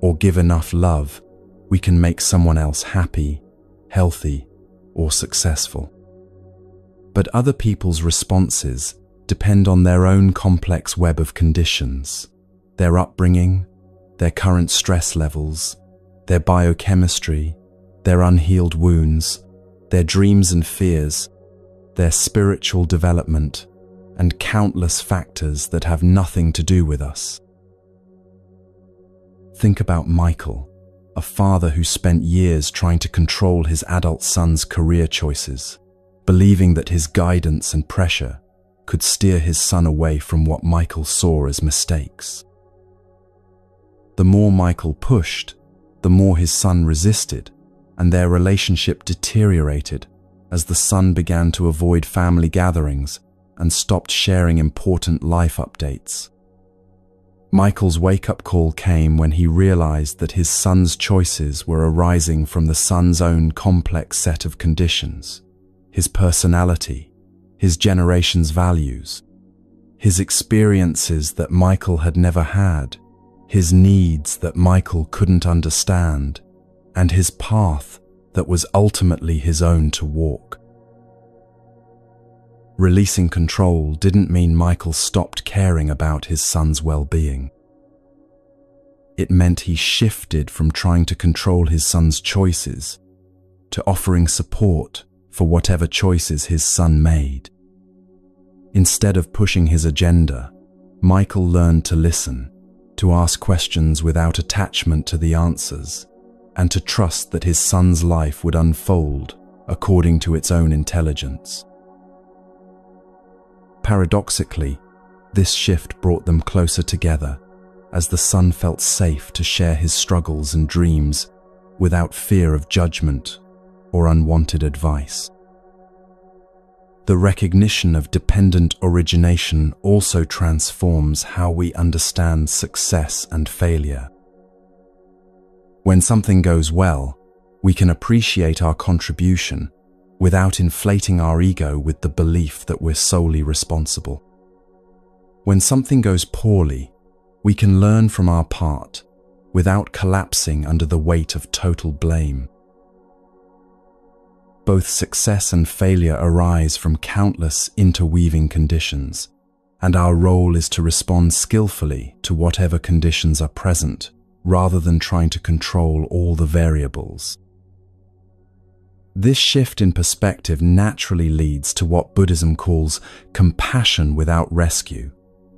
or give enough love, we can make someone else happy, healthy, or successful. But other people's responses depend on their own complex web of conditions: their upbringing, their current stress levels, their biochemistry, their unhealed wounds, their dreams and fears, their spiritual development, and countless factors that have nothing to do with us. Think about Michael, a father who spent years trying to control his adult son's career choices, believing that his guidance and pressure could steer his son away from what Michael saw as mistakes. The more Michael pushed, the more his son resisted, and their relationship deteriorated as the son began to avoid family gatherings and stopped sharing important life updates. Michael's wake-up call came when he realized that his son's choices were arising from the son's own complex set of conditions: his personality, his generation's values, his experiences that Michael had never had, his needs that Michael couldn't understand, and his path that was ultimately his own to walk. Releasing control didn't mean Michael stopped caring about his son's well-being. It meant he shifted from trying to control his son's choices to offering support for whatever choices his son made. Instead of pushing his agenda, Michael learned to listen, to ask questions without attachment to the answers, and to trust that his son's life would unfold according to its own intelligence. Paradoxically, this shift brought them closer together, as the son felt safe to share his struggles and dreams without fear of judgment or unwanted advice. The recognition of dependent origination also transforms how we understand success and failure. When something goes well, we can appreciate our contribution without inflating our ego with the belief that we're solely responsible. When something goes poorly, we can learn from our part without collapsing under the weight of total blame. Both success and failure arise from countless interweaving conditions, and our role is to respond skillfully to whatever conditions are present, rather than trying to control all the variables. This shift in perspective naturally leads to what Buddhism calls compassion without rescue,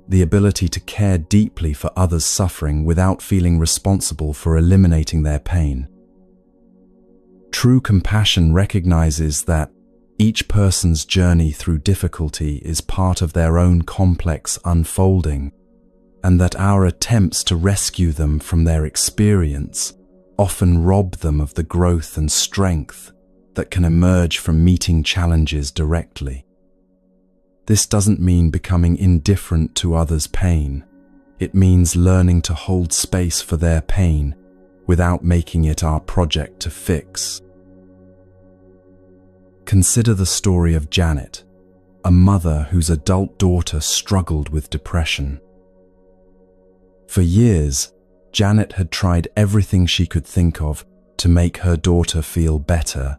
the ability to care deeply for others' suffering without feeling responsible for eliminating their pain. True compassion recognizes that each person's journey through difficulty is part of their own complex unfolding, and that our attempts to rescue them from their experience often rob them of the growth and strength that can emerge from meeting challenges directly. This doesn't mean becoming indifferent to others' pain. It means learning to hold space for their pain without making it our project to fix. Consider the story of Janet, a mother whose adult daughter struggled with depression. For years, Janet had tried everything she could think of to make her daughter feel better,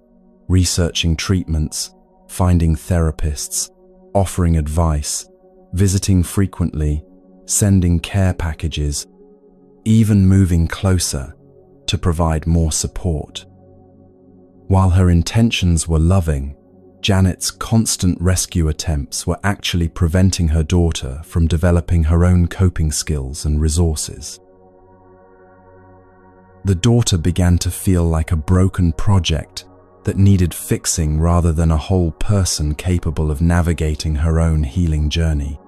researching treatments, finding therapists, offering advice, visiting frequently, sending care packages, even moving closer to provide more support. While her intentions were loving, Janet's constant rescue attempts were actually preventing her daughter from developing her own coping skills and resources. The daughter began to feel like a broken project that needed fixing rather than a whole person capable of navigating her own healing journey.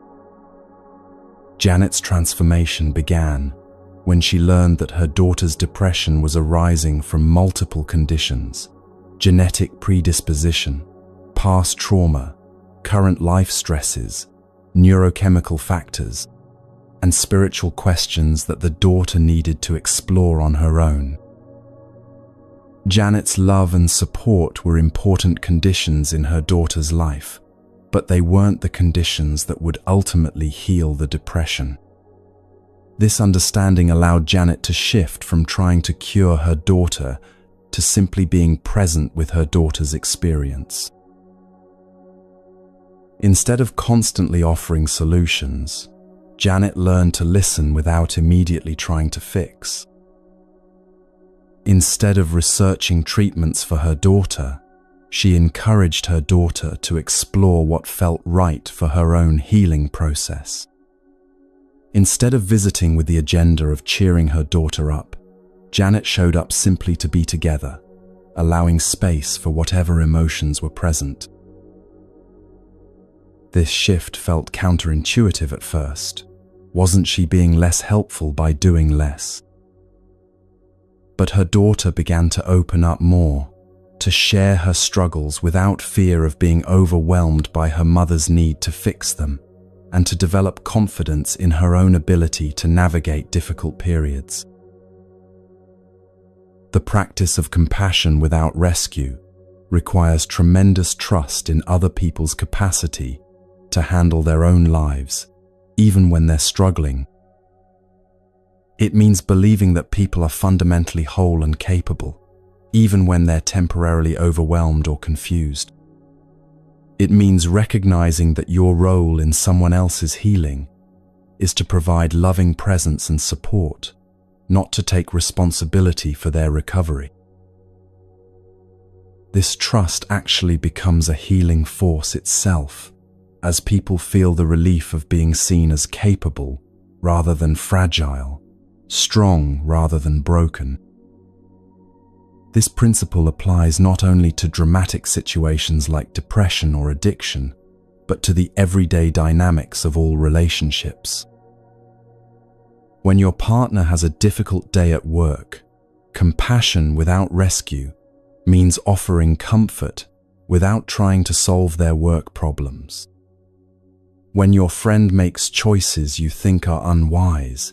Janet's transformation began when she learned that her daughter's depression was arising from multiple conditions: genetic predisposition, past trauma, current life stresses, neurochemical factors, and spiritual questions that the daughter needed to explore on her own. Janet's love and support were important conditions in her daughter's life, but they weren't the conditions that would ultimately heal the depression. This understanding allowed Janet to shift from trying to cure her daughter to simply being present with her daughter's experience. Instead of constantly offering solutions, Janet learned to listen without immediately trying to fix. Instead of researching treatments for her daughter, she encouraged her daughter to explore what felt right for her own healing process. Instead of visiting with the agenda of cheering her daughter up, Janet showed up simply to be together, allowing space for whatever emotions were present. This shift felt counterintuitive at first. Wasn't she being less helpful by doing less? But her daughter began to open up more, to share her struggles without fear of being overwhelmed by her mother's need to fix them, and to develop confidence in her own ability to navigate difficult periods. The practice of compassion without rescue requires tremendous trust in other people's capacity to handle their own lives, even when they're struggling. It means believing that people are fundamentally whole and capable, even when they're temporarily overwhelmed or confused. It means recognizing that your role in someone else's healing is to provide loving presence and support, not to take responsibility for their recovery. This trust actually becomes a healing force itself, as people feel the relief of being seen as capable rather than fragile, strong rather than broken. This principle applies not only to dramatic situations like depression or addiction, but to the everyday dynamics of all relationships. When your partner has a difficult day at work, compassion without rescue means offering comfort without trying to solve their work problems. When your friend makes choices you think are unwise,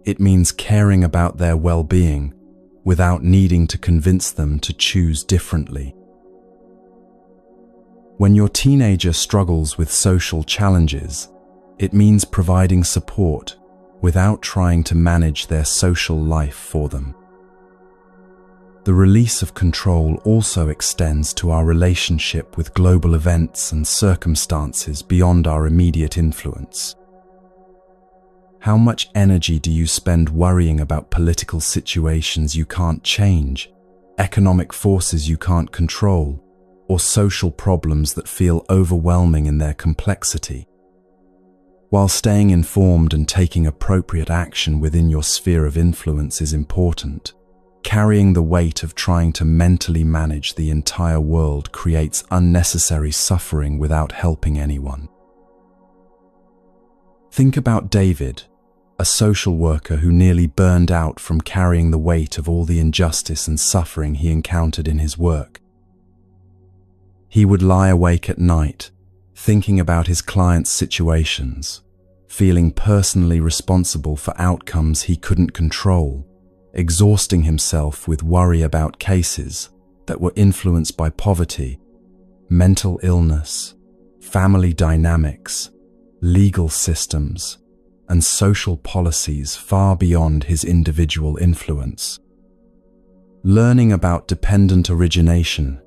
it means caring about their well-being without needing to convince them to choose differently. When your teenager struggles with social challenges, it means providing support without trying to manage their social life for them. The release of control also extends to our relationship with global events and circumstances beyond our immediate influence. How much energy do you spend worrying about political situations you can't change, economic forces you can't control, or social problems that feel overwhelming in their complexity? While staying informed and taking appropriate action within your sphere of influence is important, carrying the weight of trying to mentally manage the entire world creates unnecessary suffering without helping anyone. Think about David, a social worker who nearly burned out from carrying the weight of all the injustice and suffering he encountered in his work. He would lie awake at night, thinking about his clients' situations, feeling personally responsible for outcomes he couldn't control, exhausting himself with worry about cases that were influenced by poverty, mental illness, family dynamics, legal systems, and social policies far beyond his individual influence. Learning about dependent origination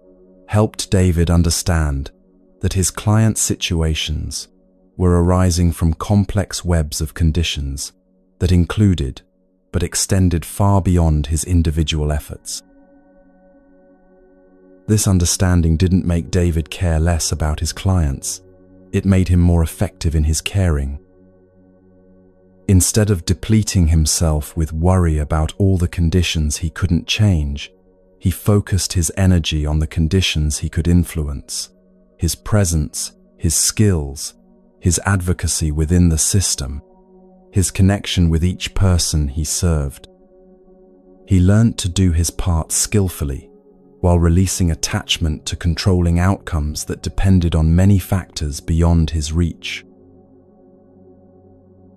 helped David understand that his clients' situations were arising from complex webs of conditions that included but extended far beyond his individual efforts. This understanding didn't make David care less about his clients. It made him more effective in his caring. Instead of depleting himself with worry about all the conditions he couldn't change, he focused his energy on the conditions he could influence: his presence, his skills, his advocacy within the system, his connection with each person he served. He learned to do his part skillfully, while releasing attachment to controlling outcomes that depended on many factors beyond his reach.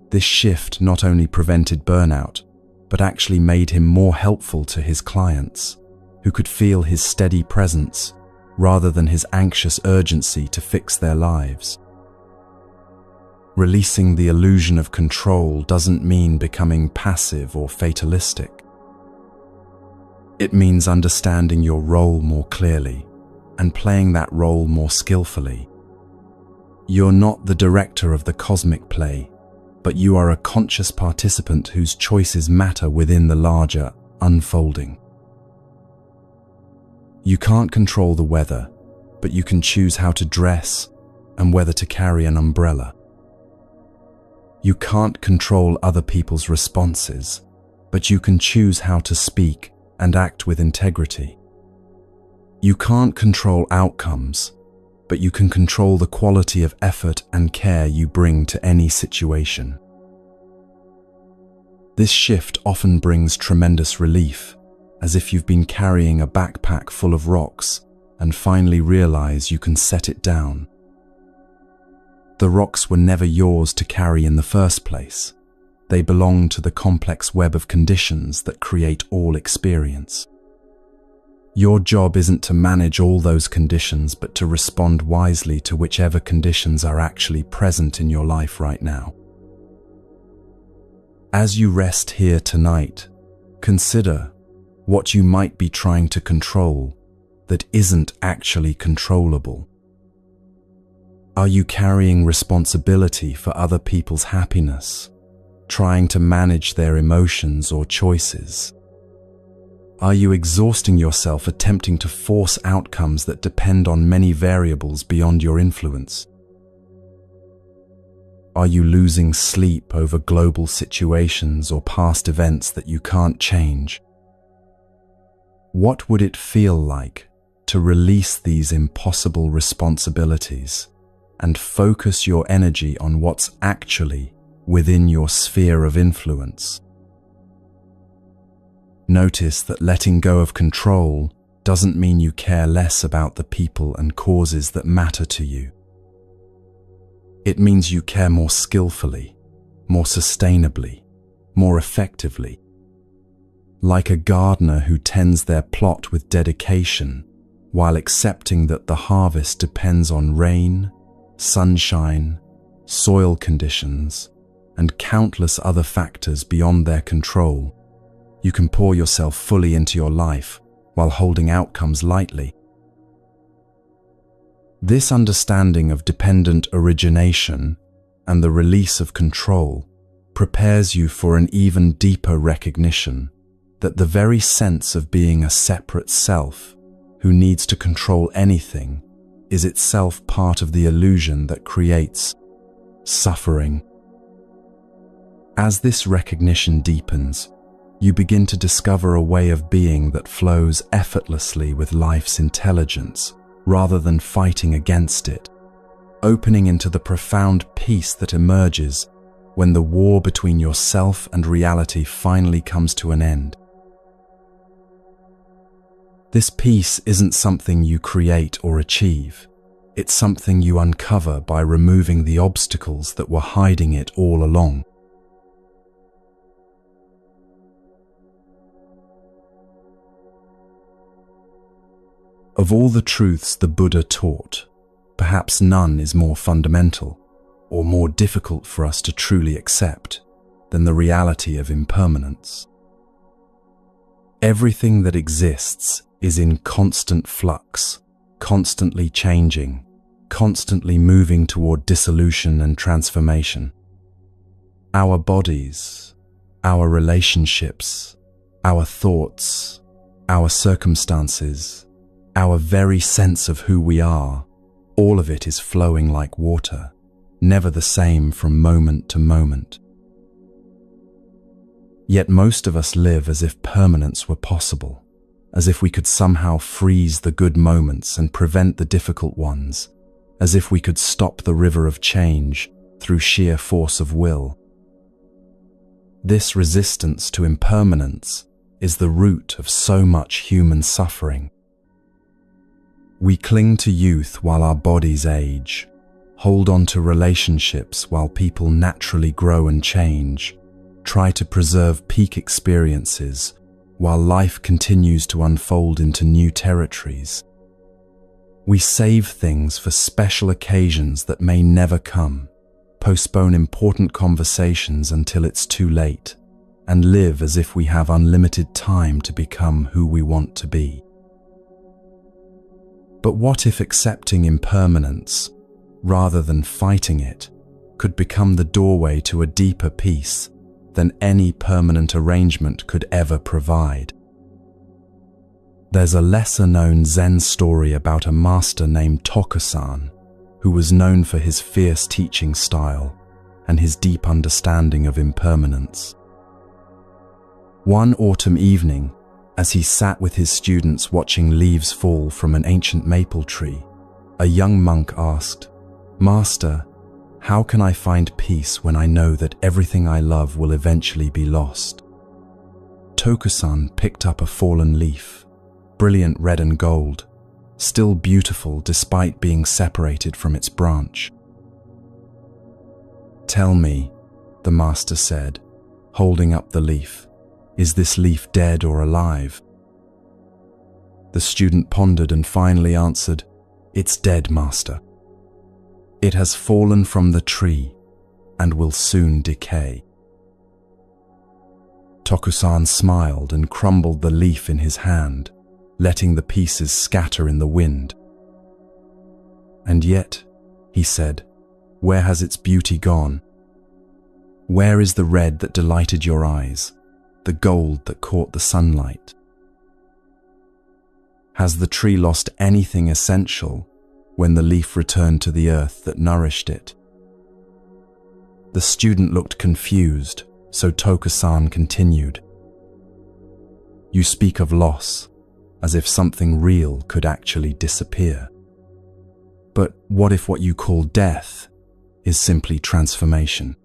This shift not only prevented burnout, but actually made him more helpful to his clients, who could feel his steady presence rather than his anxious urgency to fix their lives. Releasing the illusion of control doesn't mean becoming passive or fatalistic. It means understanding your role more clearly and playing that role more skillfully. You're not the director of the cosmic play, but you are a conscious participant whose choices matter within the larger unfolding. You can't control the weather, but you can choose how to dress and whether to carry an umbrella. You can't control other people's responses, but you can choose how to speak and act with integrity. You can't control outcomes, but you can control the quality of effort and care you bring to any situation. This shift often brings tremendous relief, as if you've been carrying a backpack full of rocks and finally realize you can set it down. The rocks were never yours to carry in the first place. They belong to the complex web of conditions that create all experience. Your job isn't to manage all those conditions, but to respond wisely to whichever conditions are actually present in your life right now. As you rest here tonight, consider what you might be trying to control that isn't actually controllable. Are you carrying responsibility for other people's happiness, trying to manage their emotions or choices? Are you exhausting yourself attempting to force outcomes that depend on many variables beyond your influence? Are you losing sleep over global situations or past events that you can't change? What would it feel like to release these impossible responsibilities and focus your energy on what's actually within your sphere of influence? Notice that letting go of control doesn't mean you care less about the people and causes that matter to you. It means you care more skillfully, more sustainably, more effectively. Like a gardener who tends their plot with dedication while accepting that the harvest depends on rain, sunshine, soil conditions, and countless other factors beyond their control, you can pour yourself fully into your life while holding outcomes lightly. This understanding of dependent origination and the release of control prepares you for an even deeper recognition that the very sense of being a separate self who needs to control anything is itself part of the illusion that creates suffering. As this recognition deepens, you begin to discover a way of being that flows effortlessly with life's intelligence rather than fighting against it, opening into the profound peace that emerges when the war between yourself and reality finally comes to an end. This peace isn't something you create or achieve. It's something you uncover by removing the obstacles that were hiding it all along. Of all the truths the Buddha taught, perhaps none is more fundamental or more difficult for us to truly accept than the reality of impermanence. Everything that exists is in constant flux, constantly changing, constantly moving toward dissolution and transformation. Our bodies, our relationships, our thoughts, our circumstances, our very sense of who we are, all of it is flowing like water, never the same from moment to moment. Yet most of us live as if permanence were possible, as if we could somehow freeze the good moments and prevent the difficult ones, as if we could stop the river of change through sheer force of will. This resistance to impermanence is the root of so much human suffering. We cling to youth while our bodies age, hold on to relationships while people naturally grow and change, try to preserve peak experiences while life continues to unfold into new territories. We save things for special occasions that may never come, postpone important conversations until it's too late, and live as if we have unlimited time to become who we want to be. But what if accepting impermanence, rather than fighting it, could become the doorway to a deeper peace than any permanent arrangement could ever provide? There's a lesser-known Zen story about a master named Tokusan, who was known for his fierce teaching style and his deep understanding of impermanence. One autumn evening, as he sat with his students watching leaves fall from an ancient maple tree, a young monk asked, "Master, how can I find peace when I know that everything I love will eventually be lost?" Tokusan picked up a fallen leaf, brilliant red and gold, still beautiful despite being separated from its branch. "Tell me," the master said, holding up the leaf, "is this leaf dead or alive?" The student pondered and finally answered, "It's dead, master. It has fallen from the tree and will soon decay." Tokusan smiled and crumbled the leaf in his hand, letting the pieces scatter in the wind. "And yet," he said, "where has its beauty gone? Where is the red that delighted your eyes, the gold that caught the sunlight? Has the tree lost anything essential when the leaf returned to the earth that nourished it?" The student looked confused, so Tokusan continued, "You speak of loss, as if something real could actually disappear. But what if what you call death is simply transformation?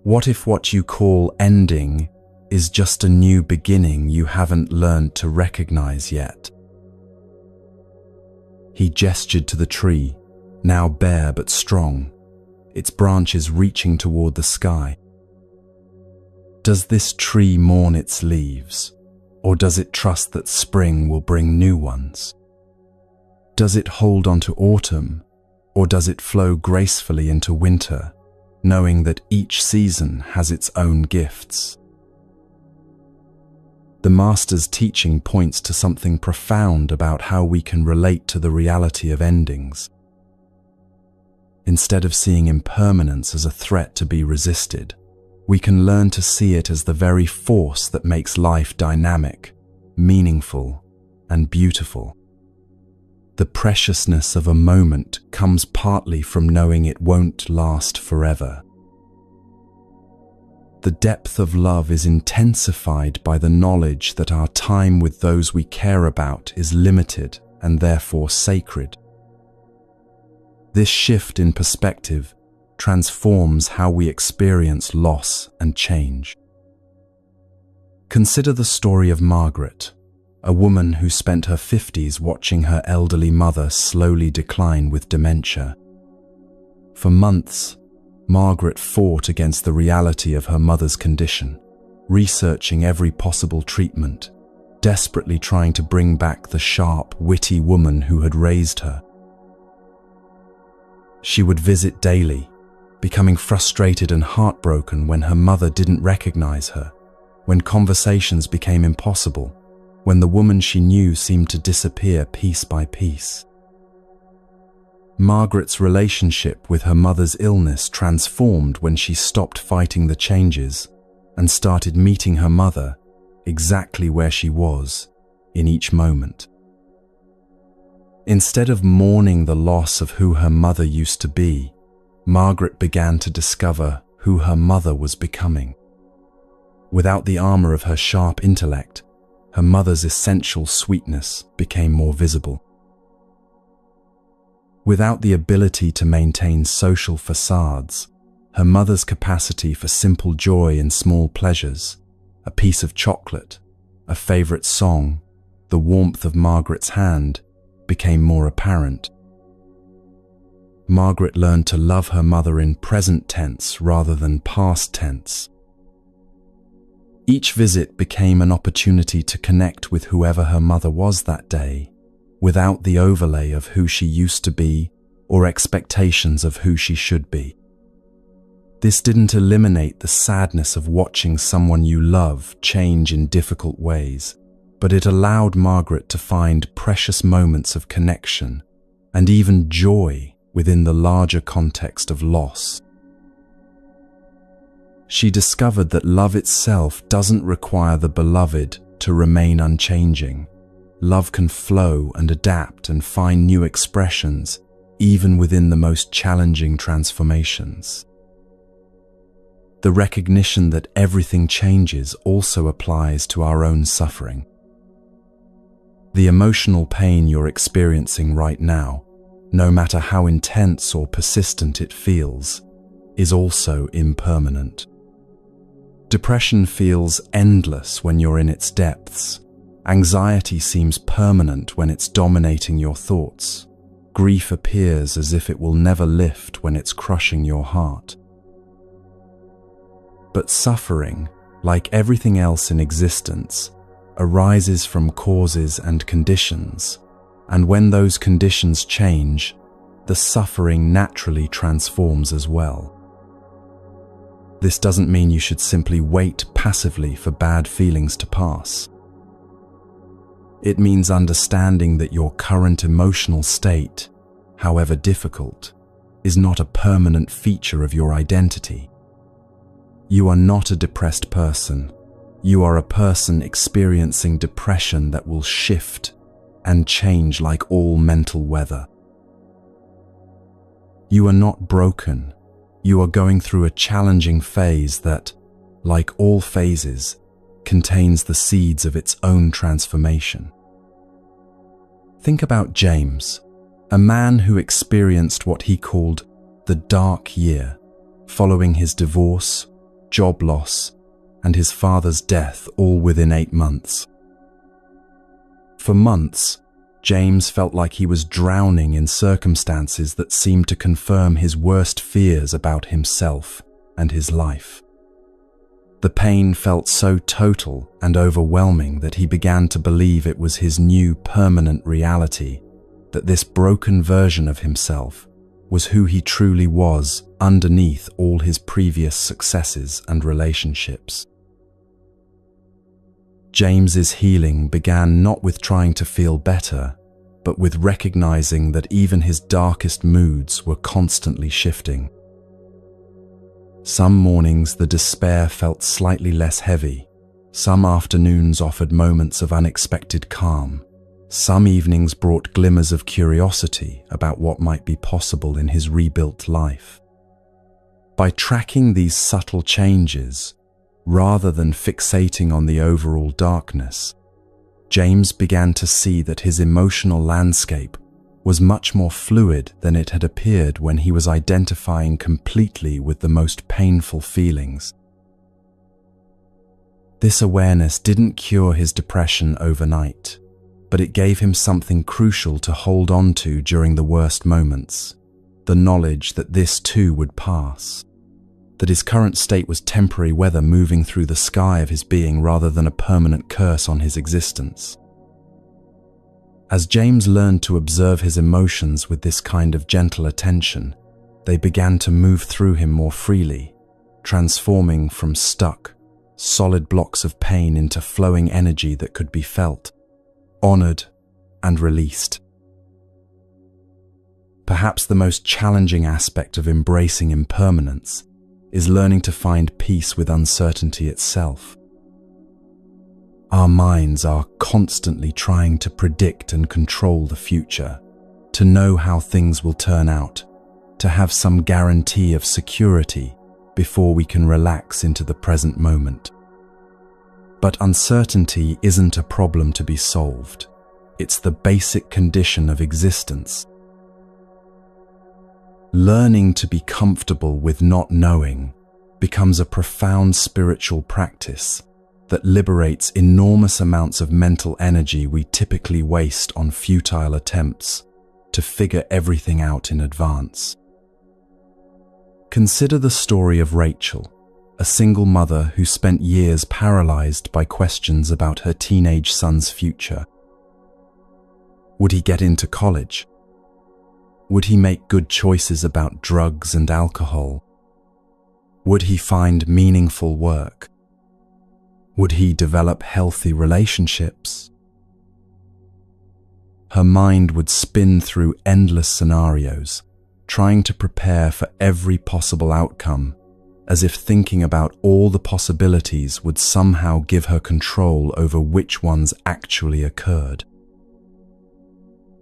What if what you call ending is just a new beginning you haven't learned to recognize yet?" He gestured to the tree, now bare but strong, its branches reaching toward the sky. Does this tree mourn its leaves, or does it trust that spring will bring new ones? Does it hold on to autumn, or does it flow gracefully into winter, knowing that each season has its own gifts? The master's teaching points to something profound about how we can relate to the reality of endings. Instead of seeing impermanence as a threat to be resisted, we can learn to see it as the very force that makes life dynamic, meaningful, and beautiful. The preciousness of a moment comes partly from knowing it won't last forever. The depth of love is intensified by the knowledge that our time with those we care about is limited and therefore sacred. This shift in perspective transforms how we experience loss and change. Consider the story of Margaret, a woman who spent her 50s watching her elderly mother slowly decline with dementia. For months, Margaret fought against the reality of her mother's condition, researching every possible treatment, desperately trying to bring back the sharp, witty woman who had raised her. She would visit daily, becoming frustrated and heartbroken when her mother didn't recognize her, when conversations became impossible, when the woman she knew seemed to disappear piece by piece. Margaret's relationship with her mother's illness transformed when she stopped fighting the changes and started meeting her mother exactly where she was in each moment. Instead of mourning the loss of who her mother used to be, Margaret began to discover who her mother was becoming. Without the armor of her sharp intellect, her mother's essential sweetness became more visible. Without the ability to maintain social facades, her mother's capacity for simple joy in small pleasures, a piece of chocolate, a favorite song, the warmth of Margaret's hand, became more apparent. Margaret learned to love her mother in present tense rather than past tense. Each visit became an opportunity to connect with whoever her mother was that day, without the overlay of who she used to be or expectations of who she should be. This didn't eliminate the sadness of watching someone you love change in difficult ways, but it allowed Margaret to find precious moments of connection and even joy within the larger context of loss. She discovered that love itself doesn't require the beloved to remain unchanging. Love can flow and adapt and find new expressions, even within the most challenging transformations. The recognition that everything changes also applies to our own suffering. The emotional pain you're experiencing right now, no matter how intense or persistent it feels, is also impermanent. Depression feels endless when you're in its depths. Anxiety seems permanent when it's dominating your thoughts. Grief appears as if it will never lift when it's crushing your heart. But suffering, like everything else in existence, arises from causes and conditions, and when those conditions change, the suffering naturally transforms as well. This doesn't mean you should simply wait passively for bad feelings to pass. It means understanding that your current emotional state, however difficult, is not a permanent feature of your identity. You are not a depressed person. You are a person experiencing depression that will shift and change like all mental weather. You are not broken. You are going through a challenging phase that, like all phases, contains the seeds of its own transformation. Think about James, a man who experienced what he called the dark year, following his divorce, job loss, and his father's death all within 8 months. For months, James felt like he was drowning in circumstances that seemed to confirm his worst fears about himself and his life. The pain felt so total and overwhelming that he began to believe it was his new permanent reality, that this broken version of himself was who he truly was underneath all his previous successes and relationships. James's healing began not with trying to feel better, but with recognizing that even his darkest moods were constantly shifting. Some mornings the despair felt slightly less heavy. Some afternoons offered moments of unexpected calm. Some evenings brought glimmers of curiosity about what might be possible in his rebuilt life. By tracking these subtle changes, rather than fixating on the overall darkness, James began to see that his emotional landscape was much more fluid than it had appeared when he was identifying completely with the most painful feelings. This awareness didn't cure his depression overnight, but it gave him something crucial to hold on to during the worst moments, the knowledge that this too would pass, that his current state was temporary weather moving through the sky of his being rather than a permanent curse on his existence. As James learned to observe his emotions with this kind of gentle attention, they began to move through him more freely, transforming from stuck, solid blocks of pain into flowing energy that could be felt, honored, and released. Perhaps the most challenging aspect of embracing impermanence is learning to find peace with uncertainty itself. Our minds are constantly trying to predict and control the future, to know how things will turn out, to have some guarantee of security before we can relax into the present moment. But uncertainty isn't a problem to be solved. It's the basic condition of existence. Learning to be comfortable with not knowing becomes a profound spiritual practice that liberates enormous amounts of mental energy we typically waste on futile attempts to figure everything out in advance. Consider the story of Rachel, a single mother who spent years paralyzed by questions about her teenage son's future. Would he get into college? Would he make good choices about drugs and alcohol? Would he find meaningful work? Would he develop healthy relationships? Her mind would spin through endless scenarios, trying to prepare for every possible outcome, as if thinking about all the possibilities would somehow give her control over which ones actually occurred.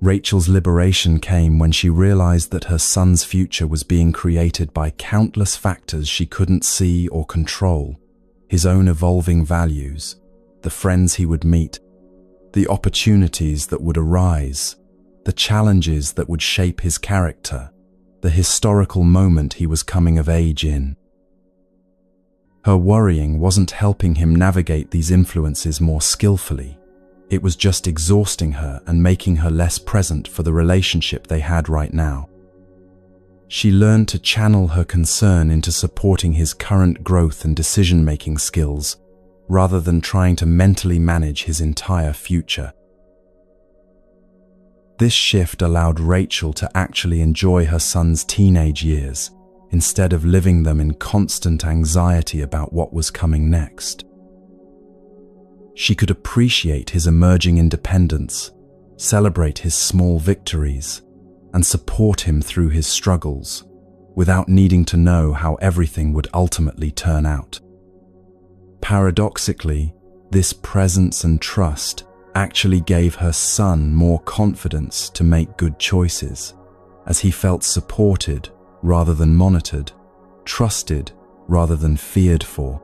Rachel's liberation came when she realized that her son's future was being created by countless factors she couldn't see or control: his own evolving values, the friends he would meet, the opportunities that would arise, the challenges that would shape his character, the historical moment he was coming of age in. Her worrying wasn't helping him navigate these influences more skillfully. It was just exhausting her and making her less present for the relationship they had right now. She learned to channel her concern into supporting his current growth and decision-making skills, rather than trying to mentally manage his entire future. This shift allowed Rachel to actually enjoy her son's teenage years, instead of living them in constant anxiety about what was coming next. She could appreciate his emerging independence, celebrate his small victories, and support him through his struggles, without needing to know how everything would ultimately turn out. Paradoxically, this presence and trust actually gave her son more confidence to make good choices, as he felt supported rather than monitored, trusted rather than feared for.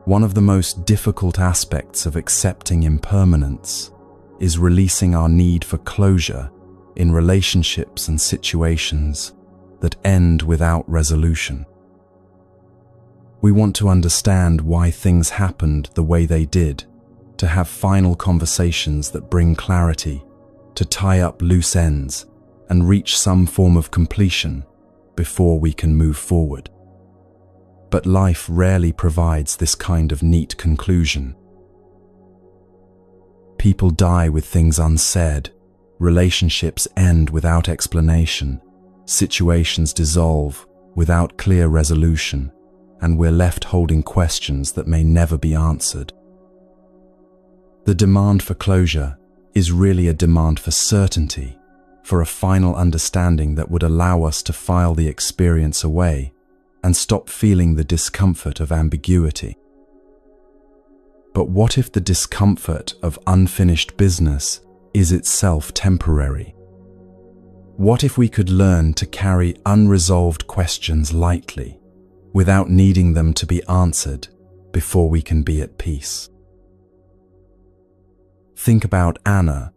One of the most difficult aspects of accepting impermanence is releasing our need for closure in relationships and situations that end without resolution. We want to understand why things happened the way they did, to have final conversations that bring clarity, to tie up loose ends and reach some form of completion before we can move forward. But life rarely provides this kind of neat conclusion. People die with things unsaid, relationships end without explanation, situations dissolve without clear resolution, and we're left holding questions that may never be answered. The demand for closure is really a demand for certainty, for a final understanding that would allow us to file the experience away and stop feeling the discomfort of ambiguity. But what if the discomfort of unfinished business is itself temporary? What if we could learn to carry unresolved questions lightly, without needing them to be answered before we can be at peace? Think about Anna,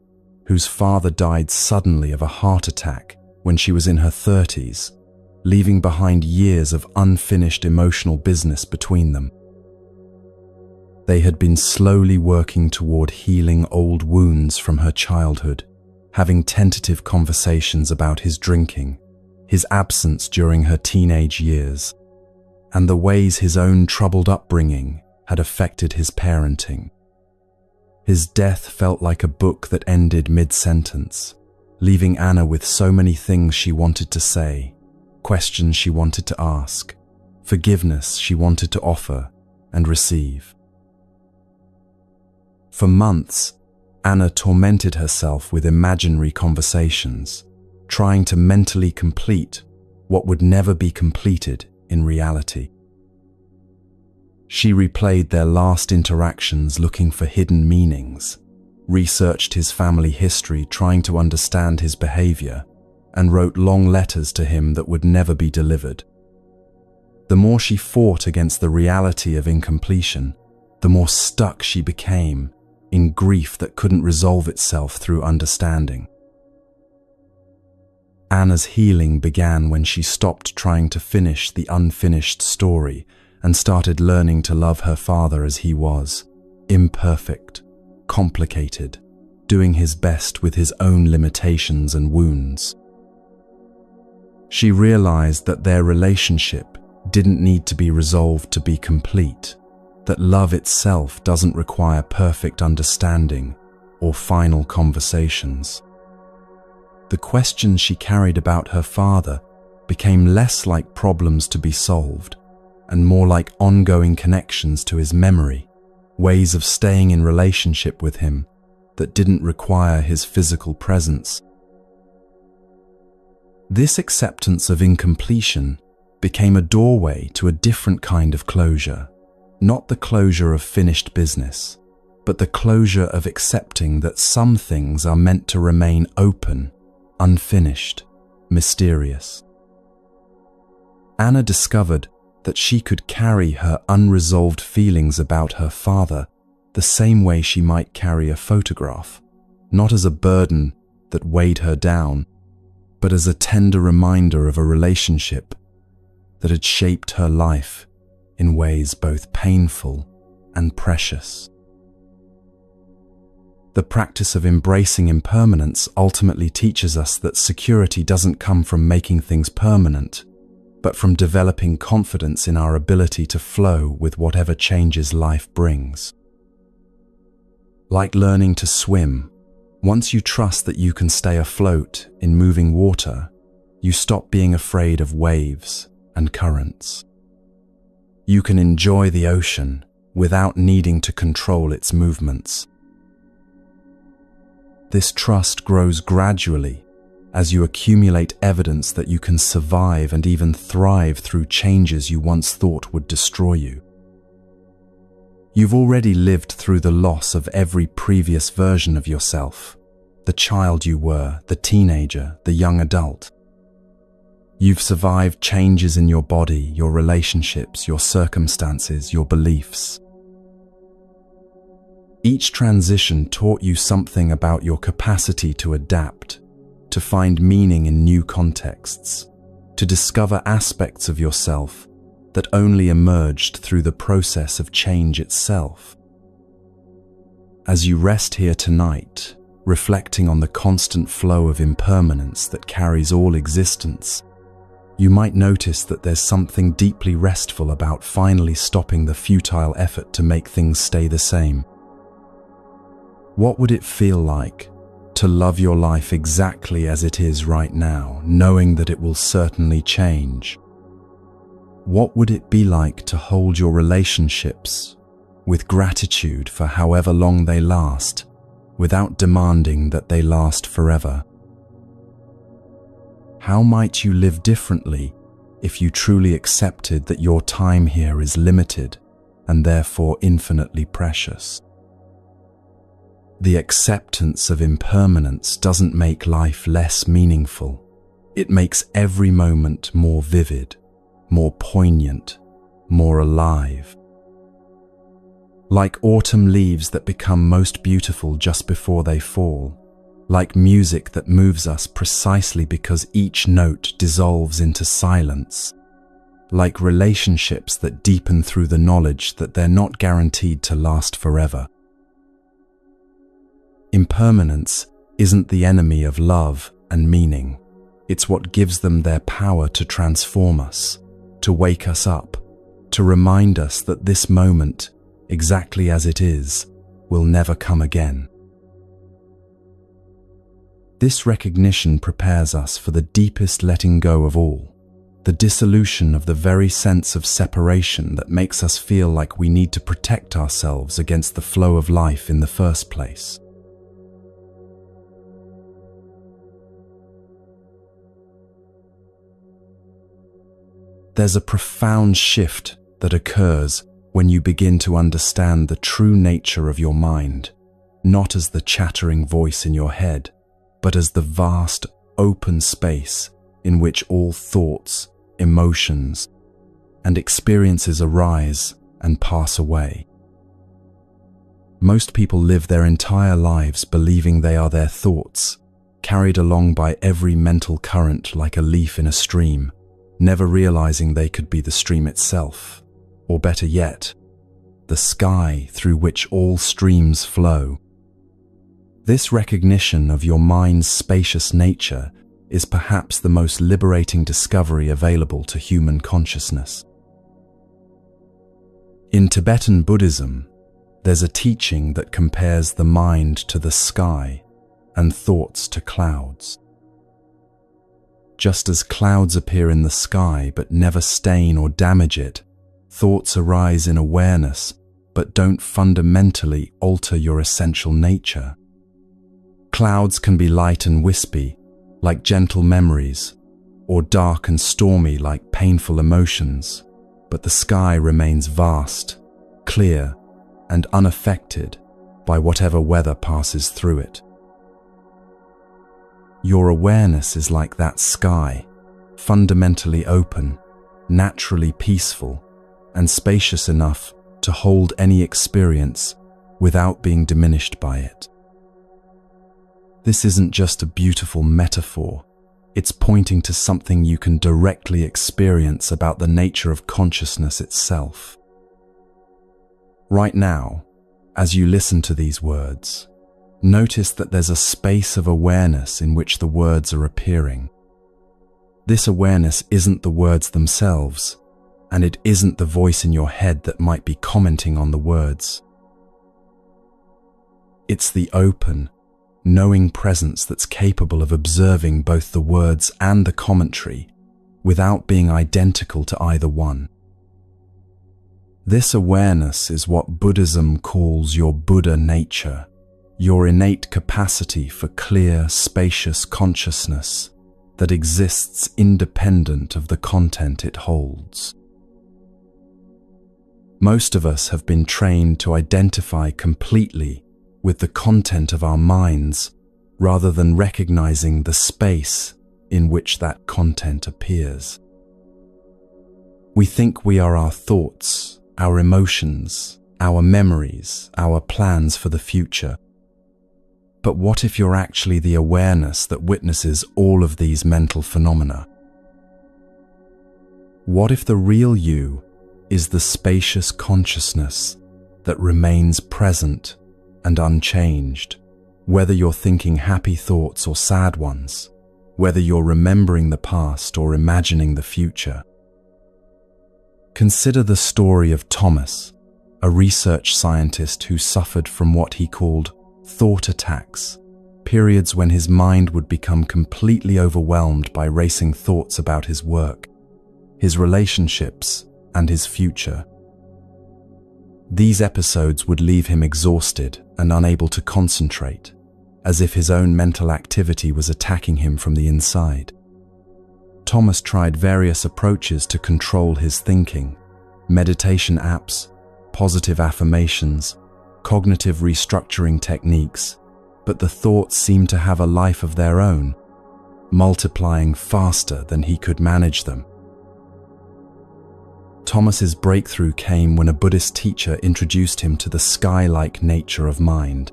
whose father died suddenly of a heart attack when she was in her 30s, leaving behind years of unfinished emotional business between them. They had been slowly working toward healing old wounds from her childhood, having tentative conversations about his drinking, his absence during her teenage years, and the ways his own troubled upbringing had affected his parenting. His death felt like a book that ended mid-sentence, leaving Anna with so many things she wanted to say, questions she wanted to ask, forgiveness she wanted to offer and receive. For months, Anna tormented herself with imaginary conversations, trying to mentally complete what would never be completed in reality. She replayed their last interactions looking for hidden meanings, researched his family history trying to understand his behavior, and wrote long letters to him that would never be delivered. The more she fought against the reality of incompletion, the more stuck she became in grief that couldn't resolve itself through understanding. Anna's healing began when she stopped trying to finish the unfinished story and started learning to love her father as he was, imperfect, complicated, doing his best with his own limitations and wounds. She realized that their relationship didn't need to be resolved to be complete, that love itself doesn't require perfect understanding or final conversations. The questions she carried about her father became less like problems to be solved and more like ongoing connections to his memory, ways of staying in relationship with him that didn't require his physical presence. This acceptance of incompletion became a doorway to a different kind of closure, not the closure of finished business, but the closure of accepting that some things are meant to remain open, unfinished, mysterious. Anna discovered that she could carry her unresolved feelings about her father the same way she might carry a photograph, not as a burden that weighed her down, but as a tender reminder of a relationship that had shaped her life in ways both painful and precious. The practice of embracing impermanence ultimately teaches us that security doesn't come from making things permanent, but from developing confidence in our ability to flow with whatever changes life brings. Like learning to swim, once you trust that you can stay afloat in moving water, you stop being afraid of waves and currents. You can enjoy the ocean without needing to control its movements. This trust grows gradually as you accumulate evidence that you can survive and even thrive through changes you once thought would destroy you. You've already lived through the loss of every previous version of yourself, the child you were, the teenager, the young adult. You've survived changes in your body, your relationships, your circumstances, your beliefs. Each transition taught you something about your capacity to adapt, to find meaning in new contexts, to discover aspects of yourself that only emerged through the process of change itself. As you rest here tonight, reflecting on the constant flow of impermanence that carries all existence, you might notice that there's something deeply restful about finally stopping the futile effort to make things stay the same. What would it feel like to love your life exactly as it is right now, knowing that it will certainly change? What would it be like to hold your relationships with gratitude for however long they last, without demanding that they last forever? How might you live differently if you truly accepted that your time here is limited and therefore infinitely precious? The acceptance of impermanence doesn't make life less meaningful. It makes every moment more vivid, more poignant, more alive. Like autumn leaves that become most beautiful just before they fall, like music that moves us precisely because each note dissolves into silence, like relationships that deepen through the knowledge that they're not guaranteed to last forever. Impermanence isn't the enemy of love and meaning. It's what gives them their power to transform us, to wake us up, to remind us that this moment, exactly as it is, will never come again. This recognition prepares us for the deepest letting go of all, the dissolution of the very sense of separation that makes us feel like we need to protect ourselves against the flow of life in the first place. There's a profound shift that occurs when you begin to understand the true nature of your mind, not as the chattering voice in your head, but as the vast, open space in which all thoughts, emotions, and experiences arise and pass away. Most people live their entire lives believing they are their thoughts, carried along by every mental current like a leaf in a stream, never realizing they could be the stream itself, or better yet, the sky through which all streams flow. This recognition of your mind's spacious nature is perhaps the most liberating discovery available to human consciousness. In Tibetan Buddhism, there's a teaching that compares the mind to the sky and thoughts to clouds. Just as clouds appear in the sky but never stain or damage it, thoughts arise in awareness but don't fundamentally alter your essential nature. Clouds can be light and wispy, like gentle memories, or dark and stormy like painful emotions, but the sky remains vast, clear, and unaffected by whatever weather passes through it. Your awareness is like that sky, fundamentally open, naturally peaceful, and spacious enough to hold any experience without being diminished by it. This isn't just a beautiful metaphor, it's pointing to something you can directly experience about the nature of consciousness itself. Right now, as you listen to these words, notice that there's a space of awareness in which the words are appearing. This awareness isn't the words themselves, and it isn't the voice in your head that might be commenting on the words. It's the open, knowing presence that's capable of observing both the words and the commentary without being identical to either one. This awareness is what Buddhism calls your Buddha nature, your innate capacity for clear, spacious consciousness that exists independent of the content it holds. Most of us have been trained to identify completely with the content of our minds rather than recognizing the space in which that content appears. We think we are our thoughts, our emotions, our memories, our plans for the future. But what if you're actually the awareness that witnesses all of these mental phenomena? What if the real you is the spacious consciousness that remains present and unchanged, whether you're thinking happy thoughts or sad ones, whether you're remembering the past or imagining the future? Consider the story of Thomas, a research scientist who suffered from what he called thought attacks, periods when his mind would become completely overwhelmed by racing thoughts about his work, his relationships, and his future. These episodes would leave him exhausted and unable to concentrate, as if his own mental activity was attacking him from the inside. Thomas tried various approaches to control his thinking: meditation apps, positive affirmations, cognitive restructuring techniques, but the thoughts seemed to have a life of their own, multiplying faster than he could manage them. Thomas's breakthrough came when a Buddhist teacher introduced him to the sky-like nature of mind.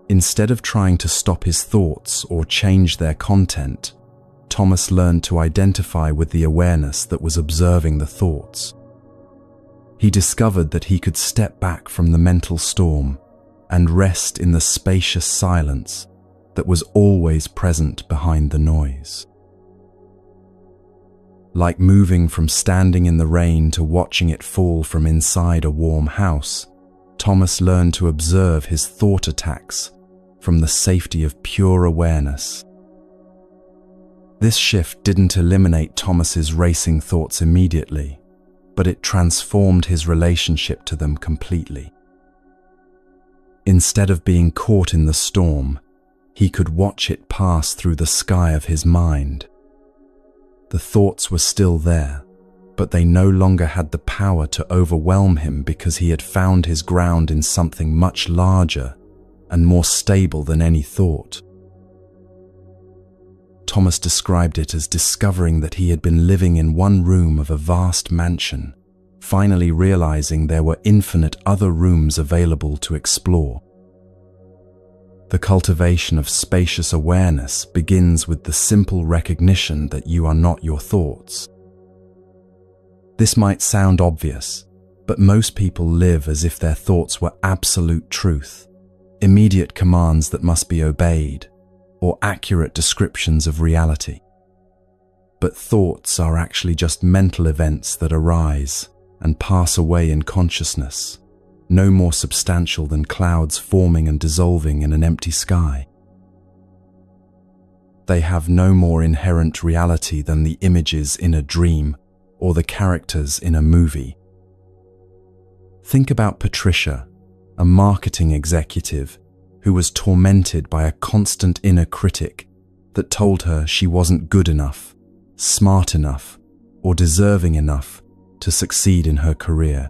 Instead of trying to stop his thoughts or change their content, Thomas learned to identify with the awareness that was observing the thoughts. He discovered that he could step back from the mental storm and rest in the spacious silence that was always present behind the noise. Like moving from standing in the rain to watching it fall from inside a warm house, Thomas learned to observe his thought attacks from the safety of pure awareness. This shift didn't eliminate Thomas's racing thoughts immediately, but it transformed his relationship to them completely. Instead of being caught in the storm, he could watch it pass through the sky of his mind. The thoughts were still there, but they no longer had the power to overwhelm him because he had found his ground in something much larger and more stable than any thought. Thomas described it as discovering that he had been living in one room of a vast mansion, finally realizing there were infinite other rooms available to explore. The cultivation of spacious awareness begins with the simple recognition that you are not your thoughts. This might sound obvious, but most people live as if their thoughts were absolute truth, immediate commands that must be obeyed, or accurate descriptions of reality. But thoughts are actually just mental events that arise and pass away in consciousness, no more substantial than clouds forming and dissolving in an empty sky. They have no more inherent reality than the images in a dream or the characters in a movie. Think about Patricia, a marketing executive who was tormented by a constant inner critic that told her she wasn't good enough, smart enough, or deserving enough to succeed in her career.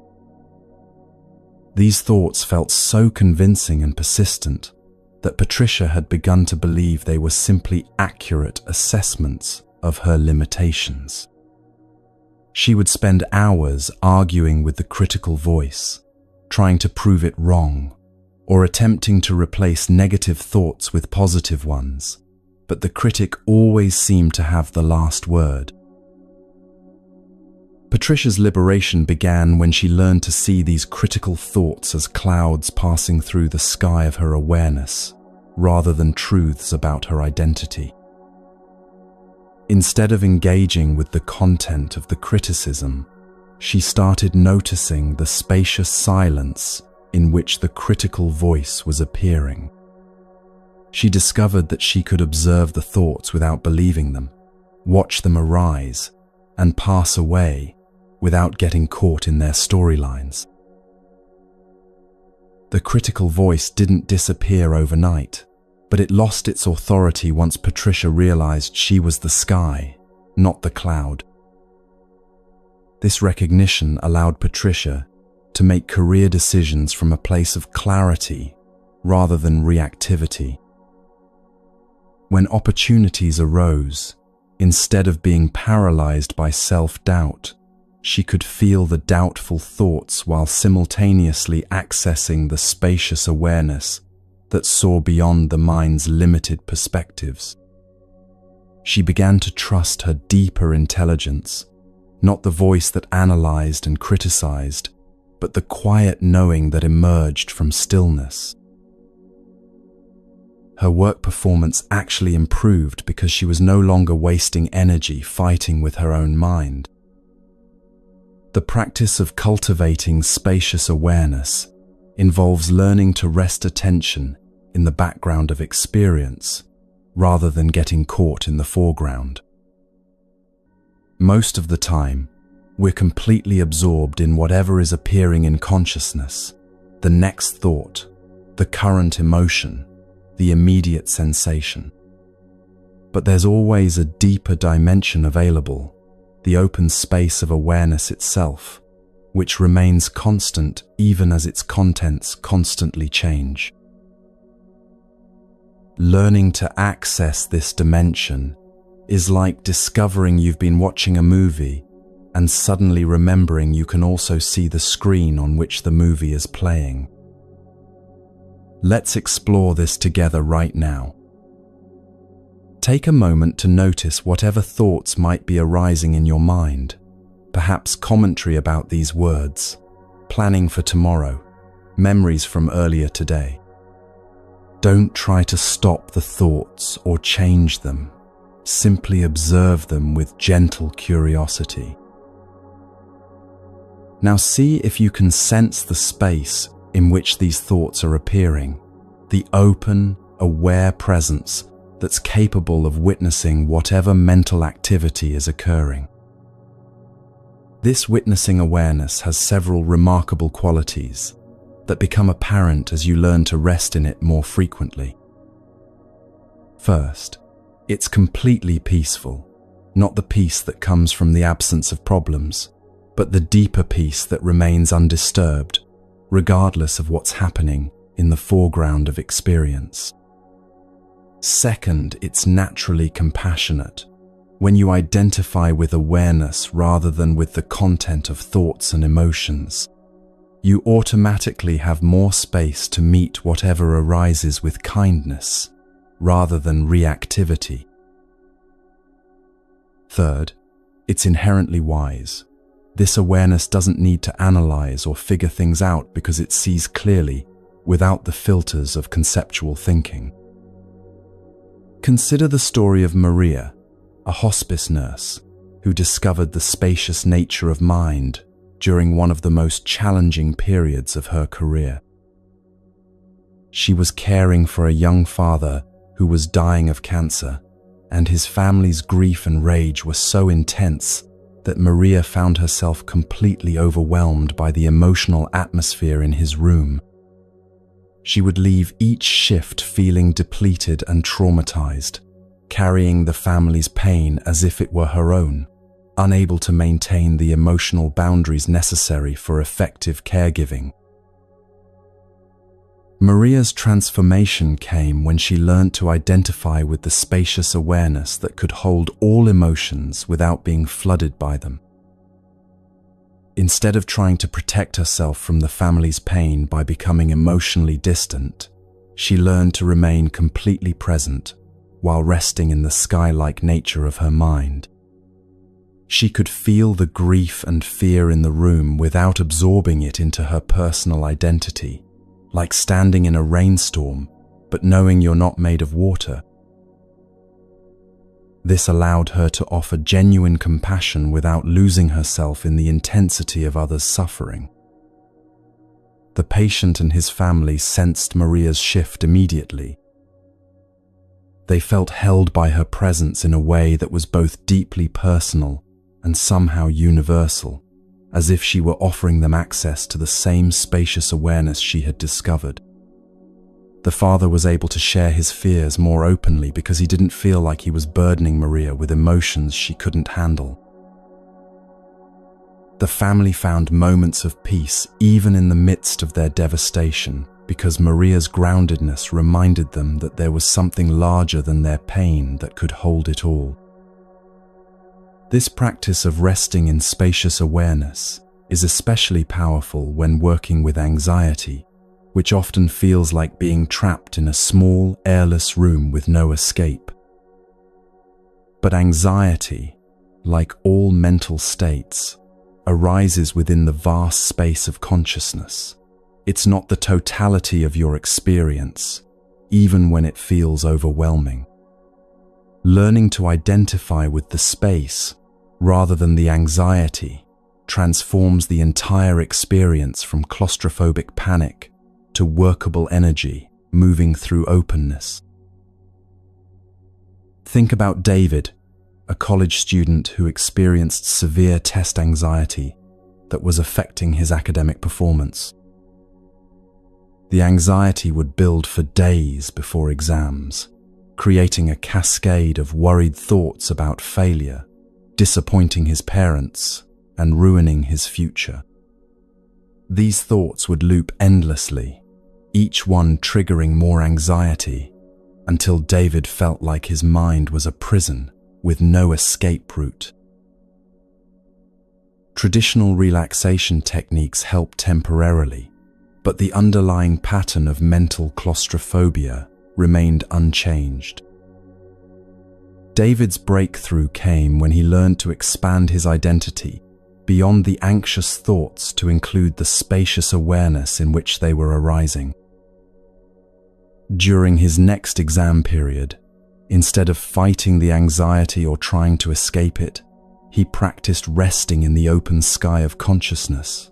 These thoughts felt so convincing and persistent that Patricia had begun to believe they were simply accurate assessments of her limitations. She would spend hours arguing with the critical voice, trying to prove it wrong, or attempting to replace negative thoughts with positive ones, but the critic always seemed to have the last word. Patricia's liberation began when she learned to see these critical thoughts as clouds passing through the sky of her awareness, rather than truths about her identity. Instead of engaging with the content of the criticism, she started noticing the spacious silence in which the critical voice was appearing. She discovered that she could observe the thoughts without believing them, watch them arise, and pass away without getting caught in their storylines. The critical voice didn't disappear overnight, but it lost its authority once Patricia realized she was the sky, not the cloud. This recognition allowed Patricia to make career decisions from a place of clarity rather than reactivity. When opportunities arose, instead of being paralyzed by self-doubt, she could feel the doubtful thoughts while simultaneously accessing the spacious awareness that saw beyond the mind's limited perspectives. She began to trust her deeper intelligence, not the voice that analyzed and criticized, but the quiet knowing that emerged from stillness. Her work performance actually improved because she was no longer wasting energy fighting with her own mind. The practice of cultivating spacious awareness involves learning to rest attention in the background of experience rather than getting caught in the foreground. Most of the time, we're completely absorbed in whatever is appearing in consciousness, the next thought, the current emotion, the immediate sensation. But there's always a deeper dimension available, the open space of awareness itself, which remains constant even as its contents constantly change. Learning to access this dimension is like discovering you've been watching a movie and suddenly remembering you can also see the screen on which the movie is playing. Let's explore this together right now. Take a moment to notice whatever thoughts might be arising in your mind, perhaps commentary about these words, planning for tomorrow, memories from earlier today. Don't try to stop the thoughts or change them. Simply observe them with gentle curiosity. Now see if you can sense the space in which these thoughts are appearing, the open, aware presence that's capable of witnessing whatever mental activity is occurring. This witnessing awareness has several remarkable qualities that become apparent as you learn to rest in it more frequently. First, it's completely peaceful, not the peace that comes from the absence of problems, but the deeper peace that remains undisturbed, regardless of what's happening in the foreground of experience. Second, it's naturally compassionate. When you identify with awareness rather than with the content of thoughts and emotions, you automatically have more space to meet whatever arises with kindness rather than reactivity. Third, it's inherently wise. This awareness doesn't need to analyze or figure things out because it sees clearly without the filters of conceptual thinking. Consider the story of Maria, a hospice nurse who discovered the spacious nature of mind during one of the most challenging periods of her career. She was caring for a young father who was dying of cancer, and his family's grief and rage were so intense that Maria found herself completely overwhelmed by the emotional atmosphere in his room. She would leave each shift feeling depleted and traumatized, carrying the family's pain as if it were her own, unable to maintain the emotional boundaries necessary for effective caregiving. Maria's transformation came when she learned to identify with the spacious awareness that could hold all emotions without being flooded by them. Instead of trying to protect herself from the family's pain by becoming emotionally distant, she learned to remain completely present while resting in the sky-like nature of her mind. She could feel the grief and fear in the room without absorbing it into her personal identity, like standing in a rainstorm, but knowing you're not made of water. This allowed her to offer genuine compassion without losing herself in the intensity of others' suffering. The patient and his family sensed Maria's shift immediately. They felt held by her presence in a way that was both deeply personal and somehow universal, as if she were offering them access to the same spacious awareness she had discovered. The father was able to share his fears more openly because he didn't feel like he was burdening Maria with emotions she couldn't handle. The family found moments of peace even in the midst of their devastation because Maria's groundedness reminded them that there was something larger than their pain that could hold it all. This practice of resting in spacious awareness is especially powerful when working with anxiety, which often feels like being trapped in a small, airless room with no escape. But anxiety, like all mental states, arises within the vast space of consciousness. It's not the totality of your experience, even when it feels overwhelming. Learning to identify with the space rather than the anxiety transforms the entire experience from claustrophobic panic to workable energy moving through openness. Think about David, a college student who experienced severe test anxiety that was affecting his academic performance. The anxiety would build for days before exams, creating a cascade of worried thoughts about failure, disappointing his parents, and ruining his future. These thoughts would loop endlessly, each one triggering more anxiety, until David felt like his mind was a prison with no escape route. Traditional relaxation techniques help temporarily, but the underlying pattern of mental claustrophobia remained unchanged. David's breakthrough came when he learned to expand his identity beyond the anxious thoughts to include the spacious awareness in which they were arising. During his next exam period, instead of fighting the anxiety or trying to escape it, he practiced resting in the open sky of consciousness,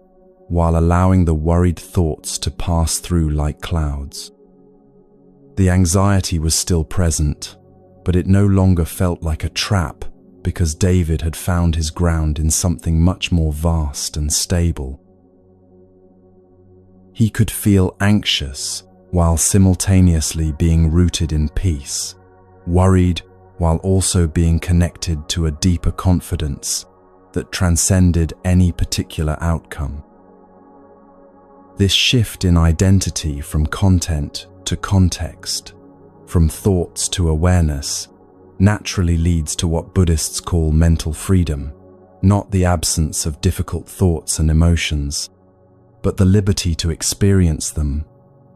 while allowing the worried thoughts to pass through like clouds. The anxiety was still present, but it no longer felt like a trap because David had found his ground in something much more vast and stable. He could feel anxious while simultaneously being rooted in peace, worried while also being connected to a deeper confidence that transcended any particular outcome. This shift in identity from content to context, from thoughts to awareness, naturally leads to what Buddhists call mental freedom, not the absence of difficult thoughts and emotions, but the liberty to experience them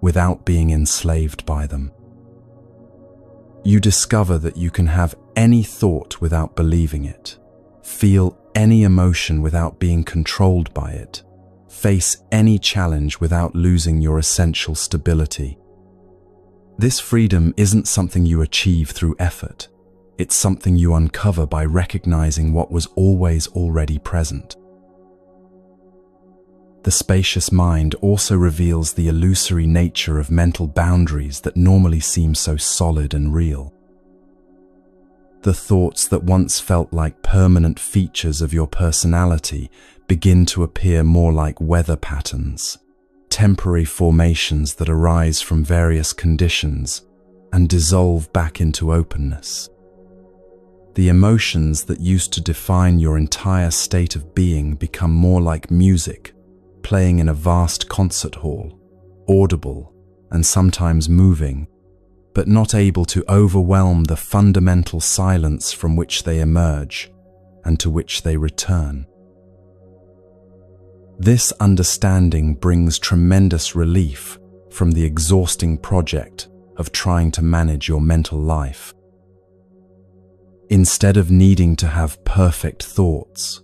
without being enslaved by them. You discover that you can have any thought without believing it, feel any emotion without being controlled by it, face any challenge without losing your essential stability. This freedom isn't something you achieve through effort. It's something you uncover by recognizing what was always already present. The spacious mind also reveals the illusory nature of mental boundaries that normally seem so solid and real. The thoughts that once felt like permanent features of your personality begin to appear more like weather patterns, temporary formations that arise from various conditions and dissolve back into openness. The emotions that used to define your entire state of being become more like music, playing in a vast concert hall, audible and sometimes moving, but not able to overwhelm the fundamental silence from which they emerge and to which they return. This understanding brings tremendous relief from the exhausting project of trying to manage your mental life. Instead of needing to have perfect thoughts,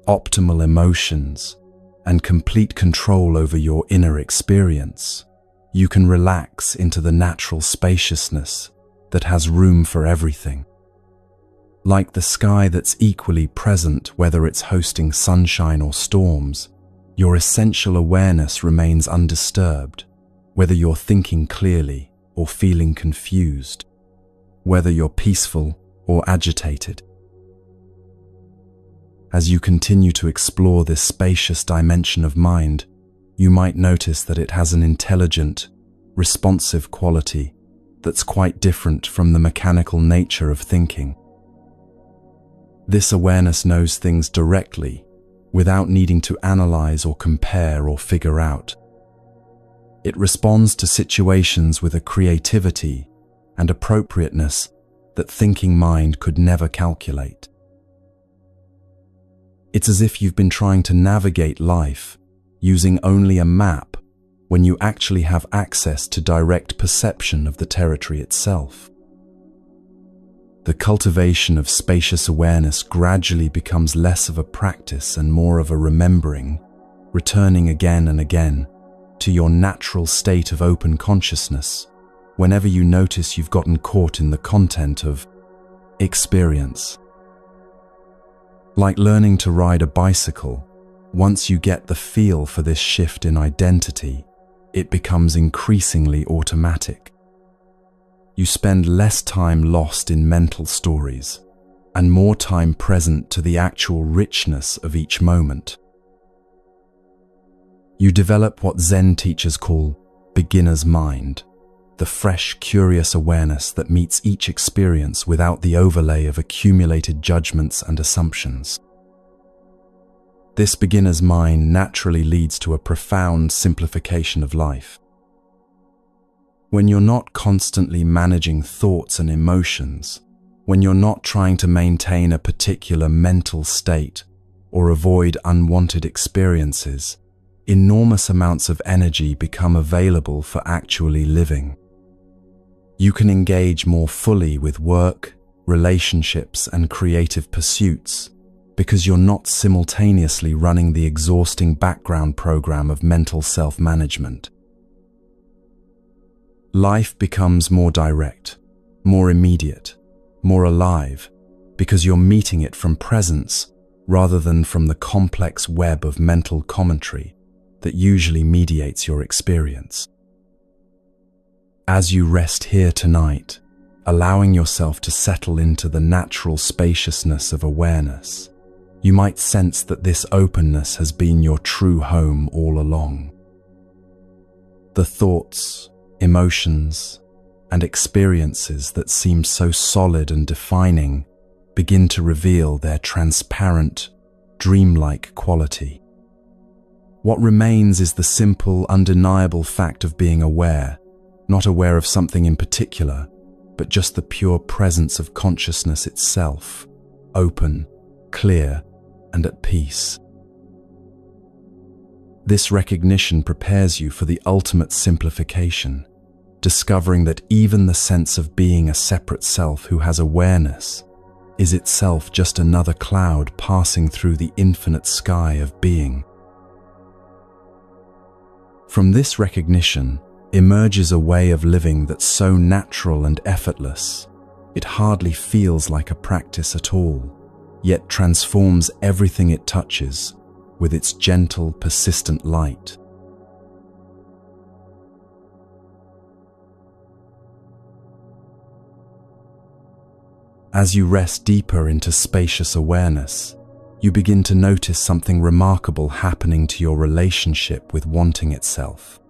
optimal emotions, and complete control over your inner experience, you can relax into the natural spaciousness that has room for everything. Like the sky that's equally present whether it's hosting sunshine or storms, your essential awareness remains undisturbed, whether you're thinking clearly or feeling confused, whether you're peaceful or agitated. As you continue to explore this spacious dimension of mind, you might notice that it has an intelligent, responsive quality that's quite different from the mechanical nature of thinking. This awareness knows things directly, without needing to analyze or compare or figure out. It responds to situations with a creativity and appropriateness that thinking mind could never calculate. It's as if you've been trying to navigate life using only a map when you actually have access to direct perception of the territory itself. The cultivation of spacious awareness gradually becomes less of a practice and more of a remembering, returning again and again to your natural state of open consciousness whenever you notice you've gotten caught in the content of experience. Like learning to ride a bicycle, once you get the feel for this shift in identity, it becomes increasingly automatic. You spend less time lost in mental stories and more time present to the actual richness of each moment. You develop what Zen teachers call beginner's mind, the fresh, curious awareness that meets each experience without the overlay of accumulated judgments and assumptions. This beginner's mind naturally leads to a profound simplification of life. When you're not constantly managing thoughts and emotions, when you're not trying to maintain a particular mental state or avoid unwanted experiences, enormous amounts of energy become available for actually living. You can engage more fully with work, relationships, and creative pursuits because you're not simultaneously running the exhausting background program of mental self-management. Life becomes more direct, more immediate, more alive, because you're meeting it from presence rather than from the complex web of mental commentary that usually mediates your experience. As you rest here tonight, allowing yourself to settle into the natural spaciousness of awareness, you might sense that this openness has been your true home all along. The thoughts, emotions, and experiences that seemed so solid and defining begin to reveal their transparent, dreamlike quality. What remains is the simple, undeniable fact of being aware, not aware of something in particular, but just the pure presence of consciousness itself, open, clear, and at peace. This recognition prepares you for the ultimate simplification, discovering that even the sense of being a separate self who has awareness is itself just another cloud passing through the infinite sky of being. From this recognition emerges a way of living that's so natural and effortless, it hardly feels like a practice at all, yet transforms everything it touches with its gentle, persistent light. As you rest deeper into spacious awareness, you begin to notice something remarkable happening to your relationship with wanting itself.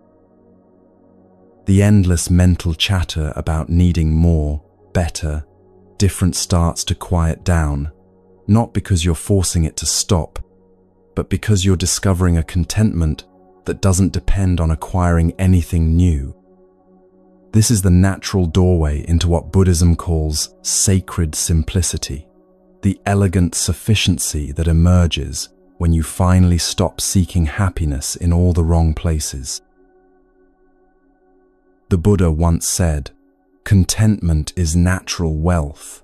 The endless mental chatter about needing more, better, different starts to quiet down, not because you're forcing it to stop, but because you're discovering a contentment that doesn't depend on acquiring anything new. This is the natural doorway into what Buddhism calls sacred simplicity, the elegant sufficiency that emerges when you finally stop seeking happiness in all the wrong places. The Buddha once said, "Contentment is natural wealth,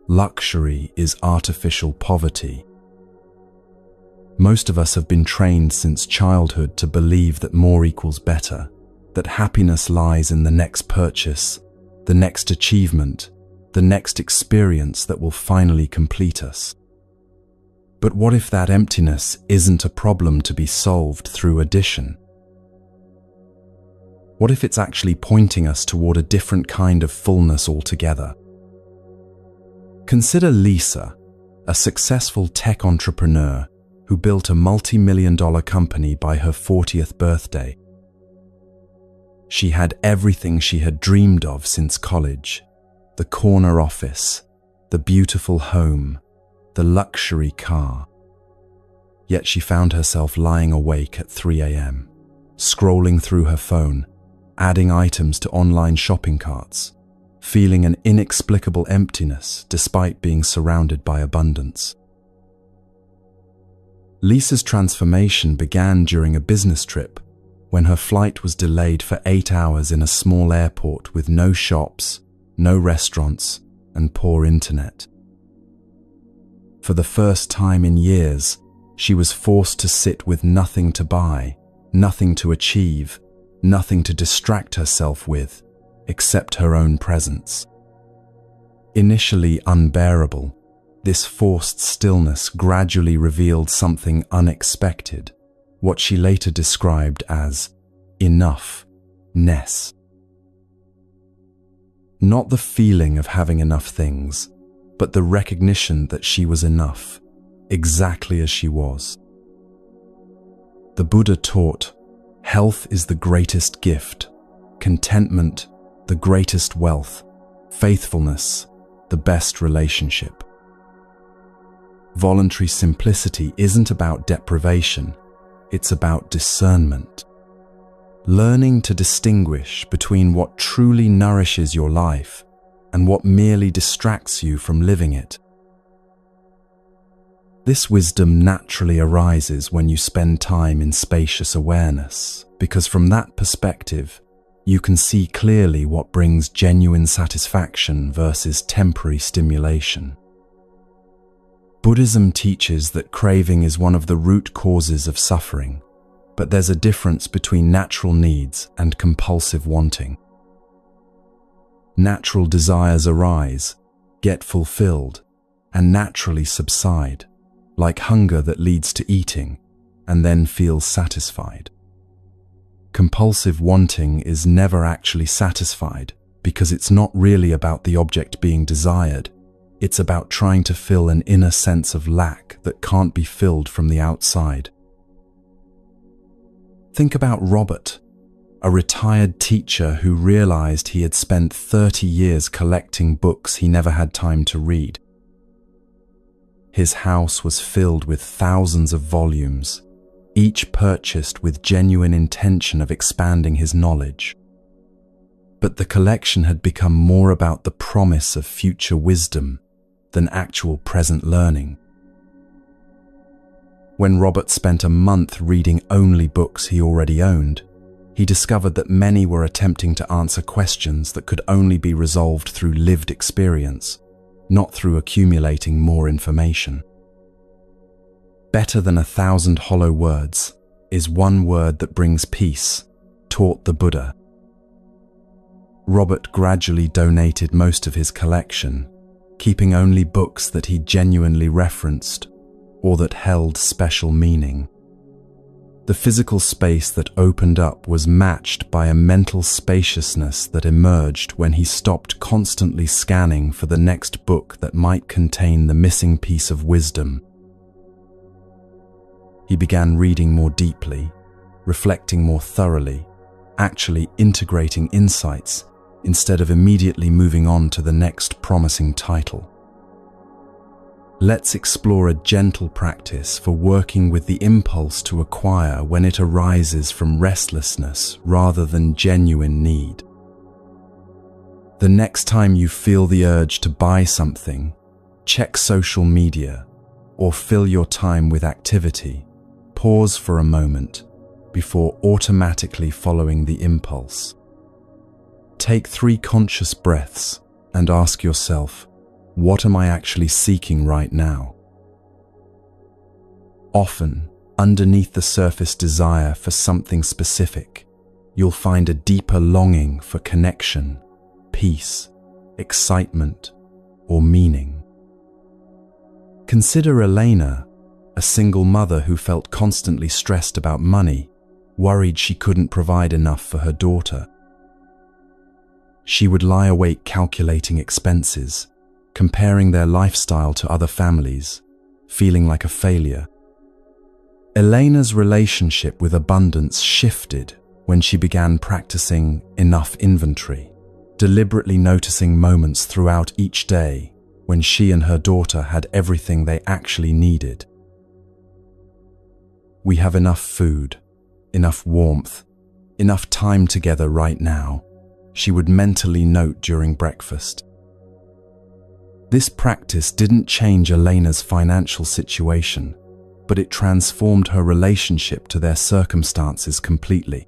luxury is artificial poverty." Most of us have been trained since childhood to believe that more equals better, that happiness lies in the next purchase, the next achievement, the next experience that will finally complete us. But what if that emptiness isn't a problem to be solved through addition? What if it's actually pointing us toward a different kind of fullness altogether? Consider Lisa, a successful tech entrepreneur who built a multi-million-dollar company by her 40th birthday. She had everything she had dreamed of since college: the corner office, the beautiful home, the luxury car. Yet she found herself lying awake at 3 a.m., scrolling through her phone, adding items to online shopping carts, feeling an inexplicable emptiness despite being surrounded by abundance. Lisa's transformation began during a business trip when her flight was delayed for 8 hours in a small airport with no shops, no restaurants, and poor internet. For the first time in years, she was forced to sit with nothing to buy, nothing to achieve, nothing to distract herself with, except her own presence. Initially unbearable, this forced stillness gradually revealed something unexpected, what she later described as enoughness. Not the feeling of having enough things, but the recognition that she was enough, exactly as she was. The Buddha taught, health is the greatest gift, contentment the greatest wealth, faithfulness the best relationship. Voluntary simplicity isn't about deprivation, it's about discernment. Learning to distinguish between what truly nourishes your life and what merely distracts you from living it. This wisdom naturally arises when you spend time in spacious awareness, because from that perspective, you can see clearly what brings genuine satisfaction versus temporary stimulation. Buddhism teaches that craving is one of the root causes of suffering, but there's a difference between natural needs and compulsive wanting. Natural desires arise, get fulfilled, and naturally subside, like hunger that leads to eating, and then feels satisfied. Compulsive wanting is never actually satisfied because it's not really about the object being desired. It's about trying to fill an inner sense of lack that can't be filled from the outside. Think about Robert, a retired teacher who realized he had spent 30 years collecting books he never had time to read. His house was filled with thousands of volumes, each purchased with genuine intention of expanding his knowledge. But the collection had become more about the promise of future wisdom than actual present learning. When Robert spent a month reading only books he already owned, he discovered that many were attempting to answer questions that could only be resolved through lived experience, not through accumulating more information. Better than 1,000 hollow words is one word that brings peace, taught the Buddha. Robert gradually donated most of his collection, keeping only books that he genuinely referenced or that held special meaning. The physical space that opened up was matched by a mental spaciousness that emerged when he stopped constantly scanning for the next book that might contain the missing piece of wisdom. He began reading more deeply, reflecting more thoroughly, actually integrating insights instead of immediately moving on to the next promising title. Let's explore a gentle practice for working with the impulse to acquire when it arises from restlessness rather than genuine need. The next time you feel the urge to buy something, check social media, or fill your time with activity, pause for a moment before automatically following the impulse. Take 3 conscious breaths and ask yourself, what am I actually seeking right now? Often, underneath the surface desire for something specific, you'll find a deeper longing for connection, peace, excitement, or meaning. Consider Elena, a single mother who felt constantly stressed about money, worried she couldn't provide enough for her daughter. She would lie awake calculating expenses, comparing their lifestyle to other families, feeling like a failure. Elena's relationship with abundance shifted when she began practicing enough inventory, deliberately noticing moments throughout each day when she and her daughter had everything they actually needed. We have enough food, enough warmth, enough time together right now, she would mentally note during breakfast. This practice didn't change Elena's financial situation, but it transformed her relationship to their circumstances completely.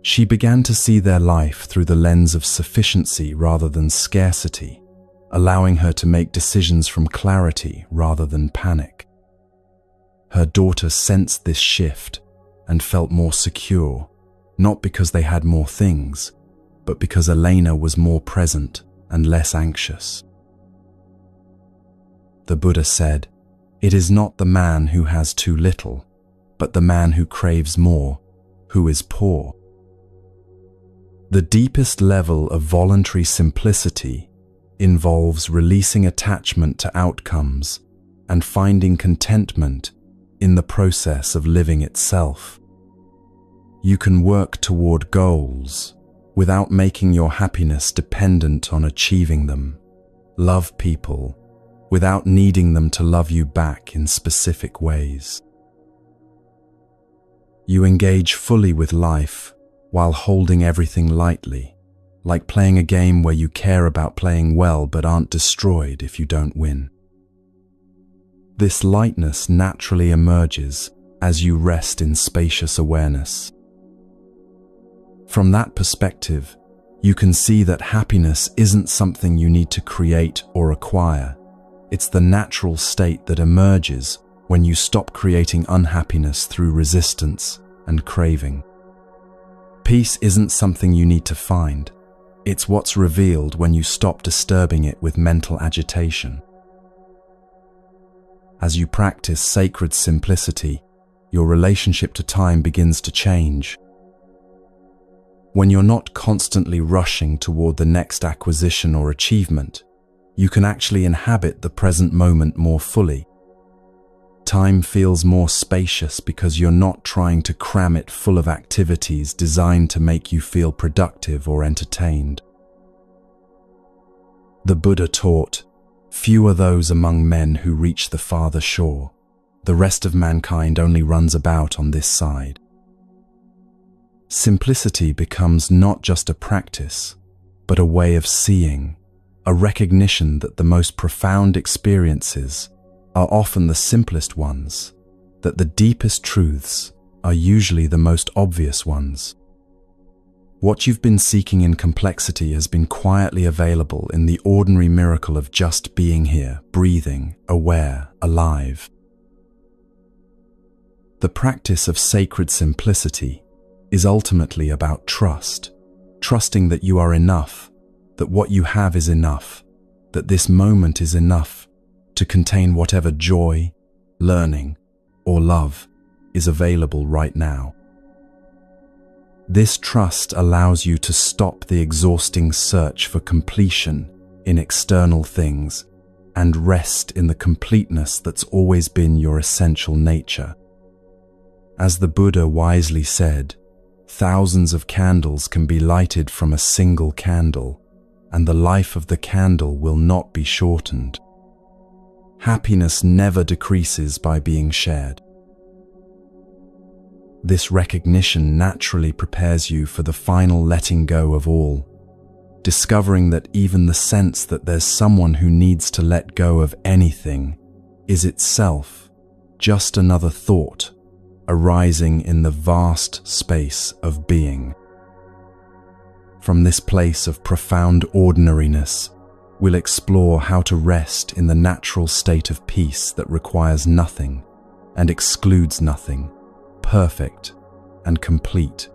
She began to see their life through the lens of sufficiency rather than scarcity, allowing her to make decisions from clarity rather than panic. Her daughter sensed this shift and felt more secure, not because they had more things, but because Elena was more present and less anxious. The Buddha said, "It is not the man who has too little, but the man who craves more, who is poor." The deepest level of voluntary simplicity involves releasing attachment to outcomes and finding contentment in the process of living itself. You can work toward goals without making your happiness dependent on achieving them. Love people without needing them to love you back in specific ways. You engage fully with life while holding everything lightly, like playing a game where you care about playing well but aren't destroyed if you don't win. This lightness naturally emerges as you rest in spacious awareness. From that perspective, you can see that happiness isn't something you need to create or acquire. It's the natural state that emerges when you stop creating unhappiness through resistance and craving. Peace isn't something you need to find. It's what's revealed when you stop disturbing it with mental agitation. As you practice sacred simplicity, your relationship to time begins to change. When you're not constantly rushing toward the next acquisition or achievement, you can actually inhabit the present moment more fully. Time feels more spacious because you're not trying to cram it full of activities designed to make you feel productive or entertained. The Buddha taught, "Few are those among men who reach the farther shore. The rest of mankind only runs about on this side." Simplicity becomes not just a practice, but a way of seeing, a recognition that the most profound experiences are often the simplest ones, that the deepest truths are usually the most obvious ones. What you've been seeking in complexity has been quietly available in the ordinary miracle of just being here, breathing, aware, alive. The practice of sacred simplicity is ultimately about trust, trusting that you are enough, that what you have is enough, that this moment is enough to contain whatever joy, learning, or love is available right now. This trust allows you to stop the exhausting search for completion in external things and rest in the completeness that's always been your essential nature. As the Buddha wisely said, thousands of candles can be lighted from a single candle, and the life of the candle will not be shortened. Happiness never decreases by being shared. This recognition naturally prepares you for the final letting go of all, discovering that even the sense that there's someone who needs to let go of anything is itself just another thought arising in the vast space of being. From this place of profound ordinariness, we'll explore how to rest in the natural state of peace that requires nothing and excludes nothing, perfect and complete,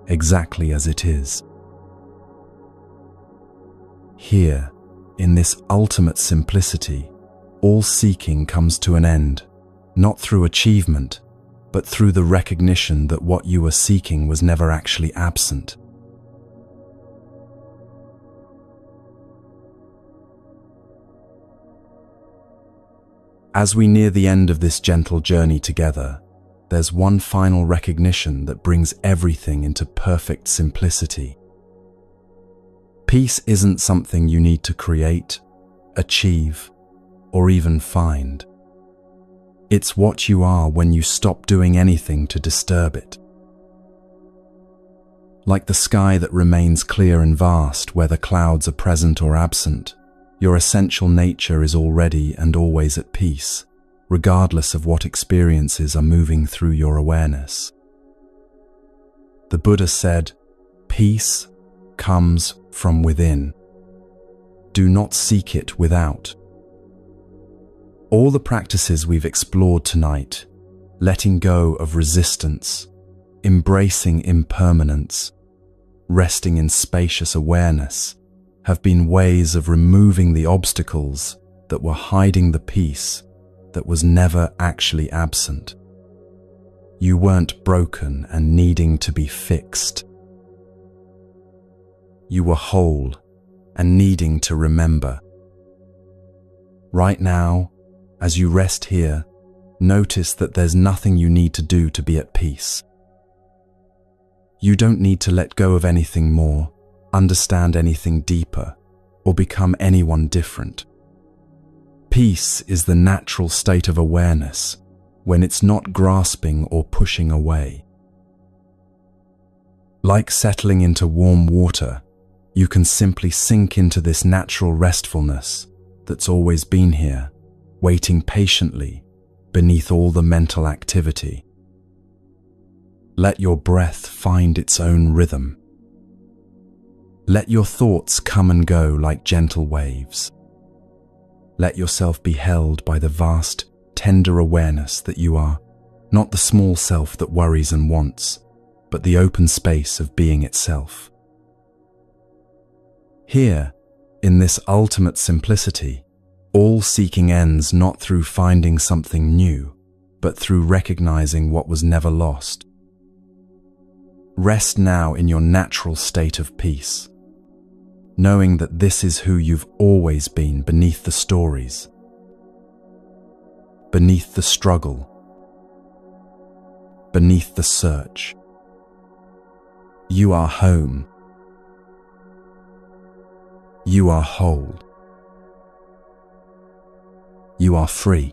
exactly as it is. Here, in this ultimate simplicity, all seeking comes to an end, not through achievement, but through the recognition that what you were seeking was never actually absent. As we near the end of this gentle journey together, there's one final recognition that brings everything into perfect simplicity. Peace isn't something you need to create, achieve, or even find. It's what you are when you stop doing anything to disturb it. Like the sky that remains clear and vast whether clouds are present or absent, your essential nature is already and always at peace, regardless of what experiences are moving through your awareness. The Buddha said, "Peace comes from within. Do not seek it without." All the practices we've explored tonight, letting go of resistance, embracing impermanence, resting in spacious awareness, have been ways of removing the obstacles that were hiding the peace that was never actually absent. You weren't broken and needing to be fixed. You were whole and needing to remember. Right now, as you rest here, notice that there's nothing you need to do to be at peace. You don't need to let go of anything more, understand anything deeper, or become anyone different. Peace is the natural state of awareness when it's not grasping or pushing away. Like settling into warm water, you can simply sink into this natural restfulness that's always been here, waiting patiently beneath all the mental activity. Let your breath find its own rhythm. Let your thoughts come and go like gentle waves. Let yourself be held by the vast, tender awareness that you are not the small self that worries and wants, but the open space of being itself. Here, in this ultimate simplicity, all seeking ends not through finding something new, but through recognizing what was never lost. Rest now in your natural state of peace, knowing that this is who you've always been beneath the stories, beneath the struggle, beneath the search. You are home. You are whole. You are free.